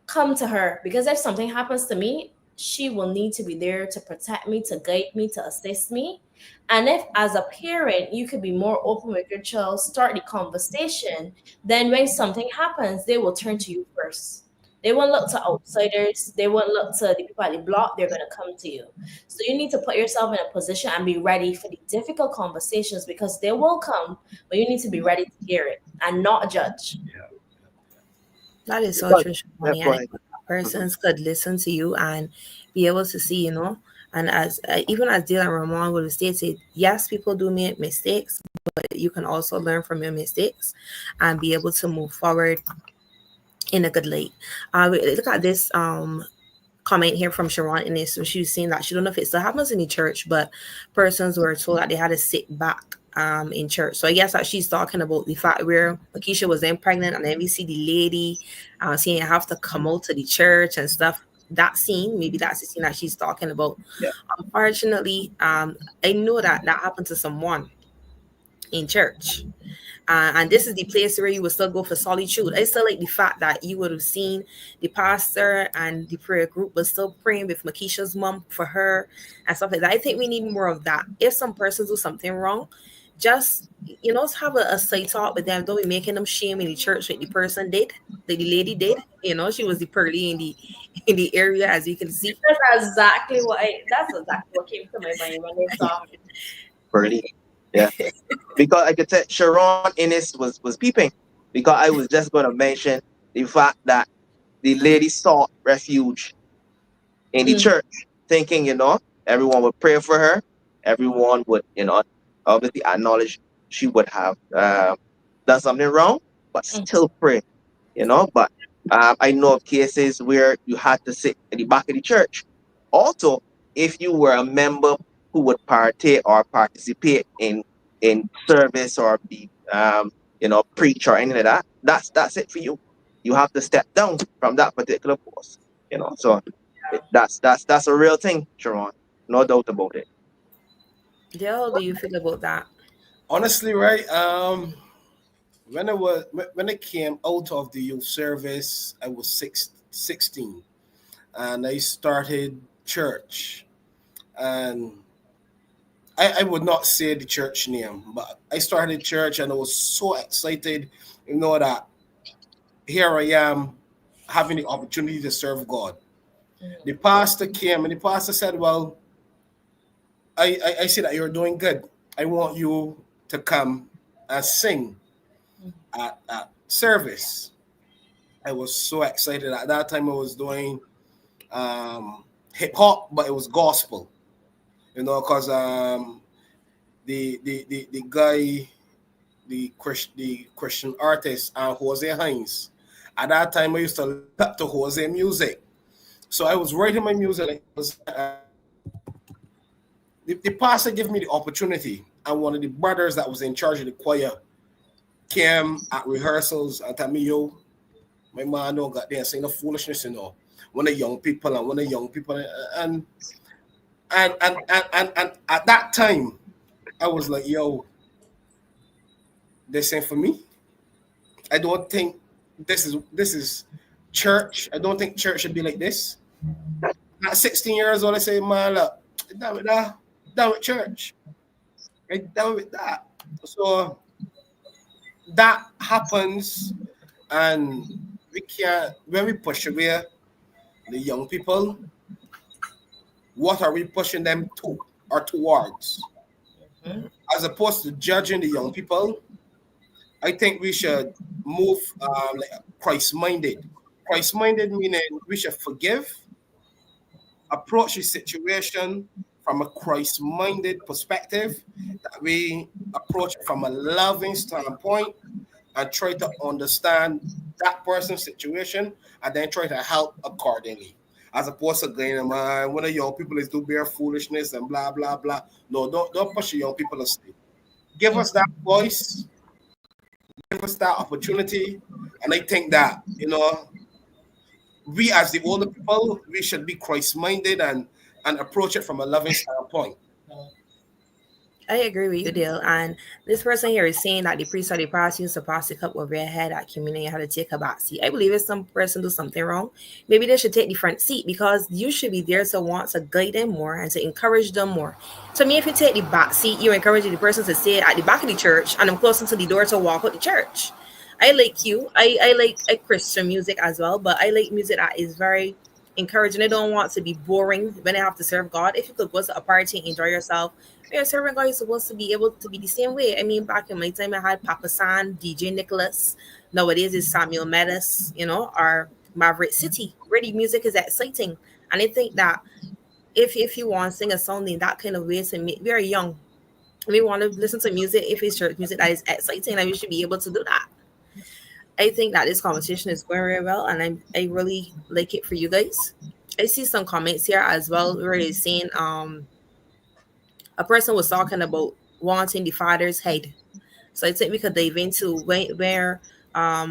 S9: come to her, because if something happens to me, she will need to be there to protect me, to guide me, to assist me. And if as a parent you could be more open with your child, start the conversation, then when something happens, they will turn to you first. They won't look to outsiders. They won't look to the people at the block. They're going to come to you. So you need to put yourself in a position and be ready for the difficult conversations, because they will come, but you need to be ready to hear it and not judge.
S15: That is so
S19: But
S15: true,
S19: yeah,
S15: Shani.
S19: go
S15: And
S19: ahead.
S15: persons could listen to you and be able to see, and as even as Dale and Ramon would state it, yes, people do make mistakes, but you can also learn from your mistakes and be able to move forward in a good light. Look at this comment here from Sharon in this. So she was saying that she don't know if it still happens in the church, but persons were told that they had to sit back in church. So I guess that she's talking about the fact where Lakeisha was then pregnant, and then we see the lady saying you have to come out to the church and stuff. That scene, maybe that's the scene that she's talking about.
S19: Yeah.
S15: Unfortunately, I know that happened to someone in church. And this is the place where you would still go for solitude. I still like the fact that you would have seen the pastor and the prayer group was still praying with Makisha's mom for her and stuff like that. I think we need more of that. If some persons do something wrong, just have a side talk with them. Don't be making them shame in the church like the person did, like the lady did. She was the pearly in the area, as you can see.
S9: That's exactly what came to my mind when they saw me.
S19: Birdie. Yeah. Because I could tell Sharon Innes was peeping. Because I was just going to mention the fact that the lady sought refuge in the church, thinking, everyone would pray for her. Everyone would, obviously acknowledge she would have done something wrong, but still pray, But I know of cases where you had to sit in the back of the church. Also, if you were a member who would partake or participate in service or be preach or anything like that, that's it for you. You have to step down from that particular post. So that's a real thing, Sharon. No doubt about it.
S15: How do you feel about that?
S16: Honestly, right? When I came out of the youth service, I was 16, and I started church, and I would not say the church name, but I started church, and I was so excited, that here I am having the opportunity to serve God. The pastor came, and the pastor said, well, I see that you're doing good. I want you to come and sing at service. I was so excited. At that time I was doing hip hop, but it was gospel. Because the guy, the Christian artist, Jose Hines. At that time I used to look up to Jose music. So I was writing my music. The pastor gave me the opportunity, and one of the brothers that was in charge of the choir came at rehearsals and told me, yo, my man no got there saying no foolishness, One of the young people and at that time I was like, yo, this ain't for me. I don't think this is church. I don't think church should be like this. At 16 years old, I say, man, look, done with that, done with church, right? Done with that. So that happens, and we can't, when we push away the young people, what are we pushing them to or towards? As opposed to judging the young people, I think we should move like Christ-minded. Christ-minded meaning we should forgive, approach the situation from a Christ-minded perspective, that we approach it from a loving standpoint and try to understand that person's situation and then try to help accordingly. As opposed to going, man, one of young people is do bare foolishness and blah blah blah. No, don't push the young people aside. Give us that voice, give us that opportunity, and I think that we as the older people, we should be Christ-minded and approach it from a loving standpoint.
S15: I agree with you, Dale. And this person here is saying that the priest or the pastor is supposed to cut over your head at communion, you have to take a back seat. I believe if some person do something wrong, maybe they should take the front seat, because you should be there to want to guide them more and to encourage them more. To me, if you take the back seat, you're encouraging the person to stay at the back of the church and I'm closer to the door to walk out the church. I like you. I like a Christian music as well, but I like music that is very encouraging. I don't want to be boring when I have to serve God. If you could go to a party and enjoy yourself, when you're serving God, you're supposed to be able to be the same way. I mean, back in my time, I had Papa San, DJ Nicholas. Nowadays, it's Samuel Metis, or Maverick City, where the music is exciting. And I think that if you want to sing a song in that kind of way, to me, we are young. We want to listen to music, if it's church music that is exciting, and we should be able to do that. I think that this conversation is going very well, and I really like it for you guys. I see some comments here as well where they're saying a person was talking about wanting the father's head. So I think we could dive into where I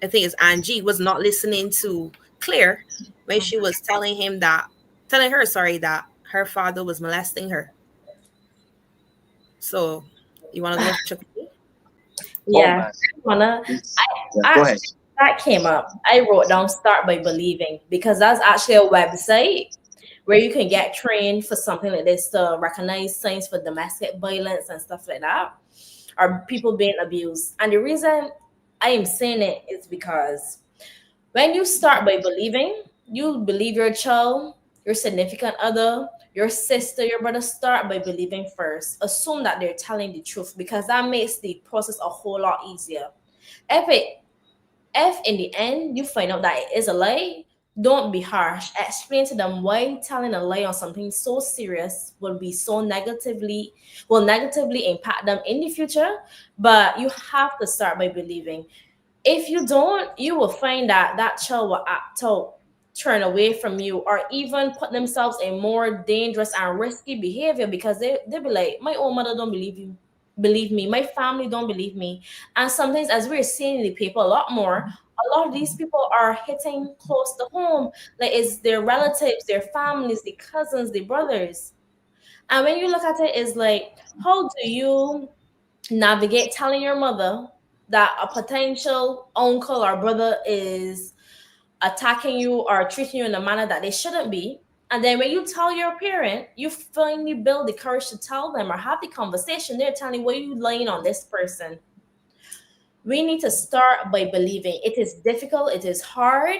S15: think it's Angie was not listening to Claire when she was telling her that her father was molesting her. So you want to go check?
S9: Yeah,
S19: Go ahead.
S9: that came up. I wrote down start by believing, because that's actually a website where you can get trained for something like this, to recognize signs for domestic violence and stuff like that, or people being abused. And the reason I am saying it is because when you start by believing, you believe your child, your significant other, your sister, your brother. Start by believing first. Assume that they're telling the truth, because that makes the process a whole lot easier. If in the end you find out that it is a lie, don't be harsh. Explain to them why telling a lie on something so serious will negatively impact them in the future. But you have to start by believing. If you don't, you will find that that child will act out, turn away from you, or even put themselves in more dangerous and risky behavior, because they'll be like, my own mother don't believe me, my family don't believe me. And sometimes, as we're seeing in the paper a lot more, a lot of these people are hitting close to home, like it's their relatives, their families, the cousins, the brothers. And when you look at it, it's like, how do you navigate telling your mother that a potential uncle or brother is attacking you or treating you in a manner that they shouldn't be? And then when you tell your parent, you finally build the courage to tell them or have the conversation. They're telling you, why are you lying on this person? We need to start by believing. It is difficult, it is hard,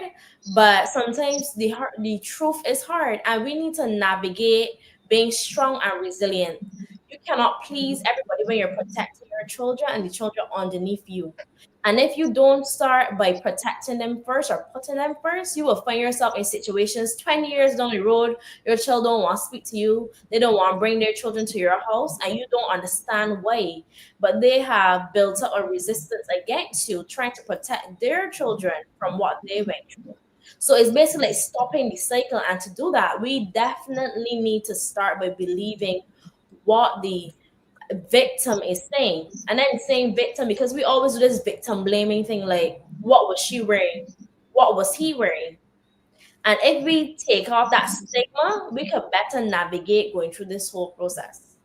S9: but sometimes the truth is hard, and we need to navigate being strong and resilient. You cannot please everybody when you're protecting your children and the children underneath you. And if you don't start by protecting them first or putting them first, you will find yourself in situations 20 years down the road, your child don't want to speak to you. They don't want to bring their children to your house, and you don't understand why. But they have built up a resistance against you, trying to protect their children from what they went through. So it's basically like stopping the cycle. And to do that, we definitely need to start by believing what the victim is saying, and then saying victim, because we always do this victim blaming thing, like, what was she wearing, what was he wearing? And if we take off that stigma, we can better navigate going through this whole process.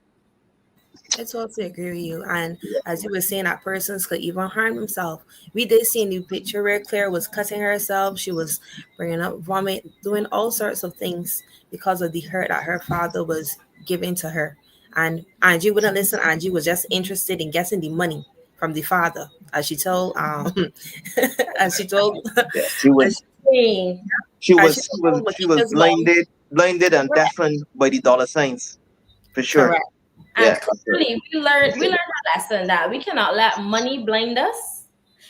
S15: I totally agree with you. And as you were saying, that persons could even harm themselves. We did see a new picture where Claire was cutting herself. She was bringing up vomit, doing all sorts of things because of the hurt that her father was giving to her. And Angie wouldn't listen. Angie was just interested in getting the money from the father, as she told, as she told,
S19: Yeah, she was
S15: as she,
S19: she
S15: as she
S19: was she was
S15: told
S19: she was
S15: Makisha's mom.
S19: blinded and deafened by the dollar signs for sure.
S9: Correct. And
S19: Yeah, for sure.
S9: clearly, we learned a lesson that we cannot let money blind us.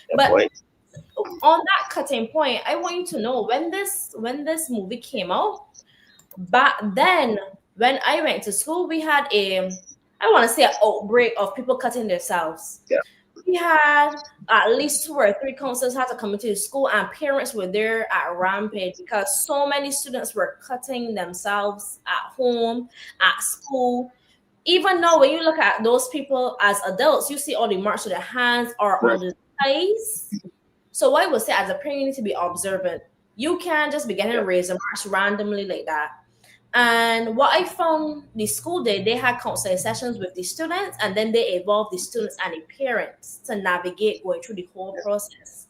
S19: Yeah,
S9: But
S19: boy.
S9: on that cutting point, I want you to know when this movie came out, back then when I went to school, we had I want to say an outbreak of people cutting themselves.
S19: Yeah.
S9: We had at least 2 or 3 counselors had to come into the school, and parents were there at rampage because so many students were cutting themselves at home, at school. Even now, when you look at those people as adults, you see all the marks of their hands or on the thighs. So what I would say as a parent, you need to be observant. You can't just be getting razor marks randomly like that. And what I found the school did, they had counseling sessions with the students, and then they involved the students and the parents to navigate going through the whole process.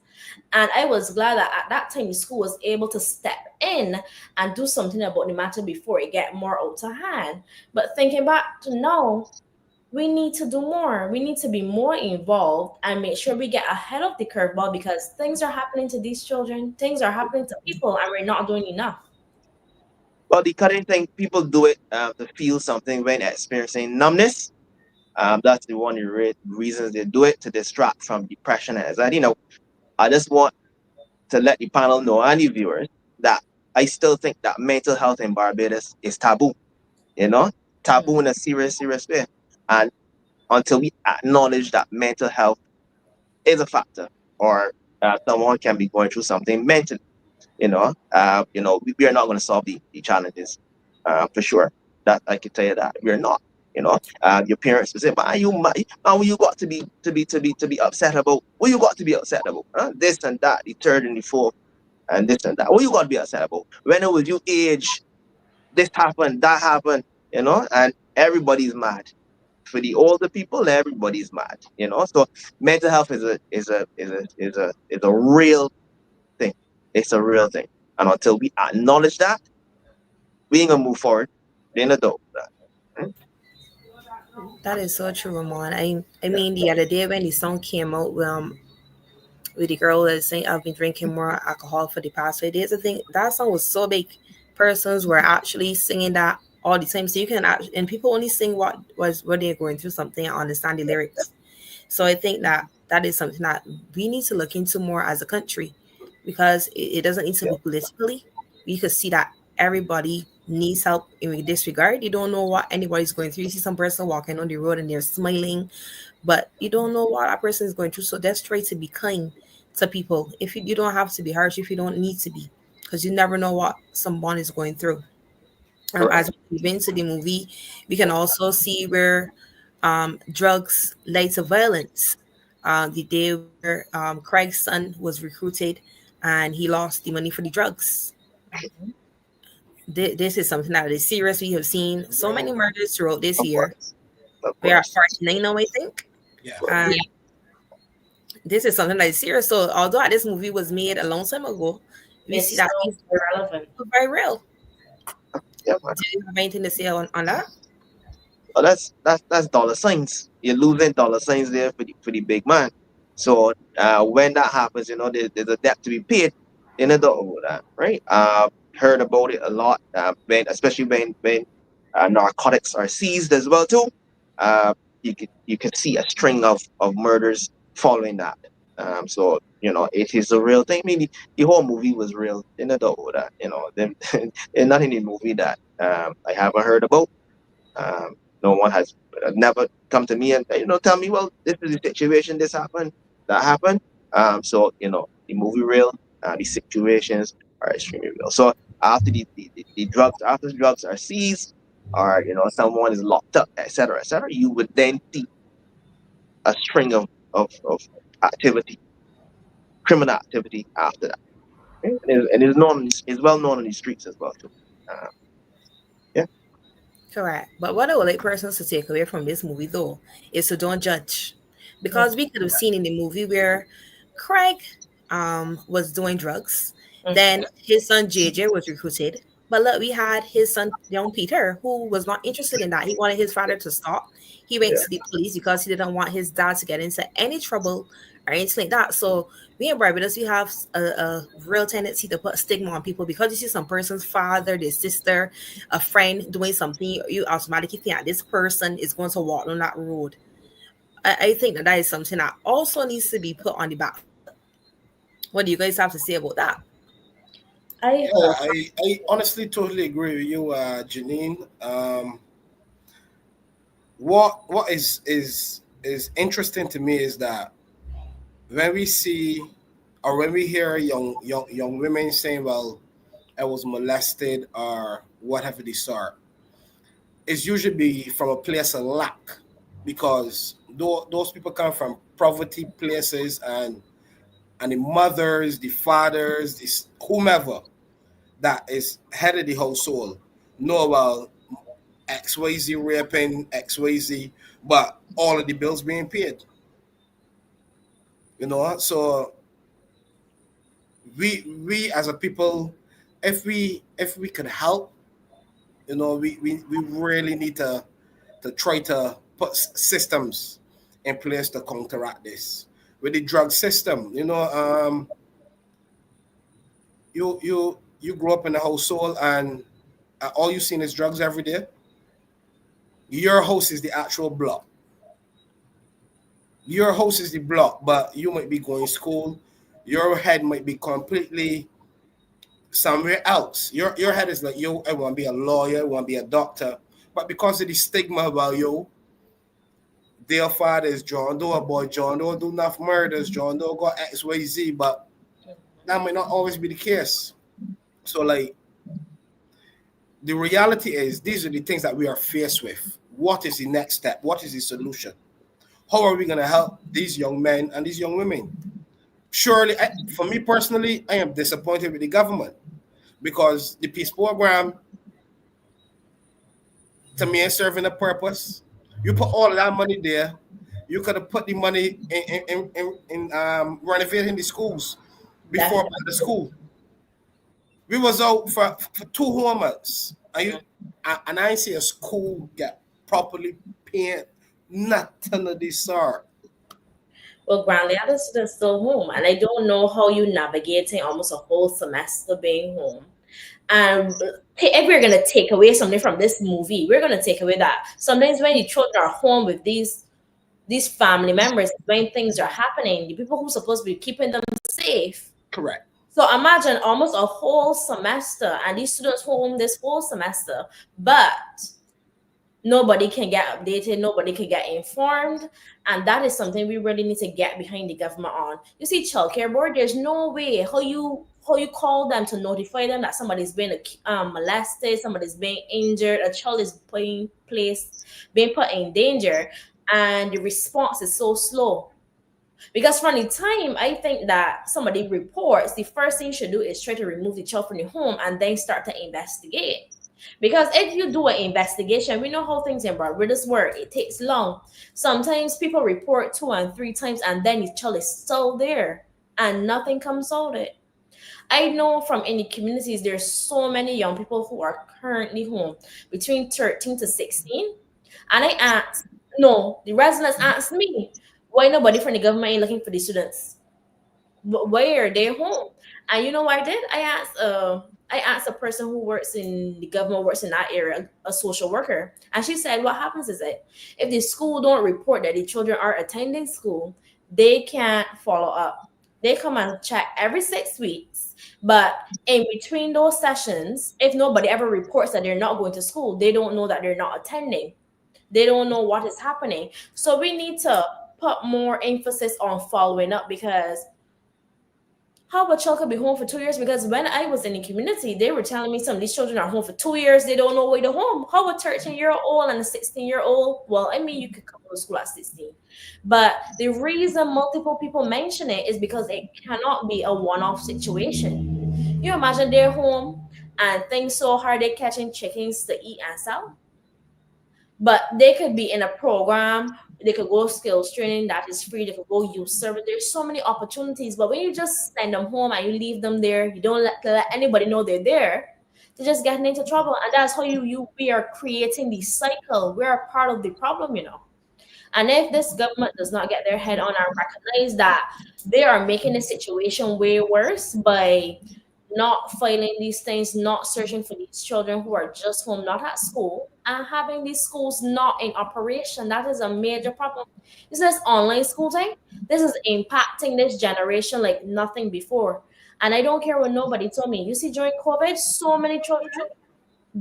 S9: And I was glad that at that time the school was able to step in and do something about the matter before it get more out of hand. But thinking back to now, we need to do more. We need to be more involved and make sure we get ahead of the curveball because things are happening to these children, things are happening to people, and we're not doing enough.
S19: Well, the cutting thing, people do it to feel something when experiencing numbness. That's the one of the reasons they do it, to distract from depression and anxiety. Now, I just want to let the panel know and the viewers that I still think that mental health in Barbados is taboo. Taboo in a serious, serious way. And until we acknowledge that mental health is a factor, or someone can be going through something mentally, we are not going to solve the challenges for sure. That I can tell you that we're not. Your parents will say, "Man, what you got to be upset about? What you got to be upset about? Huh? This and that, the third and the fourth, and this and that. What you got to be upset about? When it was you age, this happened, that happened, and everybody's mad. For the older people, everybody's mad. So mental health is a real thing. It's a real thing. And until we acknowledge that, we ain't gonna move forward. We ain't gonna do that.
S15: That is so true, Ramon. I mean, the other day when the song came out, with the girl that's saying I've been drinking more alcohol for the past 5 days, I think that song was so big. Persons were actually singing that all the time. So you can and people only sing what they're going through something and understand the lyrics. So I think that is something that we need to look into more as a country, because it doesn't need to be politically. We could see that everybody needs help in this regard. You don't know what anybody's going through. You see some person walking on the road and they're smiling, but you don't know what that person is going through. So let's try to be kind to people. If you don't have to be harsh if you don't need to be, because you never know what someone is going through. As we move into the movie, we can also see where drugs led to violence. The day where Craig's son was recruited and he lost the money for the drugs. This is something that is serious. We have seen so many murders throughout this year. We are at 49 now, I think.
S16: Yeah.
S15: And this is something that is serious. So although this movie was made a long time ago, we see that
S9: it's relevant.
S15: Very real.
S19: Yeah,
S15: do you have anything to say on that?
S19: Well, that's dollar signs. You're losing dollar signs there for the big man. So when that happens, there's a debt to be paid. Don't owe that, right? Heard about it a lot. Especially when narcotics are seized as well too. You can see a string of murders following that. So it is a real thing. I mean, the whole movie was real. Don't owe that. There's nothing in the movie that I haven't heard about. No one has never come to me and tell me, well, this is the situation, this happened, that happened. So the movie real, the situations are extremely real. So after the drugs are seized, or someone is locked up, etc., you would then see a string of activity, criminal activity after that. Okay? And it's well known in the streets as well too. Yeah.
S15: Correct. But what I would like persons to take away from this movie, though, is to don't judge. Because we could have seen in the movie where Craig was doing drugs. Then his son JJ was recruited. But look, we had his son, young Peter, who was not interested in that. He wanted his father to stop. He went to the police because he didn't want his dad to get into any trouble or anything like that. So we in Barbados, we have a real tendency to put stigma on people because you see some person's father, their sister, a friend doing something, you automatically think that this person is going to walk on that road. I think that is something that also needs to be put on the back foot. What do you guys have to say about that?
S16: I honestly totally agree with you, Janine. What is interesting to me is that when we see or when we hear young women saying, "Well, I was molested" or whatever the sort, it's usually from a place of lack, because those people come from poverty places, and the mothers, the fathers, this whomever that is head of the household know about XYZ raping XYZ, but all of the bills being paid. So we as a people, if we could help, we really need to try to put systems in place to counteract this. With the drug system, you grow up in a household and all you seen is drugs every day. Your house is the actual block. Your house is the block, but you might be going to school. Your head might be completely somewhere else. Your head is like, yo, I want to be a lawyer, I want to be a doctor. But because of the stigma about you, their father is John Doe, boy John Doe do enough murders, John Doe got XYZ, but that might not always be the case. So like, the reality is these are the things that we are faced with. What is the next step? What is the solution? How are we going to help these young men and these young women? Surely, for me personally, I am disappointed with the government, because the peace program, to me, is serving a purpose. You put all of that money there. You could have put the money in renovating the schools before back to school. We was out for 2 whole months, and I see a school get properly painted. Nothing of this sort.
S9: Well, Granley, other students still home, and I don't know how you navigating almost a whole semester being home. And if we're gonna take away something from this movie, we're gonna take away that sometimes when the children are home with these family members, when things are happening, the people who are supposed to be keeping them safe.
S16: Correct.
S9: So imagine almost a whole semester, and these students home this whole semester, but nobody can get updated, nobody can get informed, and that is something we really need to get behind the government on. You see, childcare board, there's no way how you call them to notify them that somebody's being molested, somebody's being injured, a child is being put in danger, and the response is so slow. Because from the time I think that somebody reports, the first thing you should do is try to remove the child from the home and then start to investigate. Because if you do an investigation, we know how things in Barbados work. It takes long. Sometimes people report 2 and 3 times, and then the child is still there and nothing comes out of it. I know from in the communities, there's so many young people who are currently home between 13 to 16. And the residents asked me, why nobody from the government ain't looking for the students? Where they home? And you know what I did? I asked a person who works in the government, works in that area, a social worker. And she said, what happens is that if the school don't report that the children are attending school, they can't follow up. They come and check every 6 weeks. But in between those sessions, if nobody ever reports that they're not going to school, they don't know that they're not attending. They don't know what is happening. So we need to put more emphasis on following up, because how a child could be home for 2 years? Because when I was in the community, they were telling me some of these children are home for 2 years. They don't know where they're home. How a 13-year-old and a 16-year-old? Well, I mean, you could come to school at 16. But the reason multiple people mention it is because it cannot be a one-off situation. You imagine they're home and things so hard they're catching chickens to eat and sell. But they could be in a program, they could go skills training that is free, they could go youth service. There's so many opportunities. But when you just send them home and you leave them there, you don't let anybody know they're there, they're just getting into trouble. And that's how we are creating the cycle. We're a part of the problem, you know. And if this government does not get their head on and recognize that they are making the situation way worse by not filing these things, not searching for these children who are just home, not at school, and having these schools not in operation, that is a major problem. This is online school thing. This is impacting this generation like nothing before. And I don't care what nobody told me. You see, during COVID, so many children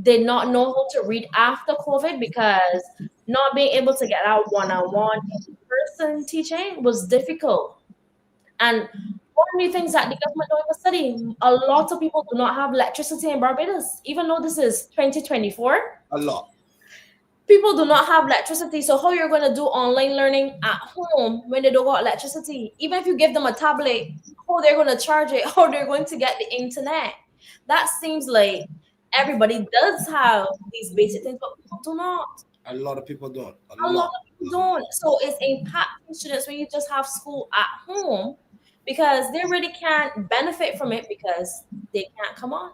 S9: did not know how to read after COVID because not being able to get that one-on-one in-person teaching was difficult. And one of the things that the government don't even study, a lot of people do not have electricity in Barbados, even though this is 2024.
S16: A lot.
S9: People do not have electricity. So how you're going to do online learning at home when they don't got electricity? Even if you give them a tablet, how they're going to charge it, how they're going to get the internet. That seems like everybody does have these basic things, but people do not.
S16: A lot of people don't.
S9: A lot of people don't. So it's impacting students when you just have school at home because they really can't benefit from it because they can't come on.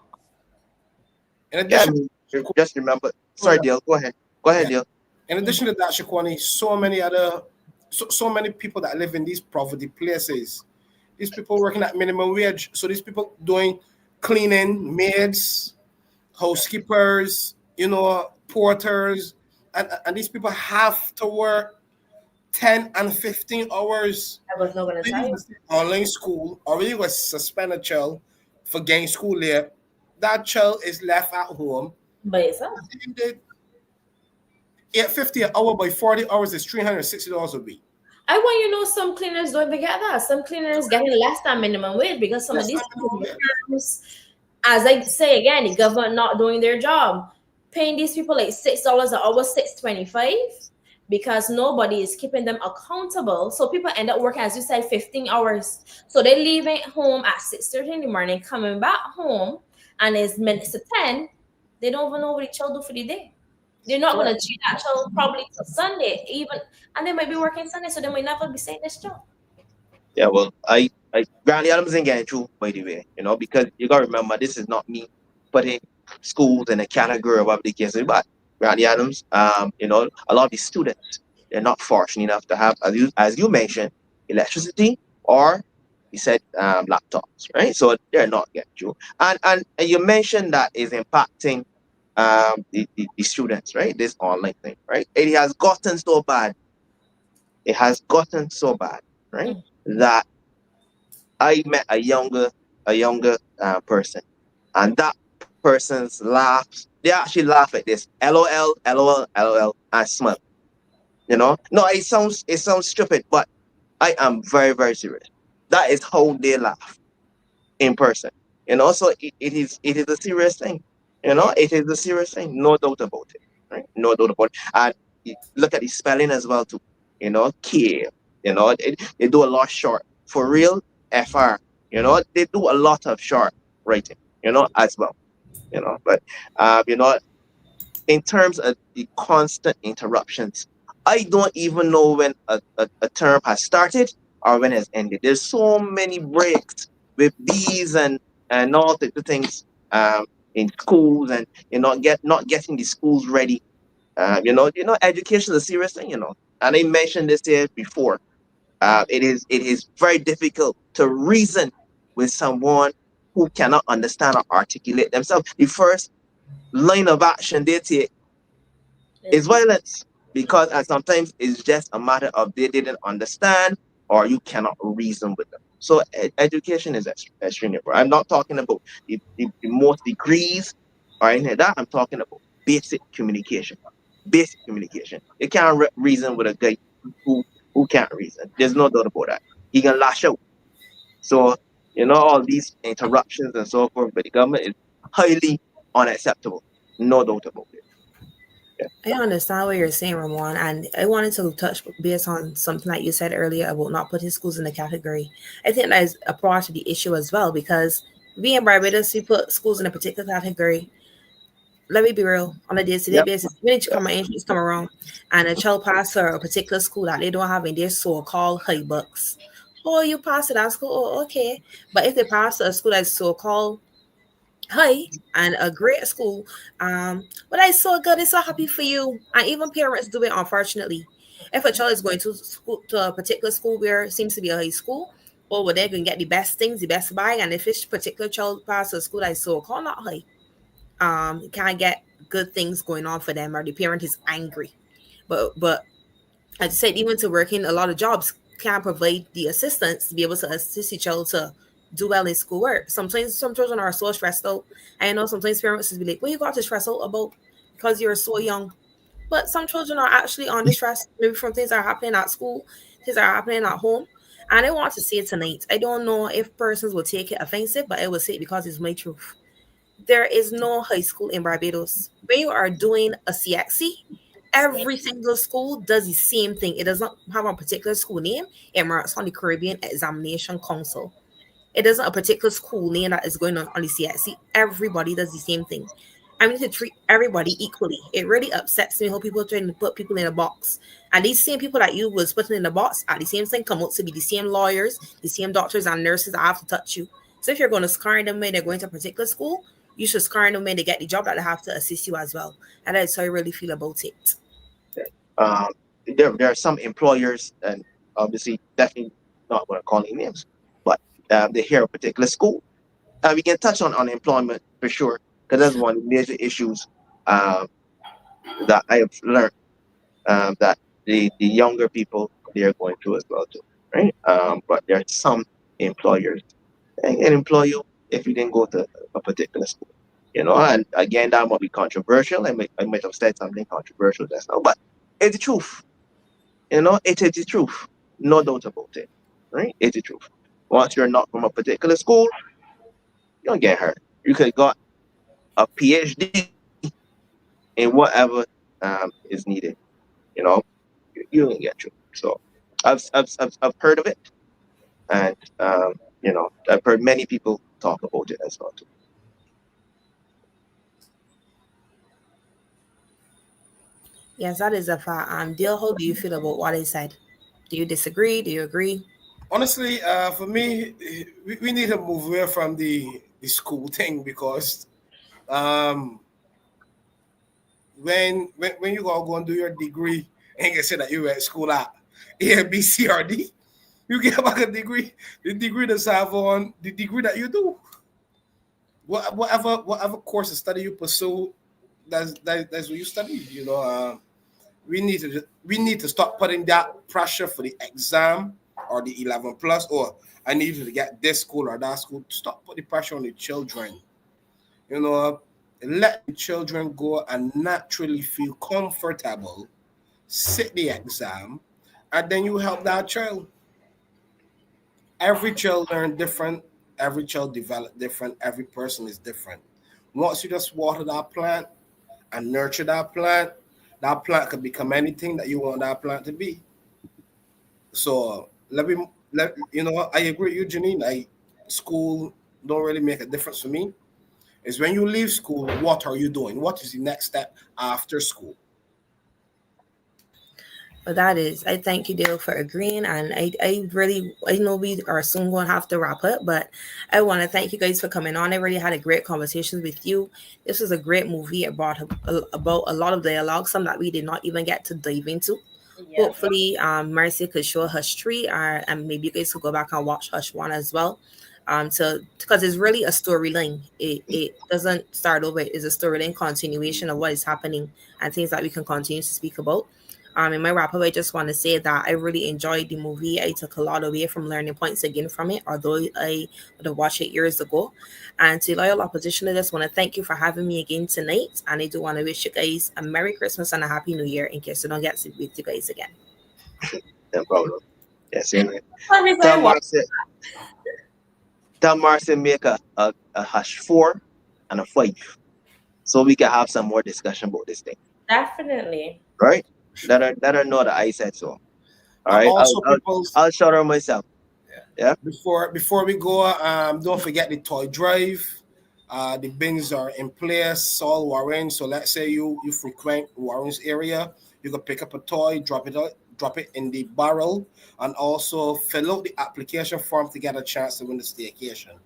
S16: In addition,
S19: just remember. Sorry, Dale. Go ahead. Go ahead, Dale.
S16: In addition to that, Shaquani, so many people that live in these poverty places. These people working at minimum wage. So these people doing cleaning, maids, housekeepers, porters, and these people have to work 10 and 15 hours.
S9: I was not going to say.
S16: Online school, or you was suspend a child for getting school late. That child is left at home.
S9: By yourself.
S16: $8.50 an hour by 40 hours is $360 a week.
S9: I want you to know some cleaners don't even get that. Some cleaners getting less than minimum wage because some of these firms, as I say again, the government not doing their job, paying these people like $6 an hour, $6.25, because nobody is keeping them accountable. So people end up working, as you said, 15 hours. So they're leaving home at 6:30 in the morning, coming back home, and it's minutes to 10. They don't even know what the child do for the day. They're not going to treat that child probably till Sunday, even, and they might be working Sunday, so they might never be saying this job.
S19: Yeah, well, I Granny Adams ain't getting through, by the way, because you gotta remember this is not me putting schools in a category of whatever the case is, but Granny Adams, a lot of these students, they're not fortunate enough to have, as you mentioned, electricity or you said laptops, right? So they're not getting through. And you mentioned that is impacting the students, right? This online thing, right? It has gotten so bad. It has gotten so bad, right? That I met a younger person, and that person's laughs, they actually laugh at this. LOL, LOL, LOL, and smile. No, it sounds stupid, but I am very, very serious. That is how they laugh in person. So it is a serious thing. It is a serious thing, no doubt about it. Right? No doubt about it. And look at the spelling as well too. Care. They do a lot short. For real, FR. They do a lot of short writing. As well. But in terms of the constant interruptions, I don't even know when a term has started or when it has ended. There's so many breaks with these and all the things in schools, and not getting the schools ready. Education is a serious thing. And I mentioned this here before. It is very difficult to reason with someone who cannot understand or articulate themselves. The first line of action they take is violence, and sometimes it's just a matter of they didn't understand or you cannot reason with them. So education is extremely important. I'm not talking about the most degrees or anything like that. I'm talking about basic communication. Basic communication. You can't reason with a guy who can't reason. There's no doubt about that. He can lash out. So, all these interruptions and so forth by the government is highly unacceptable. No doubt about it.
S15: I understand what you're saying, Ramon, and I wanted to touch base on something that you said earlier about not putting schools in the category. I think that is a part of the issue as well, because we in Barbados, we put schools in a particular category let me be real, on a day-to-day
S19: Yep.
S15: basis, when you come in, just come around, and a child pass a particular school that they don't have in their so-called high books. Oh, you pass to that school? Oh, okay. But if they pass to a school that's so-called high and a great school, but that's so good, it's so happy for you. And even parents do it, unfortunately. If a child is going to school to a particular school where it seems to be a high school, or where they're going to get the best things, the best buy, and if this particular child passes a school that is so-called not high, you can't get good things going on for them, or the parent is angry. But as I said, even to working a lot of jobs can't provide the assistance to be able to assist each child to do well in schoolwork. Sometimes some children are so stressed out. I know sometimes parents will be like, "What you got to stress out about because you're so young?" But some children are actually under stress, maybe from things that are happening at school, things that are happening at home. And I want to say it tonight. I don't know if persons will take it offensive, but I will say it because it's my truth. There is no high school in Barbados. When you are doing a CXC, every single school does the same thing. It does not have a particular school name. It marks on the Caribbean Examination Council. It doesn't a particular school name that is going on the CXC. Everybody does the same thing. I need to treat everybody equally. It really upsets me how people trying to put people in a box. And these same people that you was putting in the box at the same thing come out to be the same lawyers, the same doctors and nurses that have to touch you. So if you're going to scar them when they're going to a particular school, you should scar them when they get the job that they have to assist you as well. And that's how I really feel about it.
S19: Um, there are some employers, and obviously definitely not going to call any names, but they hear a particular school. We can touch on unemployment for sure, because that's one of the major issues that I have learned that the younger people they are going through as well too, right? But there are some employers and employ you if you didn't go to a particular school, and again that might be controversial. I might have said something controversial just now, but it's the truth. It is the truth, no doubt about it, right? It's the truth. Once you're not from a particular school, you don't get hurt. You could got a PhD in whatever is needed, you don't get through. So I've heard of it, and I've heard many people talk about it as well too.
S15: Yes, that is a fact. Deal, how do you feel about what I said? Do you disagree? Do you agree?
S16: Honestly, for me, we need to move away from the school thing because when you go and do your degree, ain't gonna say that you were at school at A, B, C, or D. You get back a degree. The degree that's have on the degree that you do. Whatever course of study you pursue, that's what you study. We need to stop putting that pressure for the exam or the 11 plus, or I need to get this school or that school. Stop putting the pressure on the children. Let the children go and naturally feel comfortable, sit the exam, and then you help that child. Every child learn different, every child develop different, every person is different. Once you just water that plant and nurture that plant could become anything that you want that plant to be. So I agree with you, Janine. School don't really make a difference for me. Is when you leave school, what are you doing? What is the next step after school?
S15: But that is, I thank you, Dale, for agreeing. And I know we are soon going to have to wrap up, but I want to thank you guys for coming on. I really had a great conversation with you. This was a great movie. It brought about a lot of dialogue, some that we did not even get to dive into. Yeah. Hopefully, Marcia could show Hush 3, and maybe you guys could go back and watch Hush 1 as well. Because it's really a storyline. It doesn't start over. It's a storyline continuation of what is happening and things that we can continue to speak about. In my wrap up, I just want to say that I really enjoyed the movie. I took a lot away from learning points again from it, although I would have watched it years ago. And to loyal opposition, I just want to thank you for having me again tonight. And I do want to wish you guys a Merry Christmas and a Happy New Year in case I don't get to speak to you guys again.
S19: No problem. Yes, anyway. Tell Marcia make a Hush 4 and a 5, so we can have some more discussion about this thing.
S9: Definitely.
S19: Right? Let her know that I said so. All right.
S16: Also,
S19: I'll shout her myself. Yeah.
S16: Before we go, don't forget the toy drive. The bins are in place, all Warren. So let's say you frequent Warren's area, you can pick up a toy, drop it in the barrel, and also fill out the application form to get a chance to win the staycation.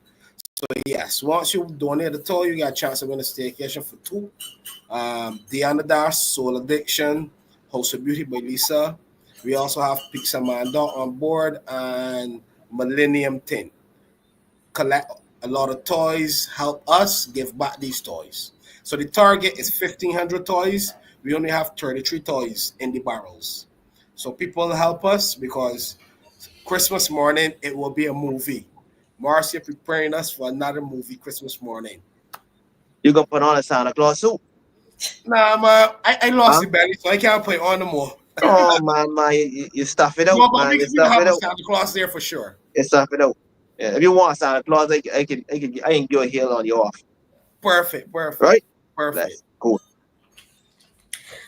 S16: So yes, once you donate the toy, you get a chance to win a staycation for 2. Deanna Dash, Soul Addiction, House of Beauty by Lisa. We also have Pizza Man Dog on board and Millennium Tin. Collect a lot of toys, help us give back these toys. So the target is 1,500 toys. We only have 33 toys in the barrels. So people help us because Christmas morning, it will be a movie. Marcia preparing us for another movie Christmas morning.
S19: You gonna put on a Santa Claus suit?
S16: Nah, man, I lost the belly, so I can't put it on no more.
S19: Oh man, you stuff it out,
S16: No, but
S19: man. You
S16: we
S19: stuff
S16: have
S19: it
S16: a
S19: out.
S16: Santa Claus there for sure.
S19: You stuff it out. Yeah, if you want Santa Claus, I can give a heel on you off.
S16: Perfect.
S19: Right?
S16: Perfect.
S19: That's cool.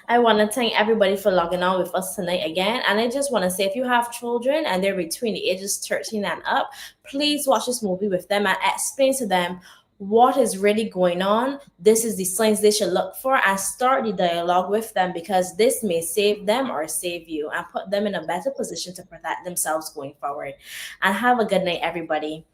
S9: I want to thank everybody for logging on with us tonight again. And I just want to say, if you have children and they're between the ages 13 and up, please watch this movie with them and explain to them what is really going on. This is the signs they should look for, and start the dialogue with them, because this may save them or save you and put them in a better position to protect themselves going forward. And have a good night, everybody.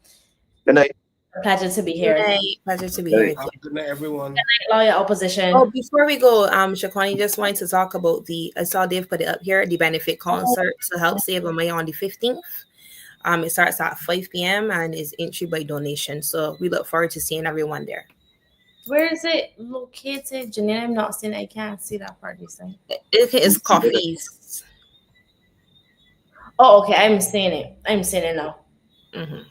S19: Good night.
S9: A pleasure to be here.
S15: Good night. Pleasure to be here with you.
S16: Good night, everyone.
S9: Good night, Lawyer Opposition.
S15: Oh, before we go, Shaquani just wanted to talk about I saw Dave put it up here, the benefit concert to help save money on the 15th. It starts at 5 p.m. and is entry by donation. So we look forward to seeing everyone there.
S9: Where is it located? Janine, I'm not seeing it. I can't see that part you saying.
S15: It is coffees.
S9: Oh, okay. I'm seeing it now.
S15: Mm-hmm.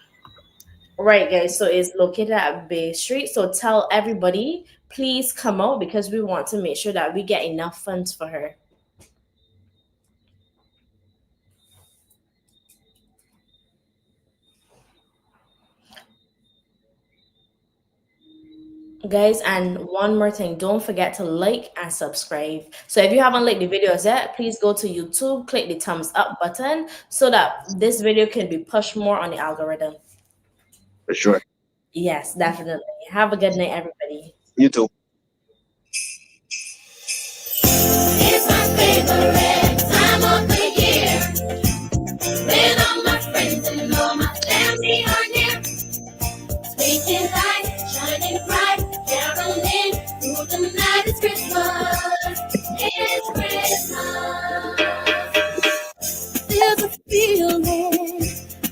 S9: Right, guys. So it's located at Bay Street. So tell everybody, please come out, because we want to make sure that we get enough funds for her. Guys, and one more thing, don't forget to like and subscribe. So if you haven't liked the videos yet, please go to YouTube, click the thumbs up button so that this video can be pushed more on the algorithm.
S19: For sure.
S9: Yes, definitely. Have a good night, everybody.
S19: You too.
S5: It's my favorite time of the year, when all my friends and all my family are near. Speaking light, shining bright, caroling through the night. It's Christmas, it's Christmas.
S14: There's a feeling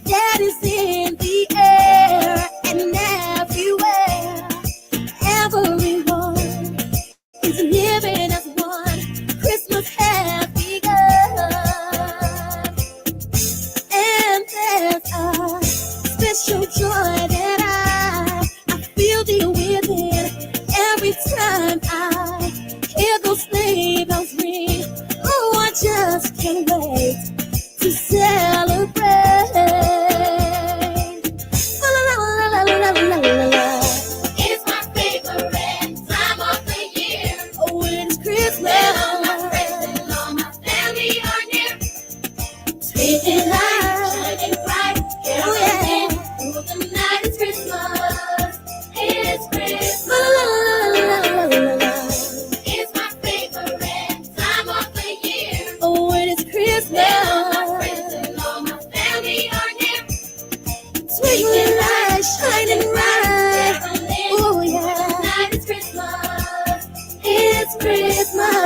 S14: that is in the air and everywhere. Everyone is living as one. Christmas has begun, and there's a special joy that I feel deep within every time I hear those sleigh bells ring. Oh, I just can't wait to celebrate.
S5: It's my favorite time of the year.
S14: Oh, it's Christmas.
S5: When all my friends and all my family are near.
S14: Speaking light,
S5: shining bright, caroling through the night. It's Christmas. It's Christmas. It's my favorite time of the year.
S14: Oh, it is Christmas.
S5: When all my friends and all my family are near.
S14: Speaking light, shining bright. Oh, yeah.
S5: Tonight it's Christmas.
S14: It's Christmas.